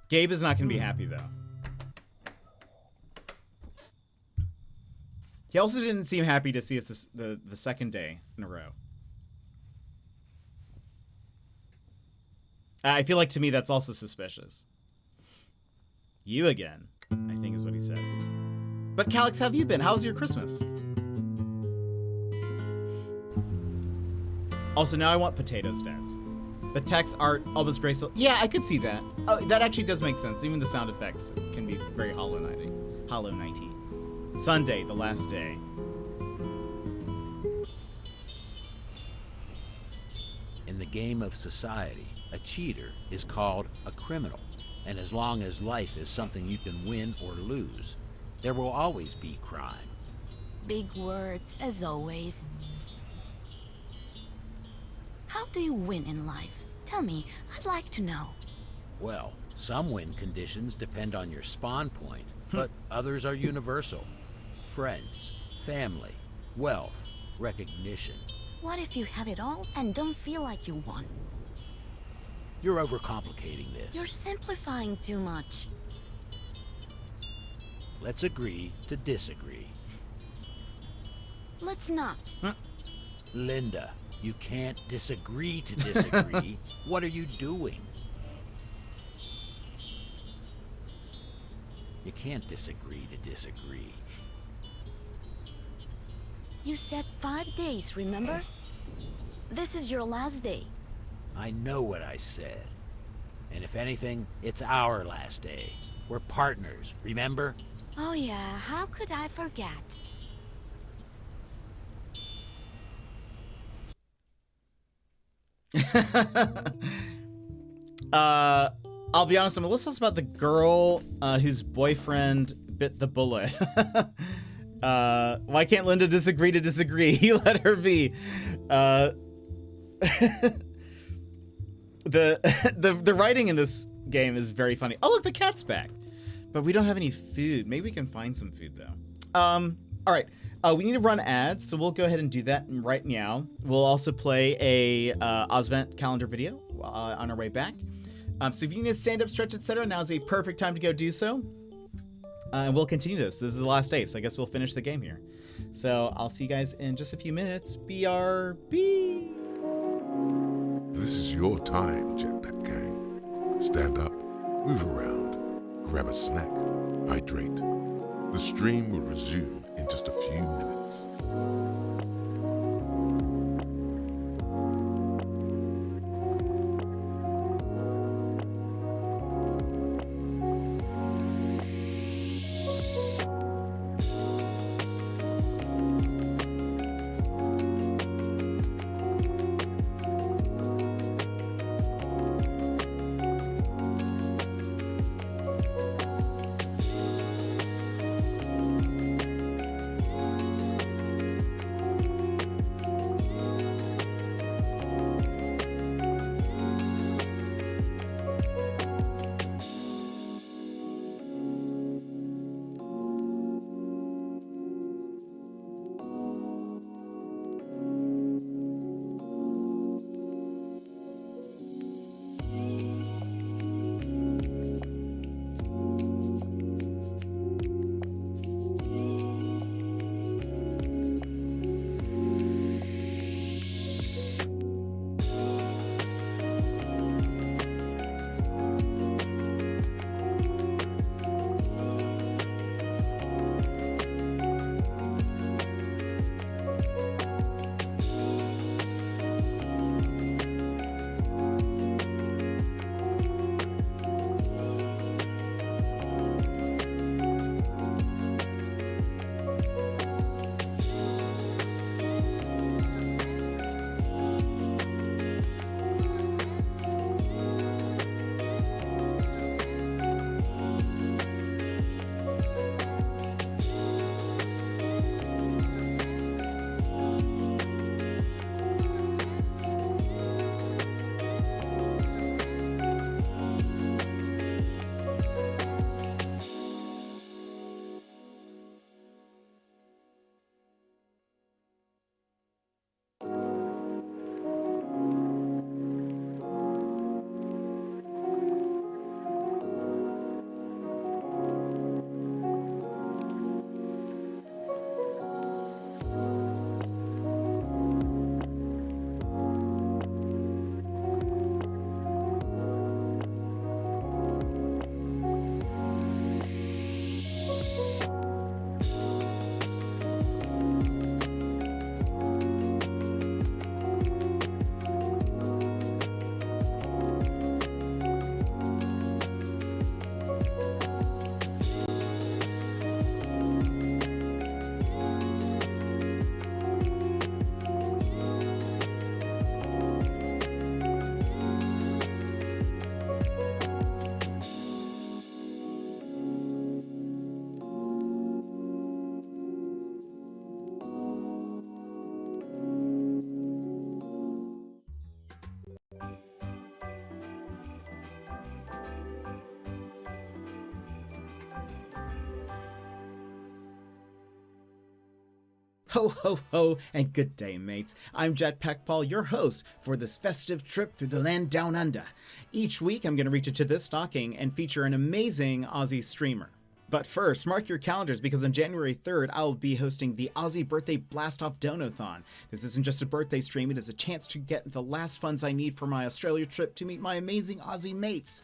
Gabe is not going to be happy, though. He also didn't seem happy to see us the second day in a row. I feel like, to me, that's also suspicious. You again, I think is what he said. But Calix, how have you been? How was your Christmas? Also, now I want potatoes, Daz. The text art, almost graceful. Yeah, I could see that. That actually does make sense. Even the sound effects can be very Hollow Knighty. Sunday, the last day. In the game of society, a cheater is called a criminal. And as long as life is something you can win or lose, there will always be crime. Big words, as always. How do you win in life? Tell me, I'd like to know. Well, some win conditions depend on your spawn point, but others are universal. Friends, family, wealth, recognition. What if you have it all and don't feel like you won? You're overcomplicating this. You're simplifying too much. Let's agree to disagree. Let's not. Linda, you can't disagree to disagree. What are you doing? You can't disagree to disagree. You said 5 days, remember? This is your last day. I know what I said. And if anything, it's our last day. We're partners, remember? Oh yeah, how could I forget? I'll be honest, I'm a little sus about the girl whose boyfriend bit the bullet. Why can't Linda disagree to disagree? You let her be. The writing in this game is very funny. Oh, look, the cat's back. But we don't have any food. Maybe we can find some food, though. All right. We need to run ads, so we'll go ahead and do that right now. We'll also play a Ozvent calendar video on our way back. So if you need to stand up, stretch, etc., now is a perfect time to go do so. And we'll continue this. This is the last day, so I guess we'll finish the game here. So I'll see you guys in just a few minutes. BRB! This is your time, Jetpack Gang. Stand up, move around, grab a snack, hydrate. The stream will resume in just a few minutes. Ho, ho, ho, and good day, mates. I'm JetpackPaul, your host for this festive trip through the land down under. Each week, I'm going to reach into this stocking and feature an amazing Aussie streamer. But first, mark your calendars because on January 3rd, I'll be hosting the Aussie Birthday Blast-Off Donathon. This isn't just a birthday stream, it is a chance to get the last funds I need for my Australia trip to meet my amazing Aussie mates.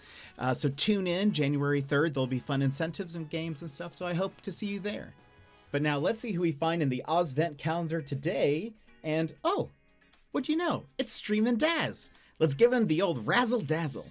So tune in, January 3rd, there'll be fun incentives and games and stuff, so I hope to see you there. But now let's see who we find in the Ozvent calendar today. And, oh, what do you know? It's Streamin' Daz. Let's give him the old razzle-dazzle.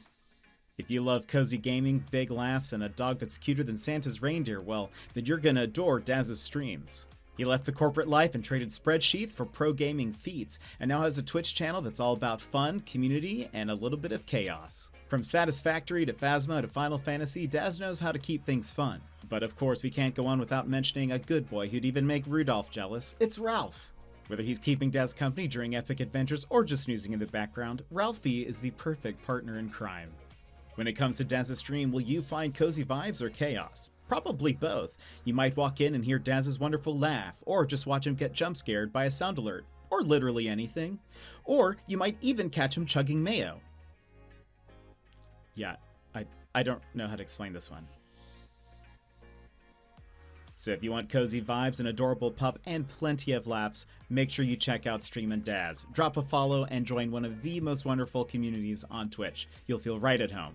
If you love cozy gaming, big laughs, and a dog that's cuter than Santa's reindeer, well, then you're gonna adore Daz's streams. He left the corporate life and traded spreadsheets for pro gaming feats, and now has a Twitch channel that's all about fun, community, and a little bit of chaos. From Satisfactory to Phasma to Final Fantasy, Daz knows how to keep things fun. But of course, we can't go on without mentioning a good boy who'd even make Rudolph jealous. It's Ralph. Whether he's keeping Daz company during epic adventures or just snoozing in the background, Ralphie is the perfect partner in crime. When it comes to Daz's stream, will you find cozy vibes or chaos? Probably both. You might walk in and hear Daz's wonderful laugh, or just watch him get jump scared by a sound alert, or literally anything. Or you might even catch him chugging mayo. Yeah, I don't know how to explain this one. So if you want cozy vibes, an adorable pup, and plenty of laughs, make sure you check out Streamin' Daz. Drop a follow and join one of the most wonderful communities on Twitch. You'll feel right at home.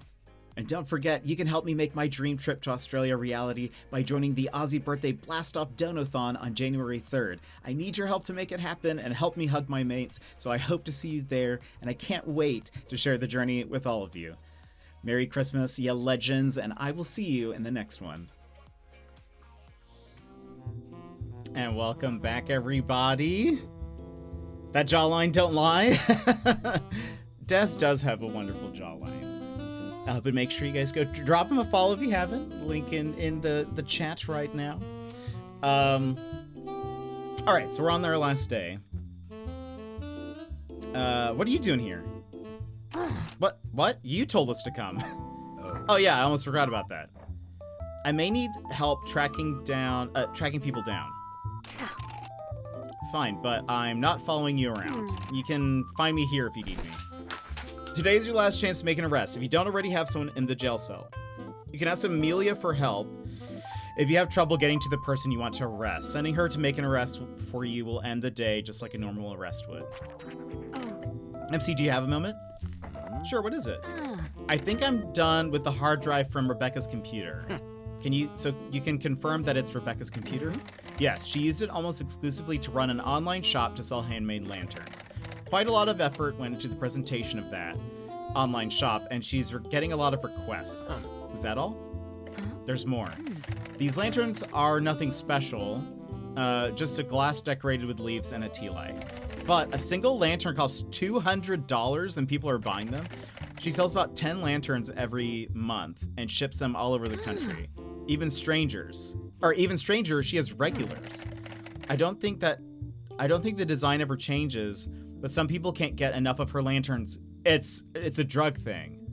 And don't forget, you can help me make my dream trip to Australia reality by joining the Aussie Birthday Blast-Off Donathon on January 3rd. I need your help to make it happen and help me hug my mates, so I hope to see you there, and I can't wait to share the journey with all of you. Merry Christmas, ya legends, and I will see you in the next one. And welcome back, everybody. That jawline don't lie. Des does have a wonderful jawline. But make sure you guys go drop him a follow if you haven't. Link in the chat right now. All right, so we're on our last day. What are you doing here? What? You told us to come. Oh yeah, I almost forgot about that. I may need help tracking people down. Fine, but I'm not following you around. You can find me here if you need me. Today's your last chance to make an arrest if you don't already have someone in the jail cell. You can ask Amelia for help if you have trouble getting to the person you want to arrest. Sending her to make an arrest for you will end the day just like a normal arrest would. MC, do you have a moment? Sure, what is it? I think I'm done with the hard drive from Rebecca's computer. So you can confirm that it's Rebecca's computer? Yes, she used it almost exclusively to run an online shop to sell handmade lanterns. Quite a lot of effort went into the presentation of that online shop, and she's getting a lot of requests. Is that all? There's more. These lanterns are nothing special, just a glass decorated with leaves and a tea light. But a single lantern costs $200 and people are buying them. She sells about 10 lanterns every month and ships them all over the country. Even strangers, she has regulars. I don't think the design ever changes, but some people can't get enough of her lanterns. It's a drug thing.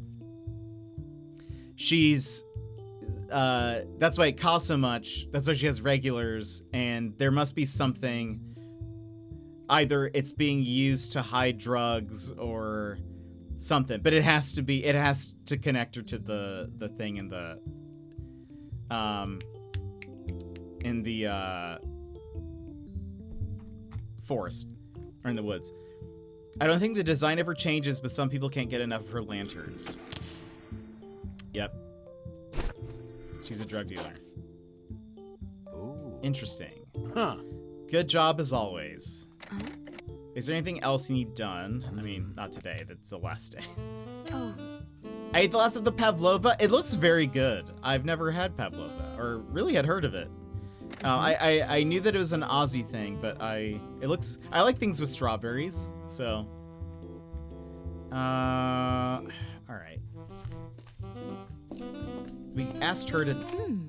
That's why it costs so much. That's why she has regulars, and there must be something. Either it's being used to hide drugs or something, but it has to connect her to the thing in the forest or in the woods. I don't think the design ever changes, but some people can't get enough of her lanterns. Yep. She's a drug dealer. Ooh. Interesting. Huh. Good job as always. Is there anything else you need done? I mean, not today. That's the last day. Oh. I ate the last of the pavlova. It looks very good. I've never had pavlova, or really had heard of it. I knew that it was an Aussie thing, but I like things with strawberries, so. All right. We asked her to,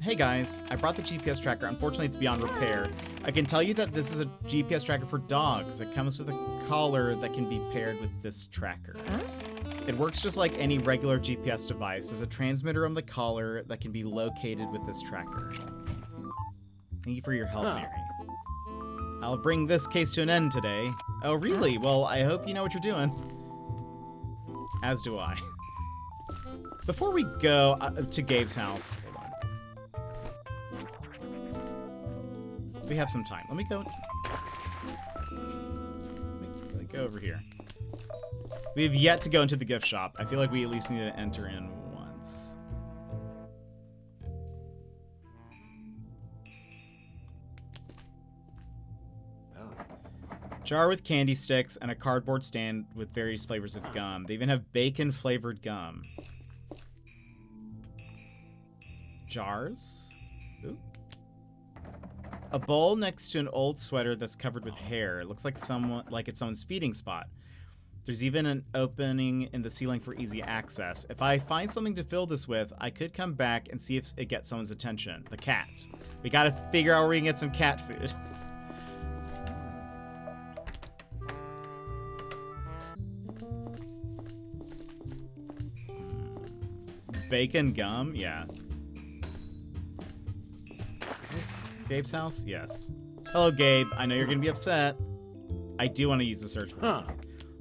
hey guys, I brought the GPS tracker. Unfortunately, it's beyond repair. I can tell you that this is a GPS tracker for dogs. It comes with a collar that can be paired with this tracker. It works just like any regular GPS device. There's a transmitter on the collar that can be located with this tracker. Thank you for your help, Mary. I'll bring this case to an end today. Oh, really? Well, I hope you know what you're doing. As do I. Before we go to Gabe's house, hold on. We have some time. Let me go over here. We have yet to go into the gift shop. I feel like we at least need to enter in once. Jar with candy sticks and a cardboard stand with various flavors of gum. They even have bacon-flavored gum. Jars. Ooh. A bowl next to an old sweater that's covered with hair. It looks like it's someone's feeding spot. There's even an opening in the ceiling for easy access. If I find something to fill this with, I could come back and see if it gets someone's attention. The cat. We gotta figure out where we can get some cat food. Bacon gum? Yeah. Is this Gabe's house? Yes. Hello, Gabe. I know you're gonna be upset. I do want to use the search warrant.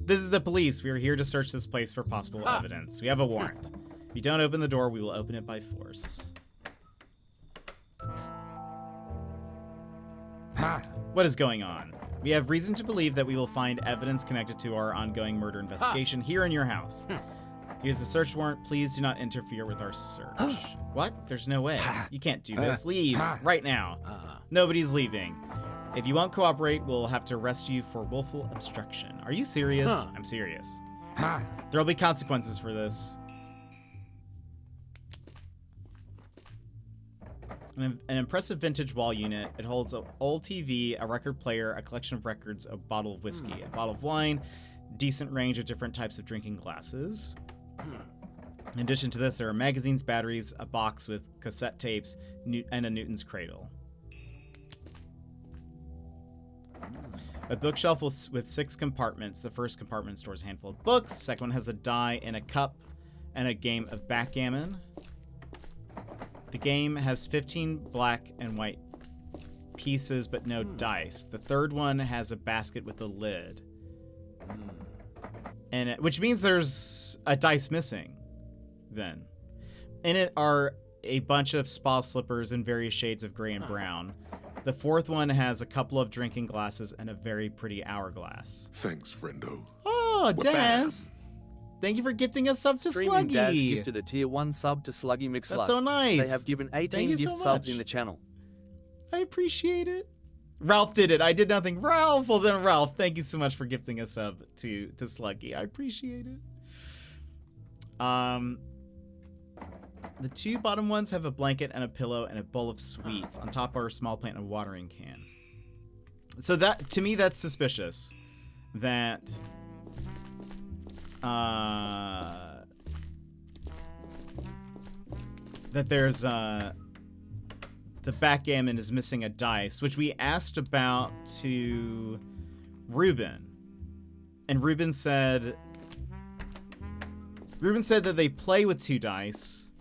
This is the police. We are here to search this place for possible evidence. We have a warrant. If you don't open the door, we will open it by force. What is going on? We have reason to believe that we will find evidence connected to our ongoing murder investigation here in your house. Here's the search warrant. Please do not interfere with our search. What? There's no way. You can't do this. Leave right now. Nobody's leaving. If you won't cooperate, we'll have to arrest you for willful obstruction. Are you serious? I'm serious. There'll be consequences for this. An impressive vintage wall unit. It holds an old TV, a record player, a collection of records, a bottle of whiskey, a bottle of wine, decent range of different types of drinking glasses. In addition to this, there are magazines, batteries, a box with cassette tapes, and a Newton's cradle. A bookshelf with 6 compartments. The first compartment stores a handful of books. The second one has a die and a cup and a game of backgammon. The game has 15 black and white pieces, but no dice. The third one has a basket with a lid. And which means there's a dice missing, then. In it are a bunch of spa slippers in various shades of gray and brown. The fourth one has a couple of drinking glasses and a very pretty hourglass. Thanks, friendo. Oh, Daz! Thank you for gifting us sub to Streaming Daz Sluggy. gifted a tier 1 sub to Sluggy McSlug. That's so nice. They have given 18 you gift so subs much. in the channel. I appreciate it. Ralph did it. I did nothing. Ralph! Well then, Ralph, thank you so much for gifting a sub to Sluggy. I appreciate it. The 2 bottom ones have a blanket and a pillow and a bowl of sweets. On top are a small plant and a watering can. So that, to me, that's suspicious. That, that there's, the backgammon is missing a dice, which we asked about to Ruben. And Ruben said that they play with 2 dice.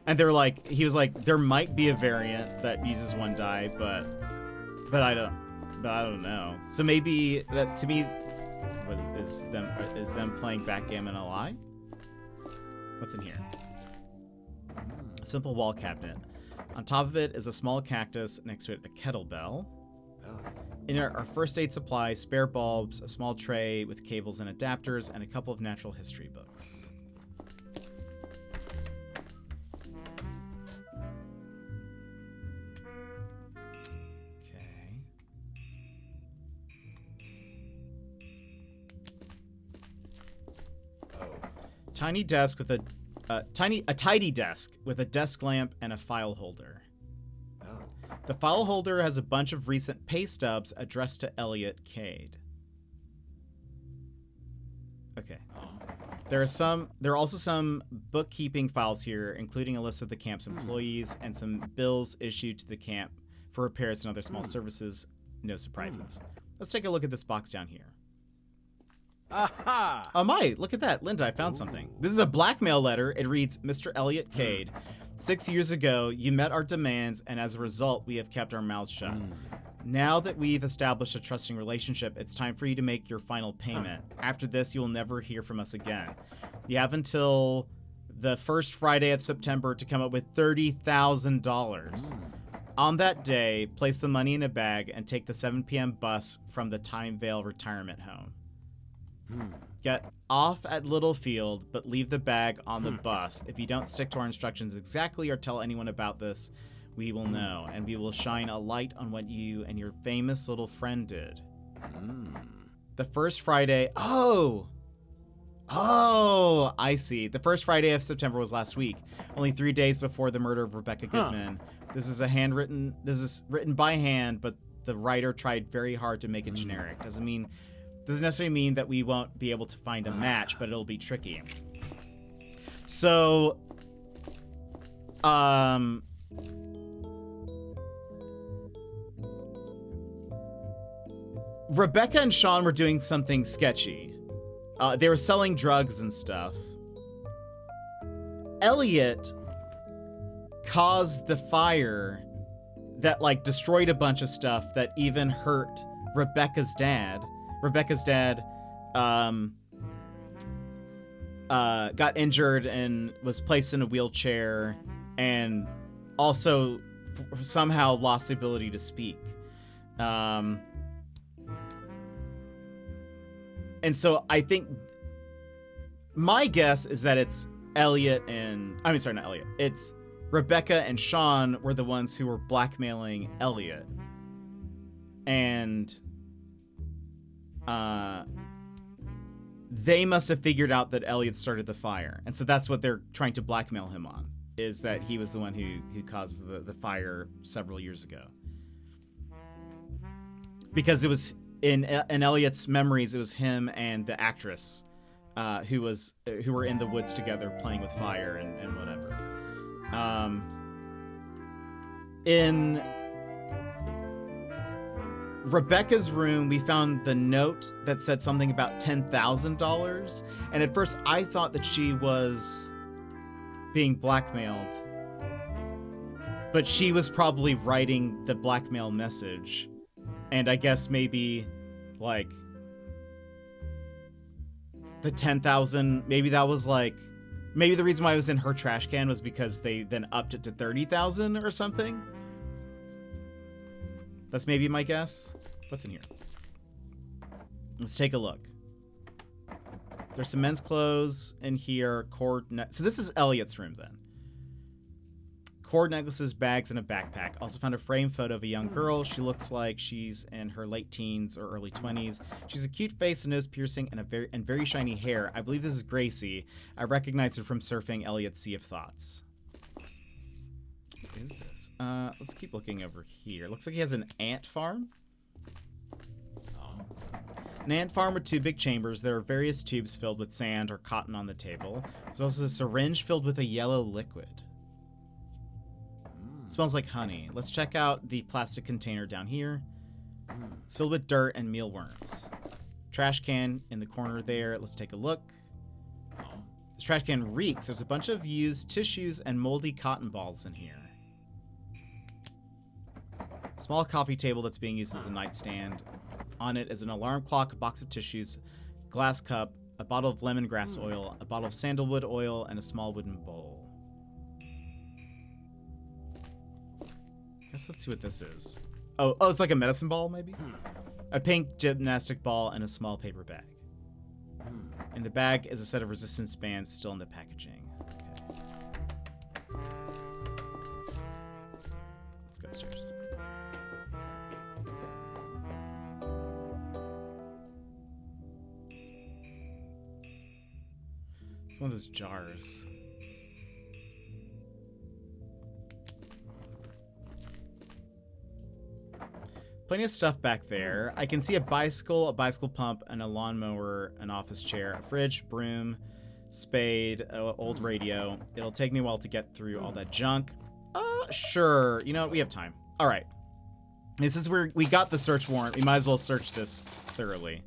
And they're like, he was like, there might be a variant that uses 1 die, but I don't know. So maybe that, to me, is them playing backgammon a lie? What's in here? A simple wall cabinet. On top of it is a small cactus, next to it a kettlebell. In it are first aid supplies, spare bulbs, a small tray with cables and adapters, and a couple of natural history books. Okay. Tiny desk with a tidy desk with a desk lamp and a file holder. The file holder has a bunch of recent pay stubs addressed to Elliot Cade. Okay. There are also some bookkeeping files here, including a list of the camp's employees and some bills issued to the camp for repairs and other small services. No surprises. Let's take a look at this box down here. Aha! Oh my, look at that. Linda, I found something. This is a blackmail letter. It reads, Mr. Elliot Cade, 6 years ago, you met our demands, and as a result, we have kept our mouths shut. Now that we've established a trusting relationship, it's time for you to make your final payment. After this, you will never hear from us again. You have until the first Friday of September to come up with $30,000. On that day, place the money in a bag and take the 7 p.m. bus from the Timevale retirement home. Get off at Littlefield, but leave the bag on the bus. If you don't stick to our instructions exactly or tell anyone about this, we will know, and we will shine a light on what you and your famous little friend did. The first Friday... Oh, I see. The first Friday of September was last week, only 3 days before the murder of Rebecca Goodman. This was written by hand, but the writer tried very hard to make it generic. Doesn't necessarily mean that we won't be able to find a match, but it'll be tricky. So, Rebecca and Sean were doing something sketchy. They were selling drugs and stuff. Elliot caused the fire that, like, destroyed a bunch of stuff that even hurt Rebecca's dad. Rebecca's dad got injured and was placed in a wheelchair and also somehow lost the ability to speak. And so I think my guess is that it's Elliot and... I mean, sorry, not Elliot. It's Rebecca and Sean were the ones who were blackmailing Elliot. And they must have figured out that Elliot started the fire. And so that's what they're trying to blackmail him on, is that he was the one who caused the fire several years ago. Because it was... In Elliot's memories, it was him and the actress who were in the woods together playing with fire and whatever. In Rebecca's room, we found the note that said something about $10,000. And at first, I thought that she was being blackmailed. But she was probably writing the blackmail message. And I guess maybe, like, the 10,000, maybe that was like, maybe the reason why it was in her trash can was because they then upped it to 30,000 or something. That's maybe my guess. What's in here? Let's take a look. There's some men's clothes in here. So this is Elliot's room then. Cord necklaces, bags, and a backpack. Also found a framed photo of a young girl. She looks like she's in her late teens or early 20s. She's a cute face, a nose piercing, and very shiny hair. I believe this is Gracie. I recognize her from surfing Elliot's Sea of Thoughts. What is this? Let's keep looking over here. Looks like he has an ant farm. An ant farm with 2 big chambers. There are various tubes filled with sand or cotton on the table. There's also a syringe filled with a yellow liquid. Smells like honey. Let's check out the plastic container down here. It's filled with dirt and mealworms. Trash can in the corner there. Let's take a look. This trash can reeks. There's a bunch of used tissues and moldy cotton balls in here. Small coffee table that's being used as a nightstand. On it is an alarm clock, a box of tissues, glass cup, a bottle of lemongrass oil, a bottle of sandalwood oil, and a small wooden bowl. Let's see what this is. Oh, it's like a medicine ball, maybe? A pink gymnastic ball and a small paper bag. In the bag is a set of resistance bands still in the packaging. Okay. Let's go upstairs. It's one of those jars. Plenty of stuff back there. I can see a bicycle pump, and a lawnmower, an office chair, a fridge, broom, spade, old radio. It'll take me a while to get through all that junk. Sure. You know what? We have time. All right. This is where we got the search warrant. We might as well search this thoroughly.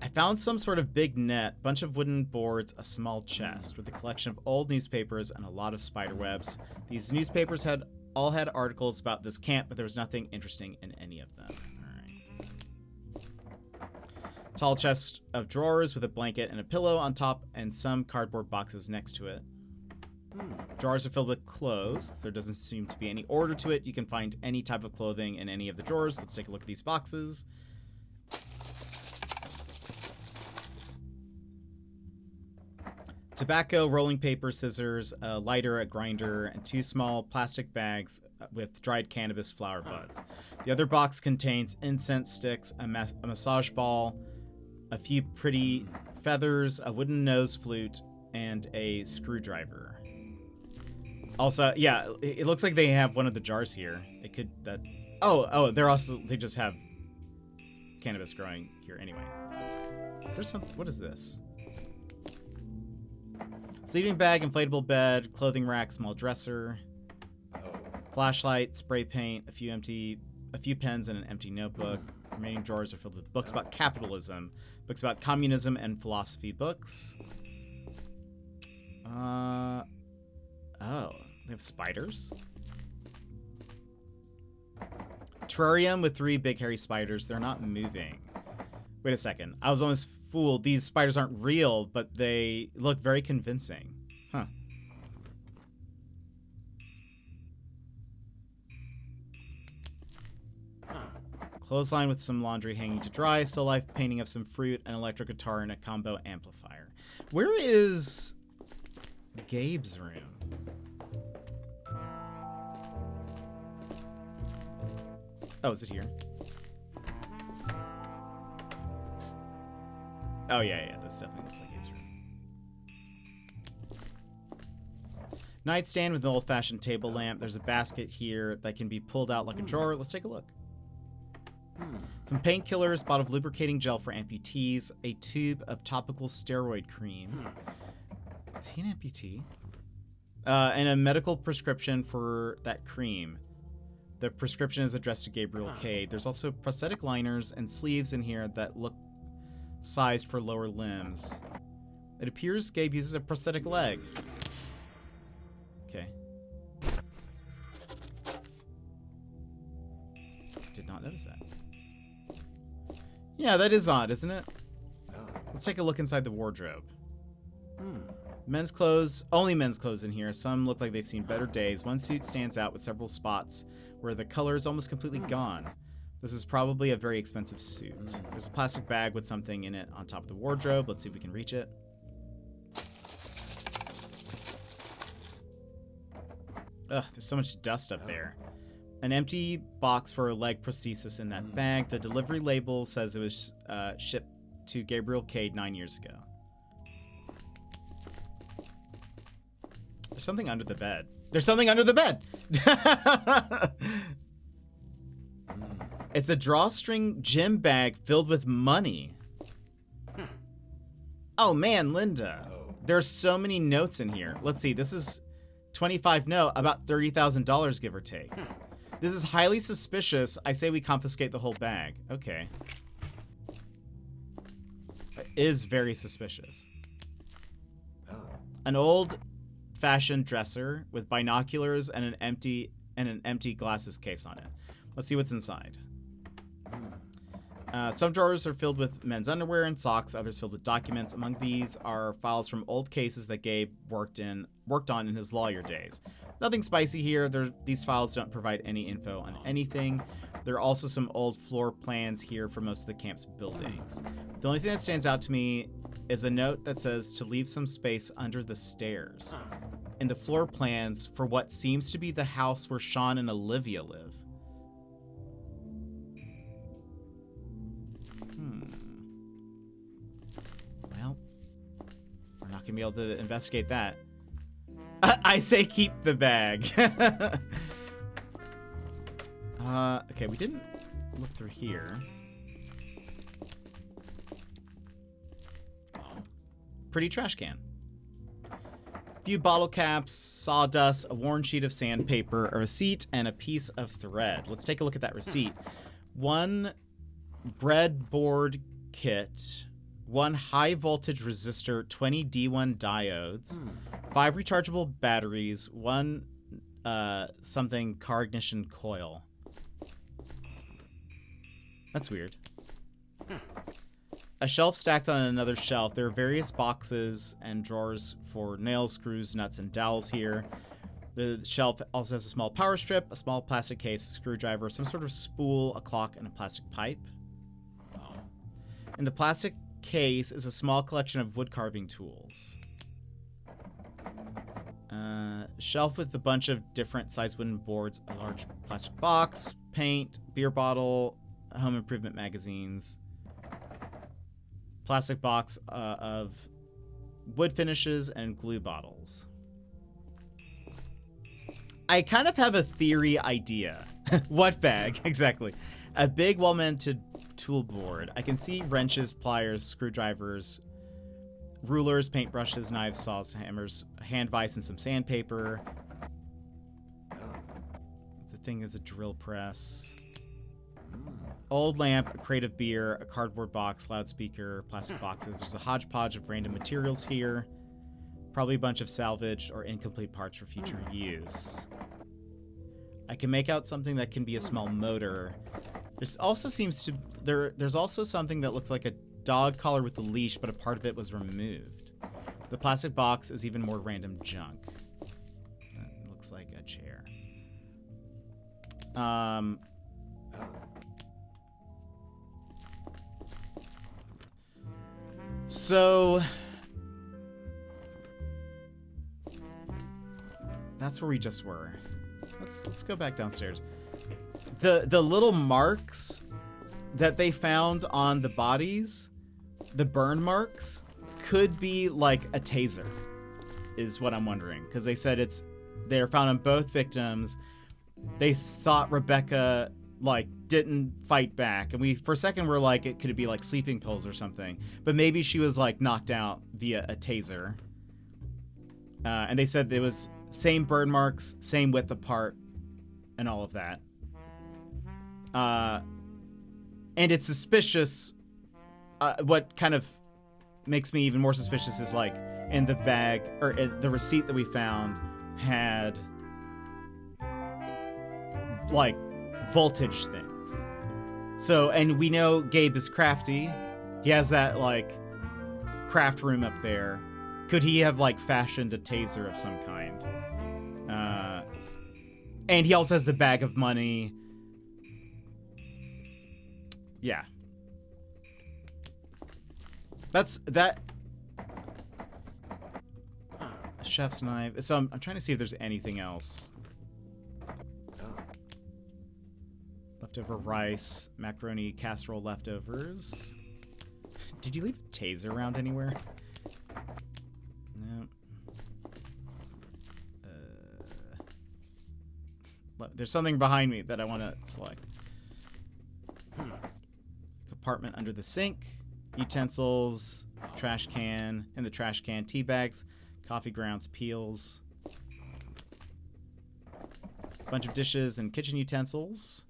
I found some sort of big net, bunch of wooden boards, a small chest with a collection of old newspapers and a lot of spider webs. These newspapers had all had articles about this camp, but there was nothing interesting in any of them. Tall chest of drawers with a blanket and a pillow on top and some cardboard boxes next to it. Drawers are filled with clothes. There doesn't seem to be any order to it. You can find any type of clothing in any of the drawers. Let's take a look at these boxes. Tobacco, rolling paper, scissors, a lighter, a grinder, and 2 small plastic bags with dried cannabis flower buds. The other box contains incense sticks, a massage ball, a few pretty feathers, a wooden nose flute, and a screwdriver. Also, yeah, it looks like they have one of the jars here. It could that. Oh, they just have cannabis growing here anyway. There's some. What is this? Sleeping bag, inflatable bed, clothing rack, small dresser, flashlight, spray paint, a few pens, and an empty notebook. Remaining drawers are filled with books about capitalism, books about communism, and philosophy books. Oh, they have spiders? Terrarium with 3 big hairy spiders. They're not moving. Wait a second. I was almost fooled. These spiders aren't real, but they look very convincing. Huh. Clothesline with some laundry hanging to dry, still life painting of some fruit, an electric guitar, and a combo amplifier. Where is Gabe's room? Oh, is it here? Oh, yeah, this definitely looks like Gabe's room. Nightstand with an old-fashioned table lamp. There's a basket here that can be pulled out like a drawer. Let's take a look. Some painkillers, bottle of lubricating gel for amputees, a tube of topical steroid cream. Is he an amputee? And a medical prescription for that cream. The prescription is addressed to Gabriel Cade. There's also prosthetic liners and sleeves in here that look sized for lower limbs. It appears Gabe uses a prosthetic leg. Okay. Did not notice that. Yeah, that is odd, isn't it? Let's take a look inside the wardrobe. Men's clothes, only men's clothes in here. Some look like they've seen better days. One suit stands out with several spots where the color is almost completely gone. This is probably a very expensive suit. There's a plastic bag with something in it on top of the wardrobe. Let's see if we can reach it. Ugh, there's so much dust up there. An empty box for a leg prosthesis in that bag. The delivery label says it was shipped to Gabriel Cade 9 years ago. There's something under the bed. There's something under the bed! It's a drawstring gym bag filled with money. Oh man, Linda. There's so many notes in here. Let's see, this is 25 note, about $30,000 give or take. This is highly suspicious. I say we confiscate the whole bag. Okay. It is very suspicious. An old-fashioned dresser with binoculars and an empty glasses case on it. Let's see what's inside. Some drawers are filled with men's underwear and socks, others filled with documents. Among these are files from old cases that Gabe worked on in his lawyer days. Nothing spicy here. These files don't provide any info on anything. There are also some old floor plans here for most of the camp's buildings. The only thing that stands out to me is a note that says to leave some space under the stairs in the floor plans for what seems to be the house where Sean and Olivia live. Well, we're not gonna be able to investigate that. I say keep the bag. Okay, we didn't look through here. Pretty trash can. A few bottle caps, sawdust, a worn sheet of sandpaper, a receipt, and a piece of thread. Let's take a look at that receipt. 1 breadboard kit, 1 high voltage resistor, 20 D1 diodes, 5 rechargeable batteries, 1 something car ignition coil. That's weird. A shelf stacked on another shelf. There are various boxes and drawers for nails, screws, nuts, and dowels here. The shelf also has a small power strip, a small plastic case, a screwdriver, some sort of spool, a clock, and a plastic pipe. In the plastic case is a small collection of wood carving tools. Shelf with a bunch of different size wooden boards, a large plastic box, paint, beer bottle, home improvement magazines. Plastic box of wood finishes and glue bottles. I kind of have a theory idea. What bag? Exactly. A big well-mounted tool board. I can see wrenches, pliers, screwdrivers, rulers, paintbrushes, knives, saws, hammers, hand vise, and some sandpaper. The thing is a drill press. Old lamp, a crate of beer, a cardboard box, loudspeaker, plastic boxes. There's a hodgepodge of random materials here. Probably a bunch of salvaged or incomplete parts for future use. I can make out something that can be a small motor. There's also there's also something that looks like a dog collar with a leash, but a part of it was removed. The plastic box is even more random junk. It looks like a chair. So that's where we just were. Let's go back downstairs. The little marks that they found on the bodies, the burn marks, could be like a taser, is what I'm wondering. Because they said they're found on both victims. They thought Rebecca didn't fight back, and for a second we're like, could it be like sleeping pills or something? But maybe she was like knocked out via a taser. And they said it was same burn marks, same width apart, and all of that. And it's suspicious. What kind of makes me even more suspicious is like in the bag, or the receipt that we found had like voltage things. So, and we know Gabe is crafty. He has that like craft room up there. Could he have like fashioned a taser of some kind? And he also has the bag of money. Yeah. That's that. Chef's knife. So I'm trying to see if there's anything else. Leftover rice, macaroni casserole leftovers. Did you leave a taser around anywhere? No. There's something behind me that I want to select. Compartment under the sink. Utensils. Trash can. In the trash can, tea bags. Coffee grounds, peels. Bunch of dishes and kitchen utensils.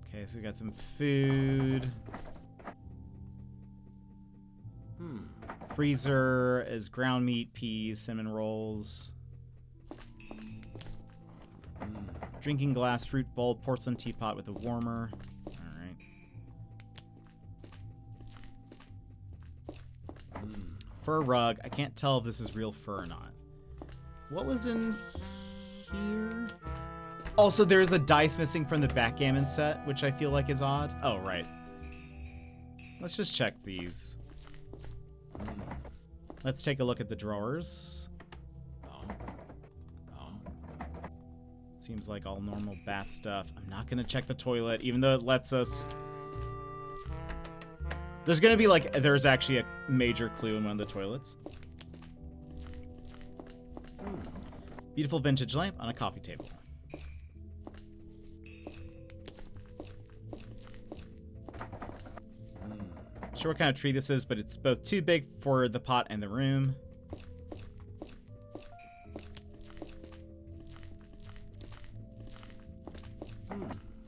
Okay, so we got some food. Freezer is ground meat, peas, cinnamon rolls. Drinking glass, fruit bowl, porcelain teapot with a warmer. Alright. Fur rug. I can't tell if this is real fur or not. What was in here? Also, there's a dice missing from the backgammon set, which I feel like is odd. Oh, right. Let's just check these. Let's take a look at the drawers. Seems like all normal bath stuff. I'm not gonna check the toilet, even though it lets us. There's gonna be like, there's actually a major clue in one of the toilets. Beautiful vintage lamp on a coffee table. Sure what kind of tree this is, but it's both too big for the pot and the room.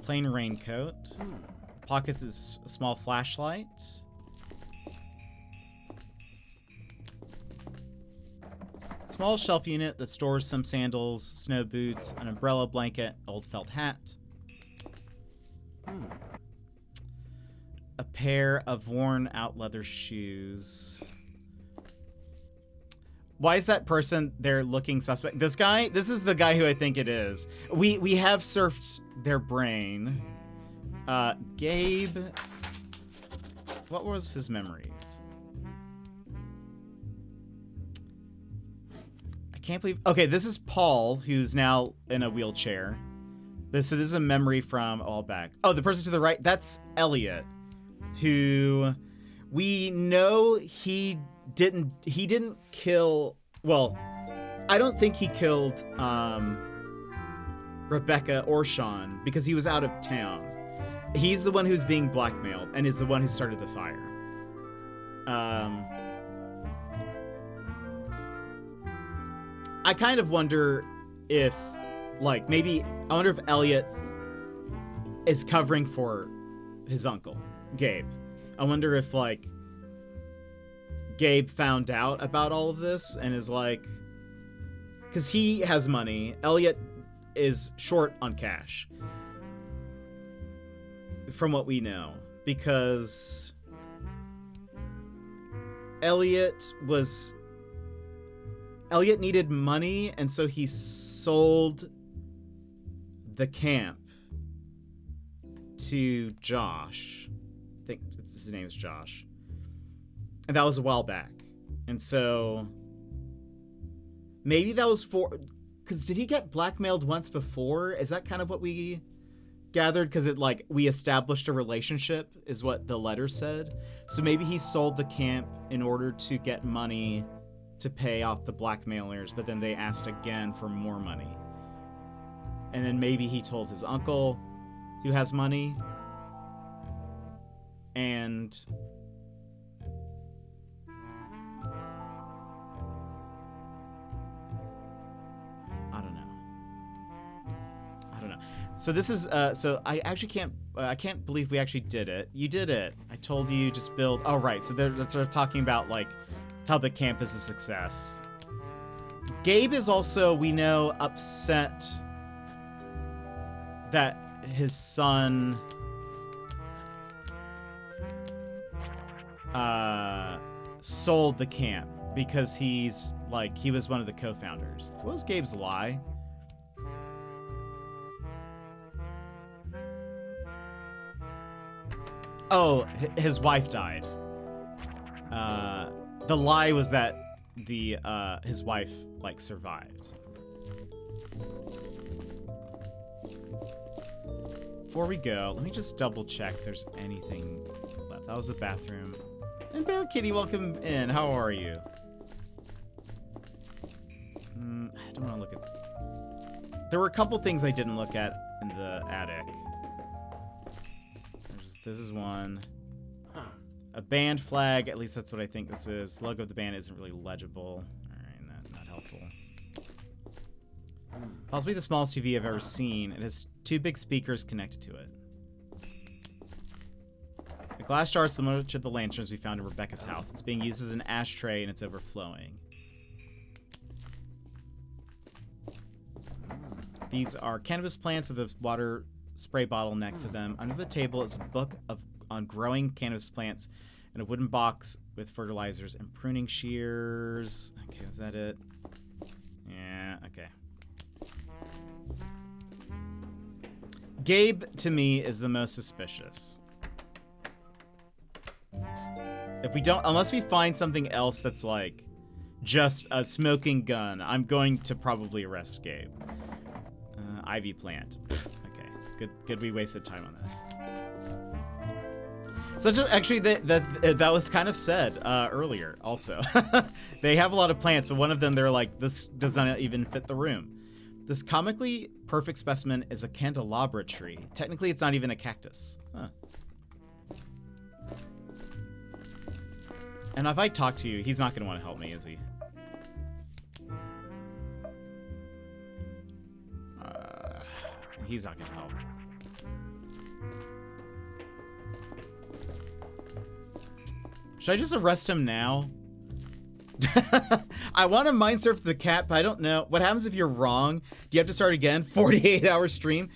Plain raincoat. pockets is a small flashlight. Small shelf unit that stores some sandals, snow boots, an umbrella, blanket, old felt hat. A pair of worn out leather shoes. Why is that person there looking suspect? This guy? This is the guy who I think it is. We have surfed their brain. Gabe. What was his memories? I can't believe... Okay, this is Paul, who's now in a wheelchair. So this is a memory from a while back. Oh, the person to the right, that's Elliot, who we know he didn't kill... Well, I don't think he killed Rebecca or Sean because he was out of town. He's the one who's being blackmailed and is the one who started the fire. I kind of wonder if, like, maybe, I wonder if Elliot is covering for his uncle, Gabe. I wonder if, like, Gabe found out about all of this and is like, because he has money, Elliot is short on cash, from what we know, because Elliot needed money, and so he sold the camp to Josh. I think his name is Josh. And that was a while back. And so maybe that was for... Because did he get blackmailed once before? Is that kind of what we gathered? Because it, like, we established a relationship is what the letter said. So maybe he sold the camp in order to get money to pay off the blackmailers, but then they asked again for more money. And then maybe he told his uncle, who has money, and I don't know. So this is so I actually can't believe we actually did it. You did it. I told you just build. Oh right. So they're talking about like how the camp is a success. Gabe is also, we know, upset that his son sold the camp because he's like, he was one of the co-founders. What was Gabe's lie? Oh, his wife died. The lie was that his wife, like, survived. Before we go, let me just double check if there's anything left. That was the bathroom. And Bear Kitty, welcome in. How are you? I don't want to look at... There were a couple things I didn't look at in the attic. This is one. A band flag, at least that's what I think this is. The logo of the band isn't really legible. Alright, not helpful. Possibly the smallest TV I've ever seen. It has 2 big speakers connected to it. The glass jar is similar to the lanterns we found in Rebecca's house. It's being used as an ashtray and it's overflowing. These are cannabis plants with a water spray bottle next to them. Under the table is a book on growing cannabis plants and a wooden box with fertilizers and pruning shears. Okay, is that it? Yeah, okay. Gabe, to me, is the most suspicious. If we don't, unless we find something else that's like just a smoking gun, I'm going to probably arrest Gabe. Ivy plant. Okay, good. We wasted time on that. Actually, that was kind of said earlier. Also, they have a lot of plants, but one of them they're like, this does not even fit the room. This comically perfect specimen is a candelabra tree. Technically, it's not even a cactus. Huh. And if I talk to you, he's not going to want to help me, is he? He's not going to help. Should I just arrest him now? I want to mind surf the cat, but I don't know. What happens if you're wrong? Do you have to start again? 48-hour stream?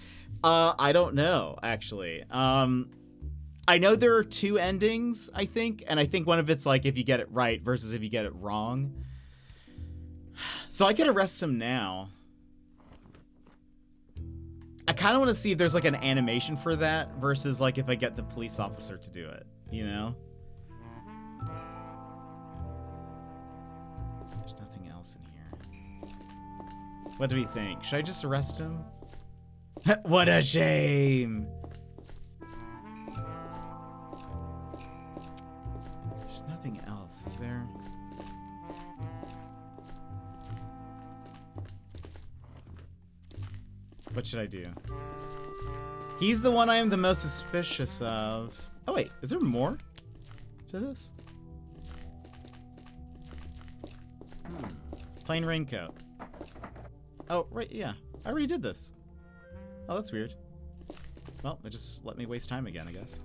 I don't know, actually. I know there are 2 endings, I think, and I think one of it's like if you get it right versus if you get it wrong. So I could arrest him now. I kind of want to see if there's like an animation for that versus like if I get the police officer to do it, you know? There's nothing else in here. What do we think? Should I just arrest him? What a shame! There's nothing else, is there? What should I do? He's the one I am the most suspicious of. Oh wait, is there more to this? Plain raincoat. Oh, right, yeah. I already did this. Oh, that's weird. Well, they just let me waste time again, I guess.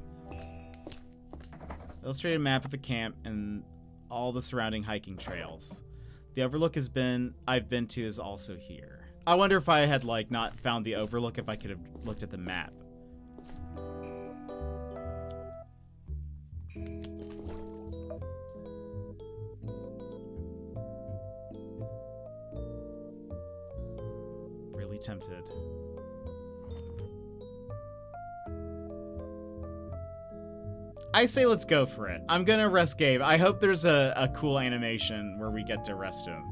Illustrated map of the camp and all the surrounding hiking trails. The overlook I've been to is also here. I wonder if I had like not found the overlook if I could have looked at the map. Really tempted. I say let's go for it. I'm gonna arrest Gabe. I hope there's a cool animation where we get to arrest him.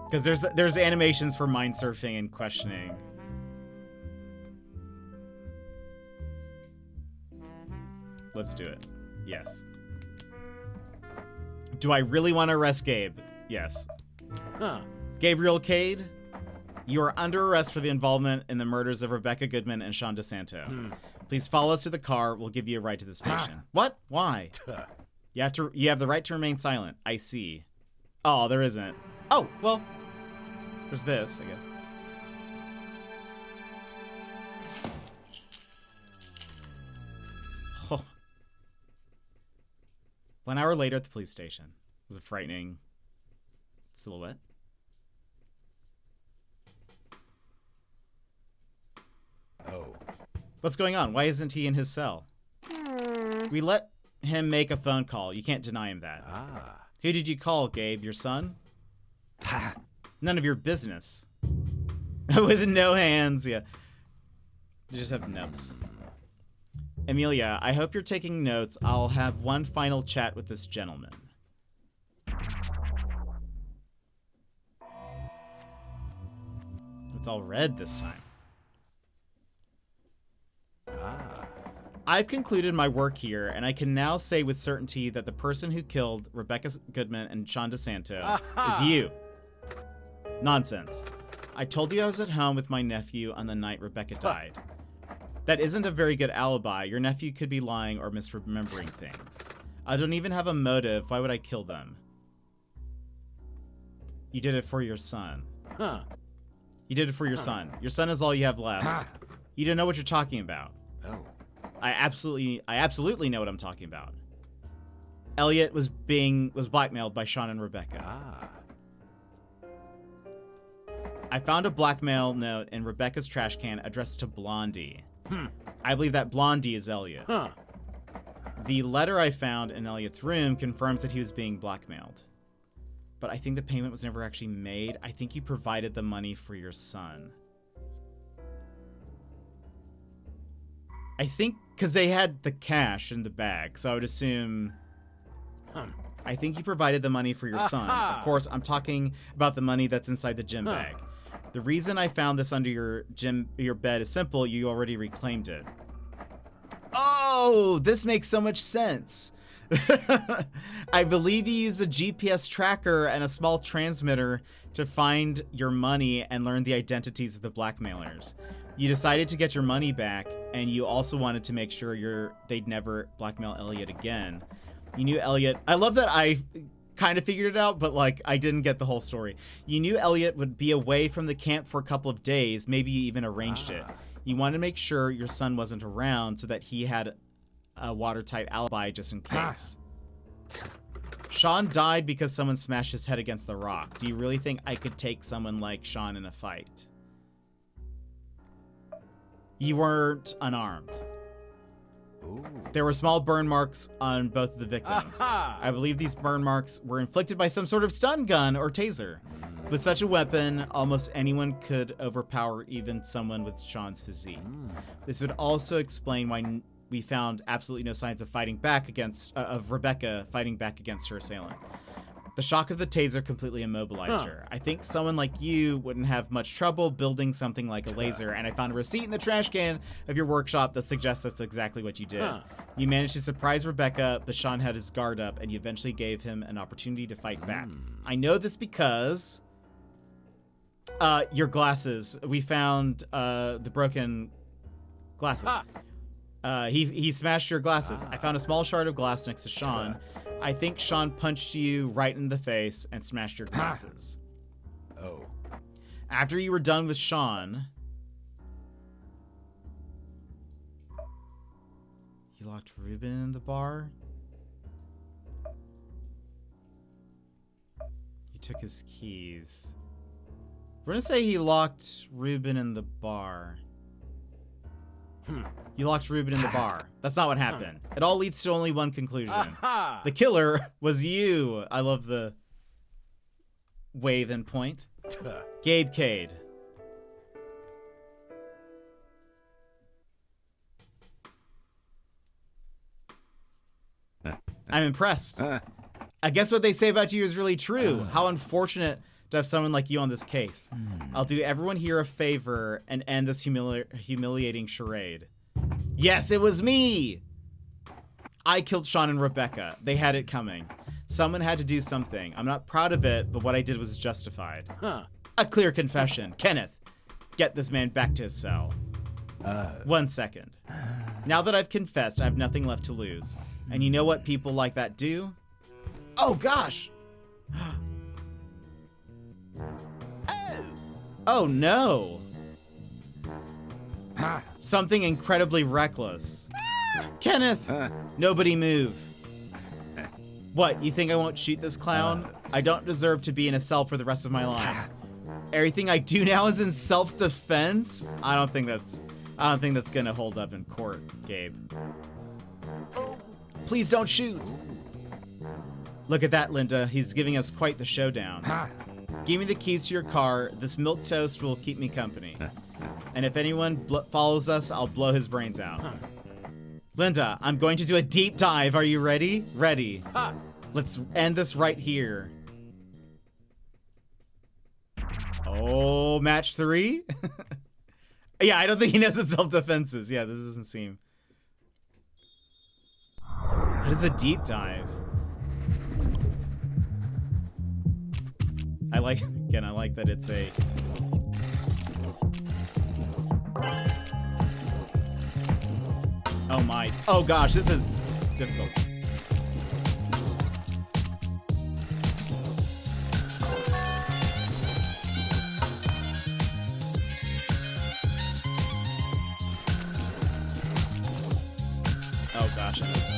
Because there's animations for mind surfing and questioning. Let's do it. Yes. Do I really want to arrest Gabe? Yes. Huh. Gabriel Cade, you are under arrest for the involvement in the murders of Rebecca Goodman and Sean DeSanto. Please follow us to the car. We'll give you a ride to the station. What? Why? You have the right to remain silent. I see. Oh, there isn't. Oh, well, there's this, I guess. Oh. 1 hour later at the police station. It was a frightening silhouette. Oh. What's going on? Why isn't he in his cell? We let him make a phone call. You can't deny him that. Ah. Who did you call, Gabe? Your son? None of your business. With no hands, yeah. You just have nubs. Amelia, I hope you're taking notes. I'll have one final chat with this gentleman. It's all red this time. Ah. I've concluded my work here, and I can now say with certainty that the person who killed Rebecca Goodman and Sean DeSanto is you. Nonsense. I told you I was at home with my nephew on the night Rebecca died. That isn't a very good alibi. Your nephew could be lying or misremembering things. I don't even have a motive. Why would I kill them? You did it for your son. Huh. You did it for your son. Your son is all you have left. You don't know what you're talking about. Oh. I absolutely know what I'm talking about. Elliot was blackmailed by Sean and Rebecca. Ah. I found a blackmail note in Rebecca's trash can addressed to Blondie. I believe that Blondie is Elliot. Huh. The letter I found in Elliot's room confirms that he was being blackmailed. But I think the payment was never actually made. I think you provided the money for your son. I think because they had the cash in the bag, so I would assume... I think you provided the money for your son. Of course, I'm talking about the money that's inside the gym bag. The reason I found this under your bed is simple. You already reclaimed it. Oh, this makes so much sense. I believe you used a GPS tracker and a small transmitter to find your money and learn the identities of the blackmailers. You decided to get your money back, and you also wanted to make sure they'd never blackmail Elliot again. You knew Elliot... I love that I kind of figured it out, but like I didn't get the whole story. You knew Elliot would be away from the camp for a couple of days. Maybe you even arranged it. You wanted to make sure your son wasn't around so that he had a watertight alibi just in case. Sean died because someone smashed his head against the rock. Do you really think I could take someone like Sean in a fight? You weren't unarmed. Ooh. There were small burn marks on both of the victims. I believe these burn marks were inflicted by some sort of stun gun or taser. With such a weapon, almost anyone could overpower even someone with Sean's physique. This would also explain why we found absolutely no signs of fighting back against, of Rebecca fighting back against her assailant. The shock of the taser completely immobilized her. I think someone like you wouldn't have much trouble building something like a laser, and I found a receipt in the trash can of your workshop that suggests that's exactly what you did. You managed to surprise Rebecca, but Sean had his guard up, and you eventually gave him an opportunity to fight back. I know this because your glasses. We found the broken glasses. He smashed your glasses. I found a small shard of glass next to Sean. I think Sean punched you right in the face and smashed your glasses. Oh. After you were done with Sean, he locked Ruben in the bar. You took his keys. We're gonna say he locked Ruben in the bar. You locked Ruben in the bar. That's not what happened. It all leads to only one conclusion. The killer was you. I love the wave and point. Gabe Cade. I'm impressed. I guess what they say about you is really true. How unfortunate to have someone like you on this case. I'll do everyone here a favor and end this humiliating charade. Yes, it was me! I killed Sean and Rebecca. They had it coming. Someone had to do something. I'm not proud of it, but what I did was justified. A clear confession. Kenneth, get this man back to his cell. 1 second. Now that I've confessed, I have nothing left to lose. And you know what people like that do? Oh, gosh! Oh no! Something incredibly reckless. Kenneth! Nobody move. What, you think I won't shoot this clown? I don't deserve to be in a cell for the rest of my life. Everything I do now is in self-defense? I don't think that's gonna hold up in court, Gabe. Please don't shoot! Look at that, Linda. He's giving us quite the showdown. Give me the keys to your car. This milquetoast will keep me company. And if anyone follows us, I'll blow his brains out. Linda, I'm going to do a deep dive. Are you ready? Ready. Let's end this right here. Oh, match 3? Yeah, I don't think he knows what self-defense is. Yeah, this doesn't seem... What is a deep dive? I like that it's a... Oh my, oh gosh, this is difficult. Oh gosh, I missed it.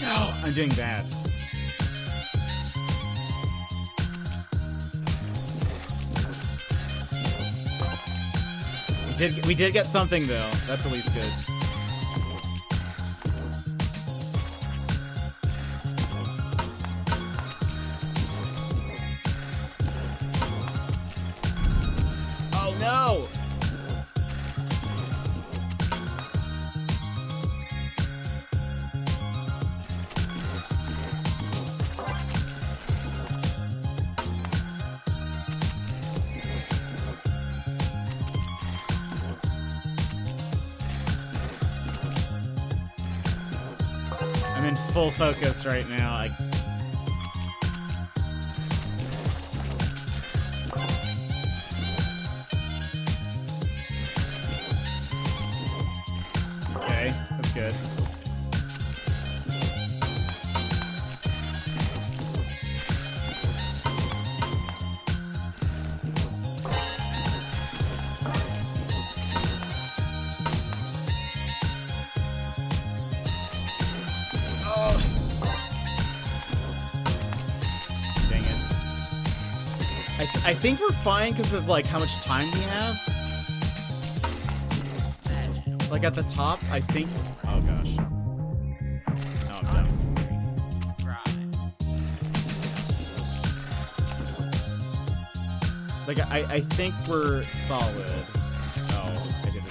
No, I'm doing bad. We did get something though. That's at least good. Oh no! I'm in full focus right now. Okay, that's good. I think we're fine because of like how much time we have. Like at the top, I think. Oh gosh. Oh, I'm done. Like I think we're solid. Oh, I did it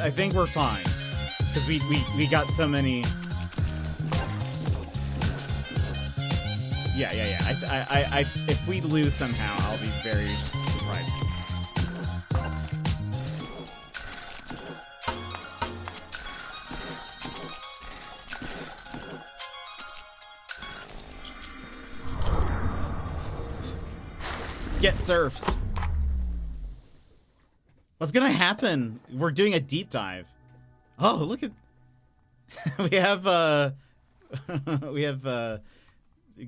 I think we're fine because we got so many. Yeah. I if we lose somehow, I'll be very surprised. Get surfed. What's gonna happen? We're doing a deep dive. Oh, look at we have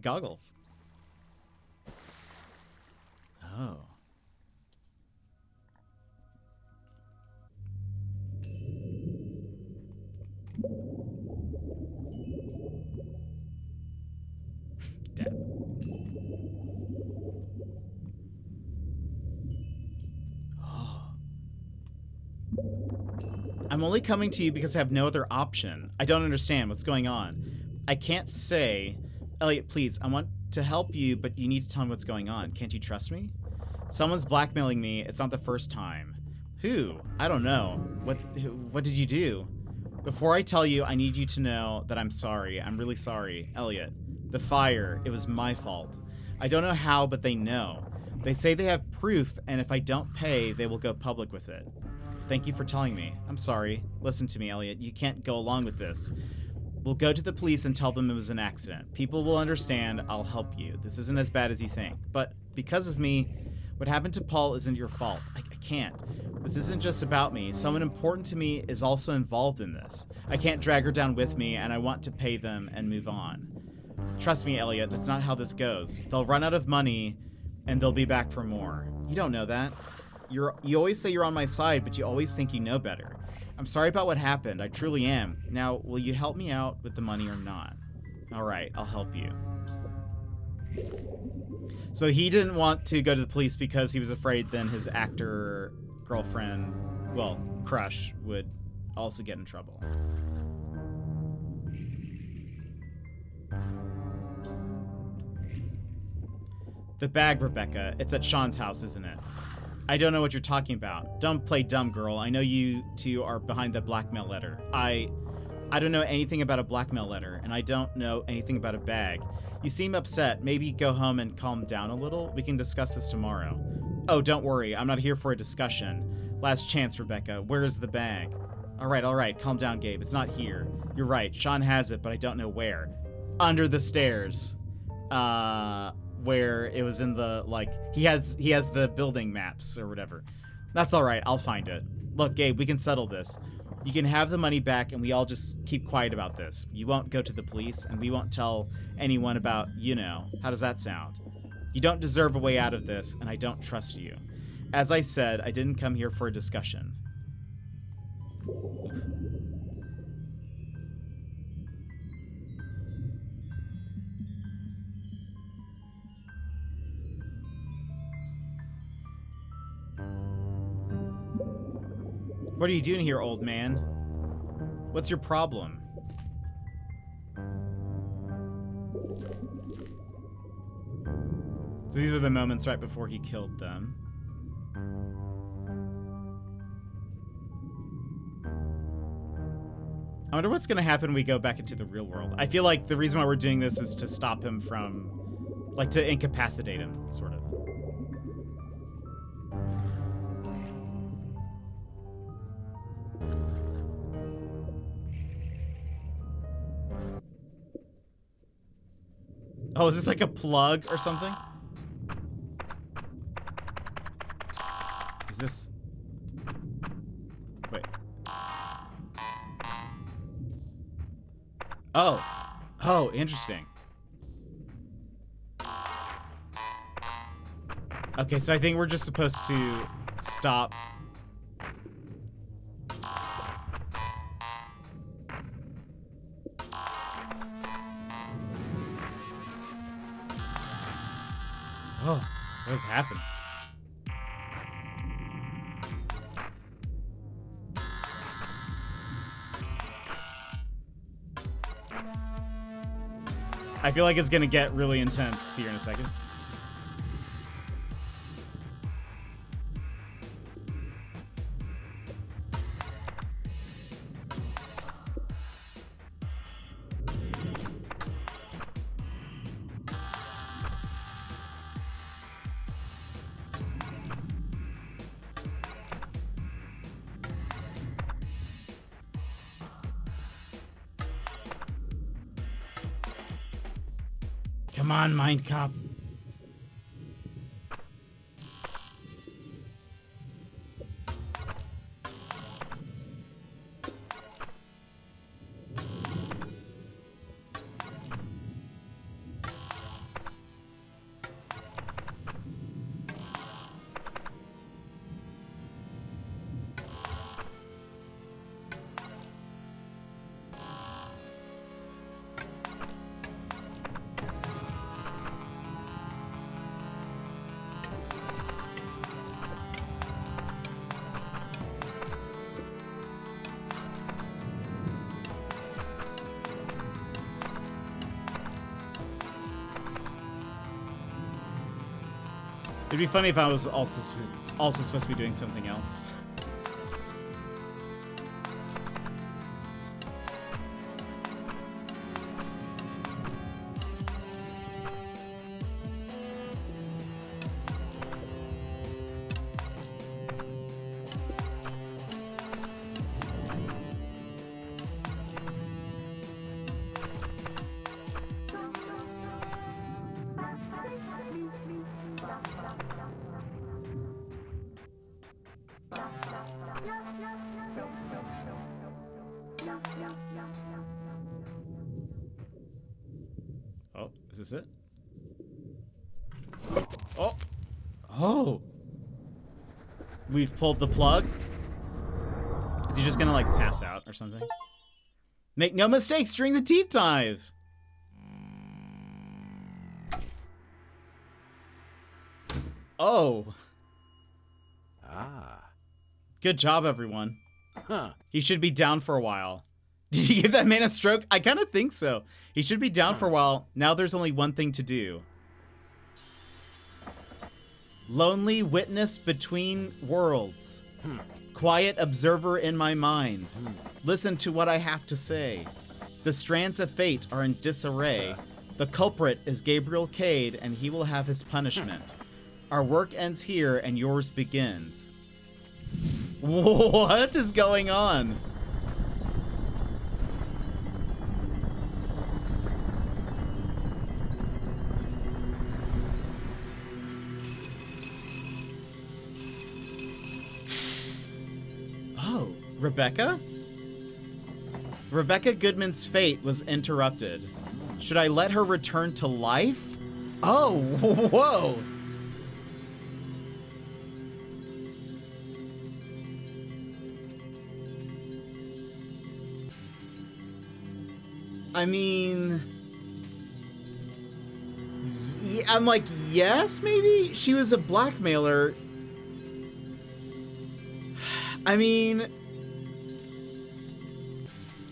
goggles. Oh. Dab. I'm only coming to you because I have no other option. I don't understand what's going on. I can't say... Elliot, please, I want to help you, but you need to tell me what's going on. Can't you trust me? Someone's blackmailing me. It's not the first time. Who? I don't know. What did you do? Before I tell you, I need you to know that I'm sorry. I'm really sorry. Elliot, the fire, it was my fault. I don't know how, but they know. They say they have proof, and if I don't pay, they will go public with it. Thank you for telling me. I'm sorry. Listen to me, Elliot. You can't go along with this. We'll go to the police and tell them it was an accident. People will understand. I'll help you. This isn't as bad as you think. But because of me, what happened to Paul isn't your fault. I can't. This isn't just about me. Someone important to me is also involved in this. I can't drag her down with me, and I want to pay them and move on. Trust me, Elliot. That's not how this goes. They'll run out of money, and they'll be back for more. You don't know that. You always say you're on my side, but you always think you know better. I'm sorry about what happened. I truly am. Now, will you help me out with the money or not? All right, I'll help you. So he didn't want to go to the police because he was afraid then his actor girlfriend, well, crush, would also get in trouble. The bag, Rebecca. It's at Sean's house, isn't it? I don't know what you're talking about. Don't play dumb, girl. I know you two are behind the blackmail letter. I don't know anything about a blackmail letter, and I don't know anything about a bag. You seem upset. Maybe go home and calm down a little. We can discuss this tomorrow. Oh, don't worry. I'm not here for a discussion. Last chance, Rebecca. Where is the bag? All right. Calm down, Gabe. It's not here. You're right. Sean has it, but I don't know where. Under the stairs. Where it was in the, like, he has the building maps or whatever. That's all right. I'll find it. Look, Gabe, we can settle this. You can have the money back, and we all just keep quiet about this. You won't go to the police, and we won't tell anyone about, you know. How does that sound? You don't deserve a way out of this, and I don't trust you. As I said, I didn't come here for a discussion. Oof. What are you doing here, old man? What's your problem? So these are the moments right before he killed them. I wonder what's gonna happen when we go back into the real world. I feel like the reason why we're doing this is to stop him from, like, to incapacitate him, sort of. Oh, is this like a plug or something? this... Wait. Oh. Oh, interesting. Okay, so I think we're just supposed to stop. Oh, what has happened? I feel like it's gonna get really intense here in a second. Come on, Mindcop. It'd be funny if I was also supposed to be doing something else. Oh, is this it? Oh! Oh! We've pulled the plug? Is he just gonna, like, pass out or something? Make no mistakes during the deep dive! Oh! Ah. Good job, everyone. Huh. He should be down for a while. Did you give that man a stroke? I kind of think so. He should be down for a while. Now there's only one thing to do. Lonely witness between worlds. Quiet observer in my mind. Listen to what I have to say. The strands of fate are in disarray. The culprit is Gabriel Cade, and he will have his punishment. Our work ends here, and yours begins. What is going on? Oh, Rebecca? Rebecca Goodman's fate was interrupted. Should I let her return to life? Oh, whoa! I mean, I'm like, yes, maybe? She was a blackmailer. I mean,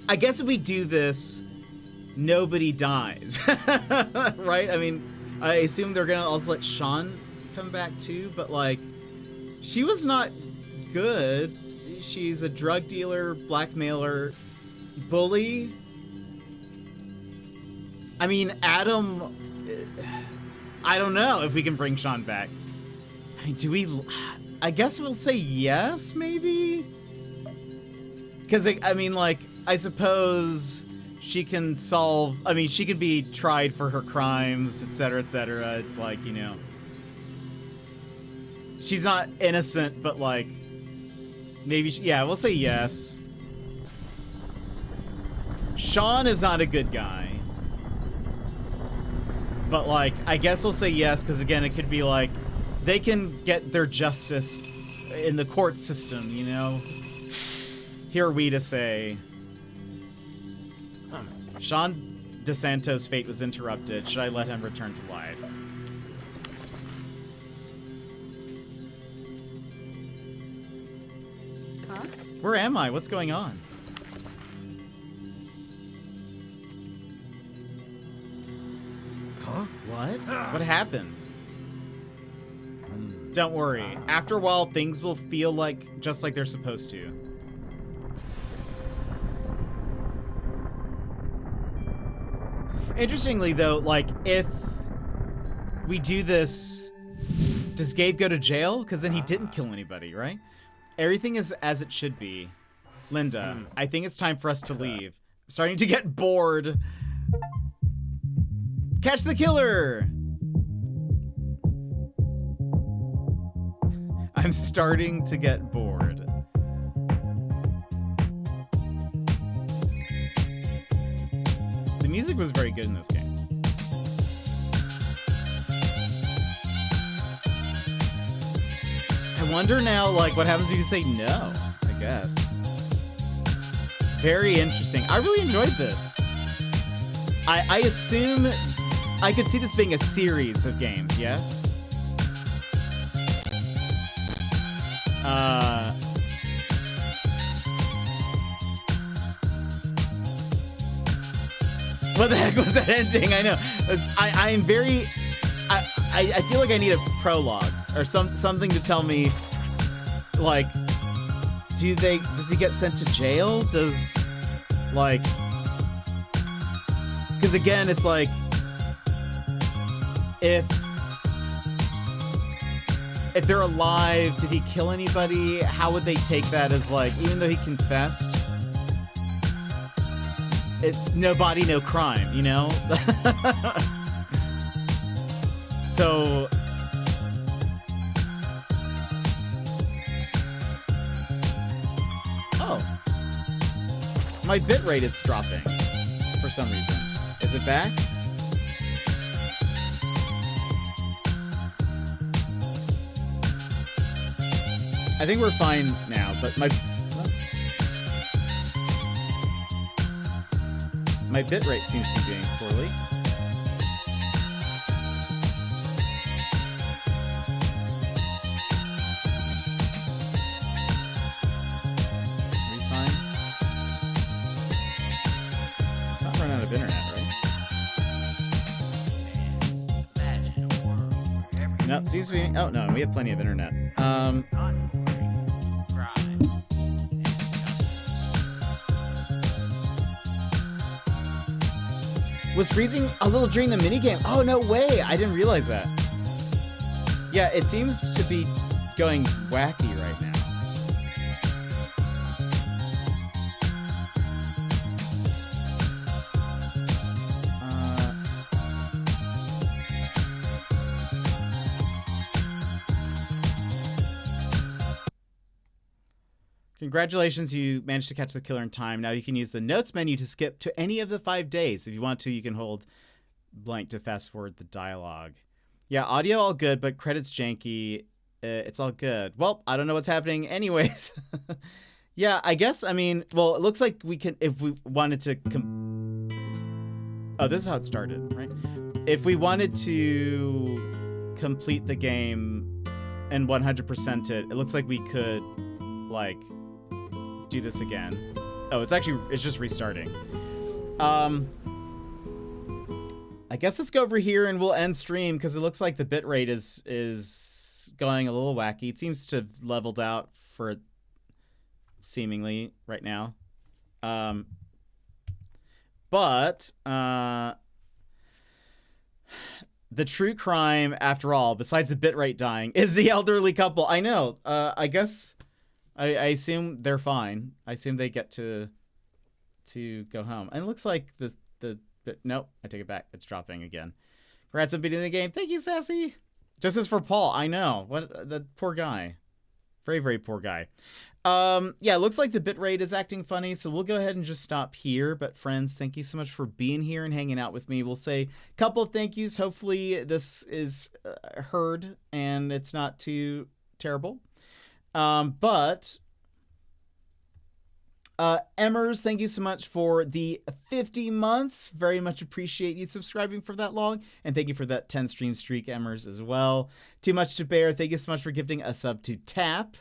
I guess if we do this, nobody dies, right? I mean, I assume they're gonna also let Sean come back too, but like, she was not good. She's a drug dealer, blackmailer, bully. I mean, Adam, I don't know if we can bring Sean back. I mean, do we, I guess we'll say yes, maybe? Because, I mean, like, I suppose she can solve, I mean, she can be tried for her crimes, etc., etc. It's like, you know, she's not innocent, but like, maybe, yeah, we'll say yes. Sean is not a good guy. But like, I guess we'll say yes, because again, it could be like, they can get their justice in the court system, you know? Here are we to say, Sean DeSanto's fate was interrupted. Should I let him return to life? Huh? Where am I? What's going on? Huh? What? What happened? Don't worry. After a while, things will feel like just like they're supposed to. Interestingly, though, like, if we do this, does Gabe go to jail? Because then he didn't kill anybody, right? Everything is as it should be. Linda, I think it's time for us to leave. I'm starting to get bored. Catch the killer! I'm starting to get bored. The music was very good in this game. I wonder now, like, what happens if you say no, I guess. Very interesting. I really enjoyed this. I assume I could see this being a series of games, yes? What the heck was that ending? I know. I'm very... I feel like I need a prologue or something to tell me, like, does he get sent to jail? Does, like... Because again, it's like, if they're alive, did he kill anybody? How would they take that as, like, even though he confessed, it's no body, no crime, you know? So, oh, my bitrate is dropping for some reason. Is it back? I think we're fine now, but my bitrate seems to be doing poorly. Are we fine? Not run out of internet, right? No, it seems to be. Oh no, we have plenty of internet. Was freezing a little during the minigame? Oh, no way. I didn't realize that. Yeah, it seems to be going wacky right now. Congratulations, you managed to catch the killer in time. Now you can use the notes menu to skip to any of the 5 days. If you want to, you can hold blank to fast forward the dialogue. Yeah, audio all good, but credits janky. It's all good. Well, I don't know what's happening anyways. Yeah, I guess, I mean, well, it looks like we can, if we wanted to, oh, this is how it started, right? If we wanted to complete the game and 100% it looks like we could, like, do this again. Oh, it's just restarting. I guess let's go over here and we'll end stream because it looks like the bitrate is going a little wacky. It seems to have leveled out for seemingly right now. But the true crime, after all, besides the bitrate dying, is the elderly couple. I know. I guess I assume they're fine. I assume they get to go home. And it looks like nope, I take it back. It's dropping again. Congrats on beating the game. Thank you, Sassy. Justice for Paul. I know. What the poor guy. Very, very poor guy. Yeah, it looks like the bitrate is acting funny, so we'll go ahead and just stop here. But friends, thank you so much for being here and hanging out with me. We'll say a couple of thank yous. Hopefully this is heard and it's not too terrible. But Emmers, thank you so much for the 50 months. Very much appreciate you subscribing for that long. And thank you for that 10 stream streak, Emmers, as well. Too Much to Bear, thank you so much for gifting a sub to Tap.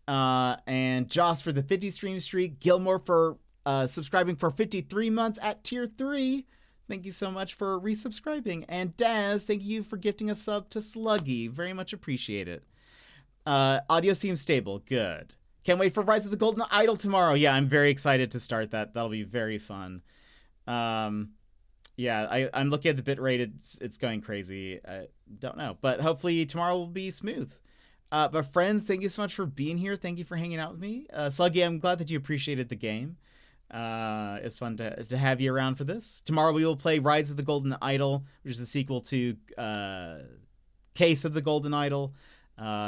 And Joss for the 50 stream streak. Gilmore for subscribing for 53 months at tier 3. Thank you so much for resubscribing. And Daz, thank you for gifting a sub to Sluggy. Very much appreciate it. Audio seems stable. Good. Can't wait for Rise of the Golden Idol tomorrow. Yeah, I'm very excited to start that. That'll be very fun. Yeah, I'm looking at the bitrate. It's going crazy. I don't know. But hopefully tomorrow will be smooth. But friends, thank you so much for being here. Thank you for hanging out with me. Sluggy, I'm glad that you appreciated the game. It's fun to have you around for this. Tomorrow we will play Rise of the Golden Idol, which is the sequel to Case of the Golden Idol.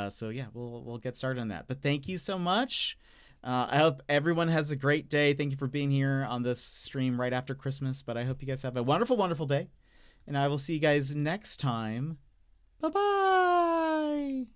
So yeah, we'll get started on that. But thank you so much. I hope everyone has a great day. Thank you for being here on this stream right after Christmas. But I hope you guys have a wonderful, wonderful day. And I will see you guys next time. Bye-bye.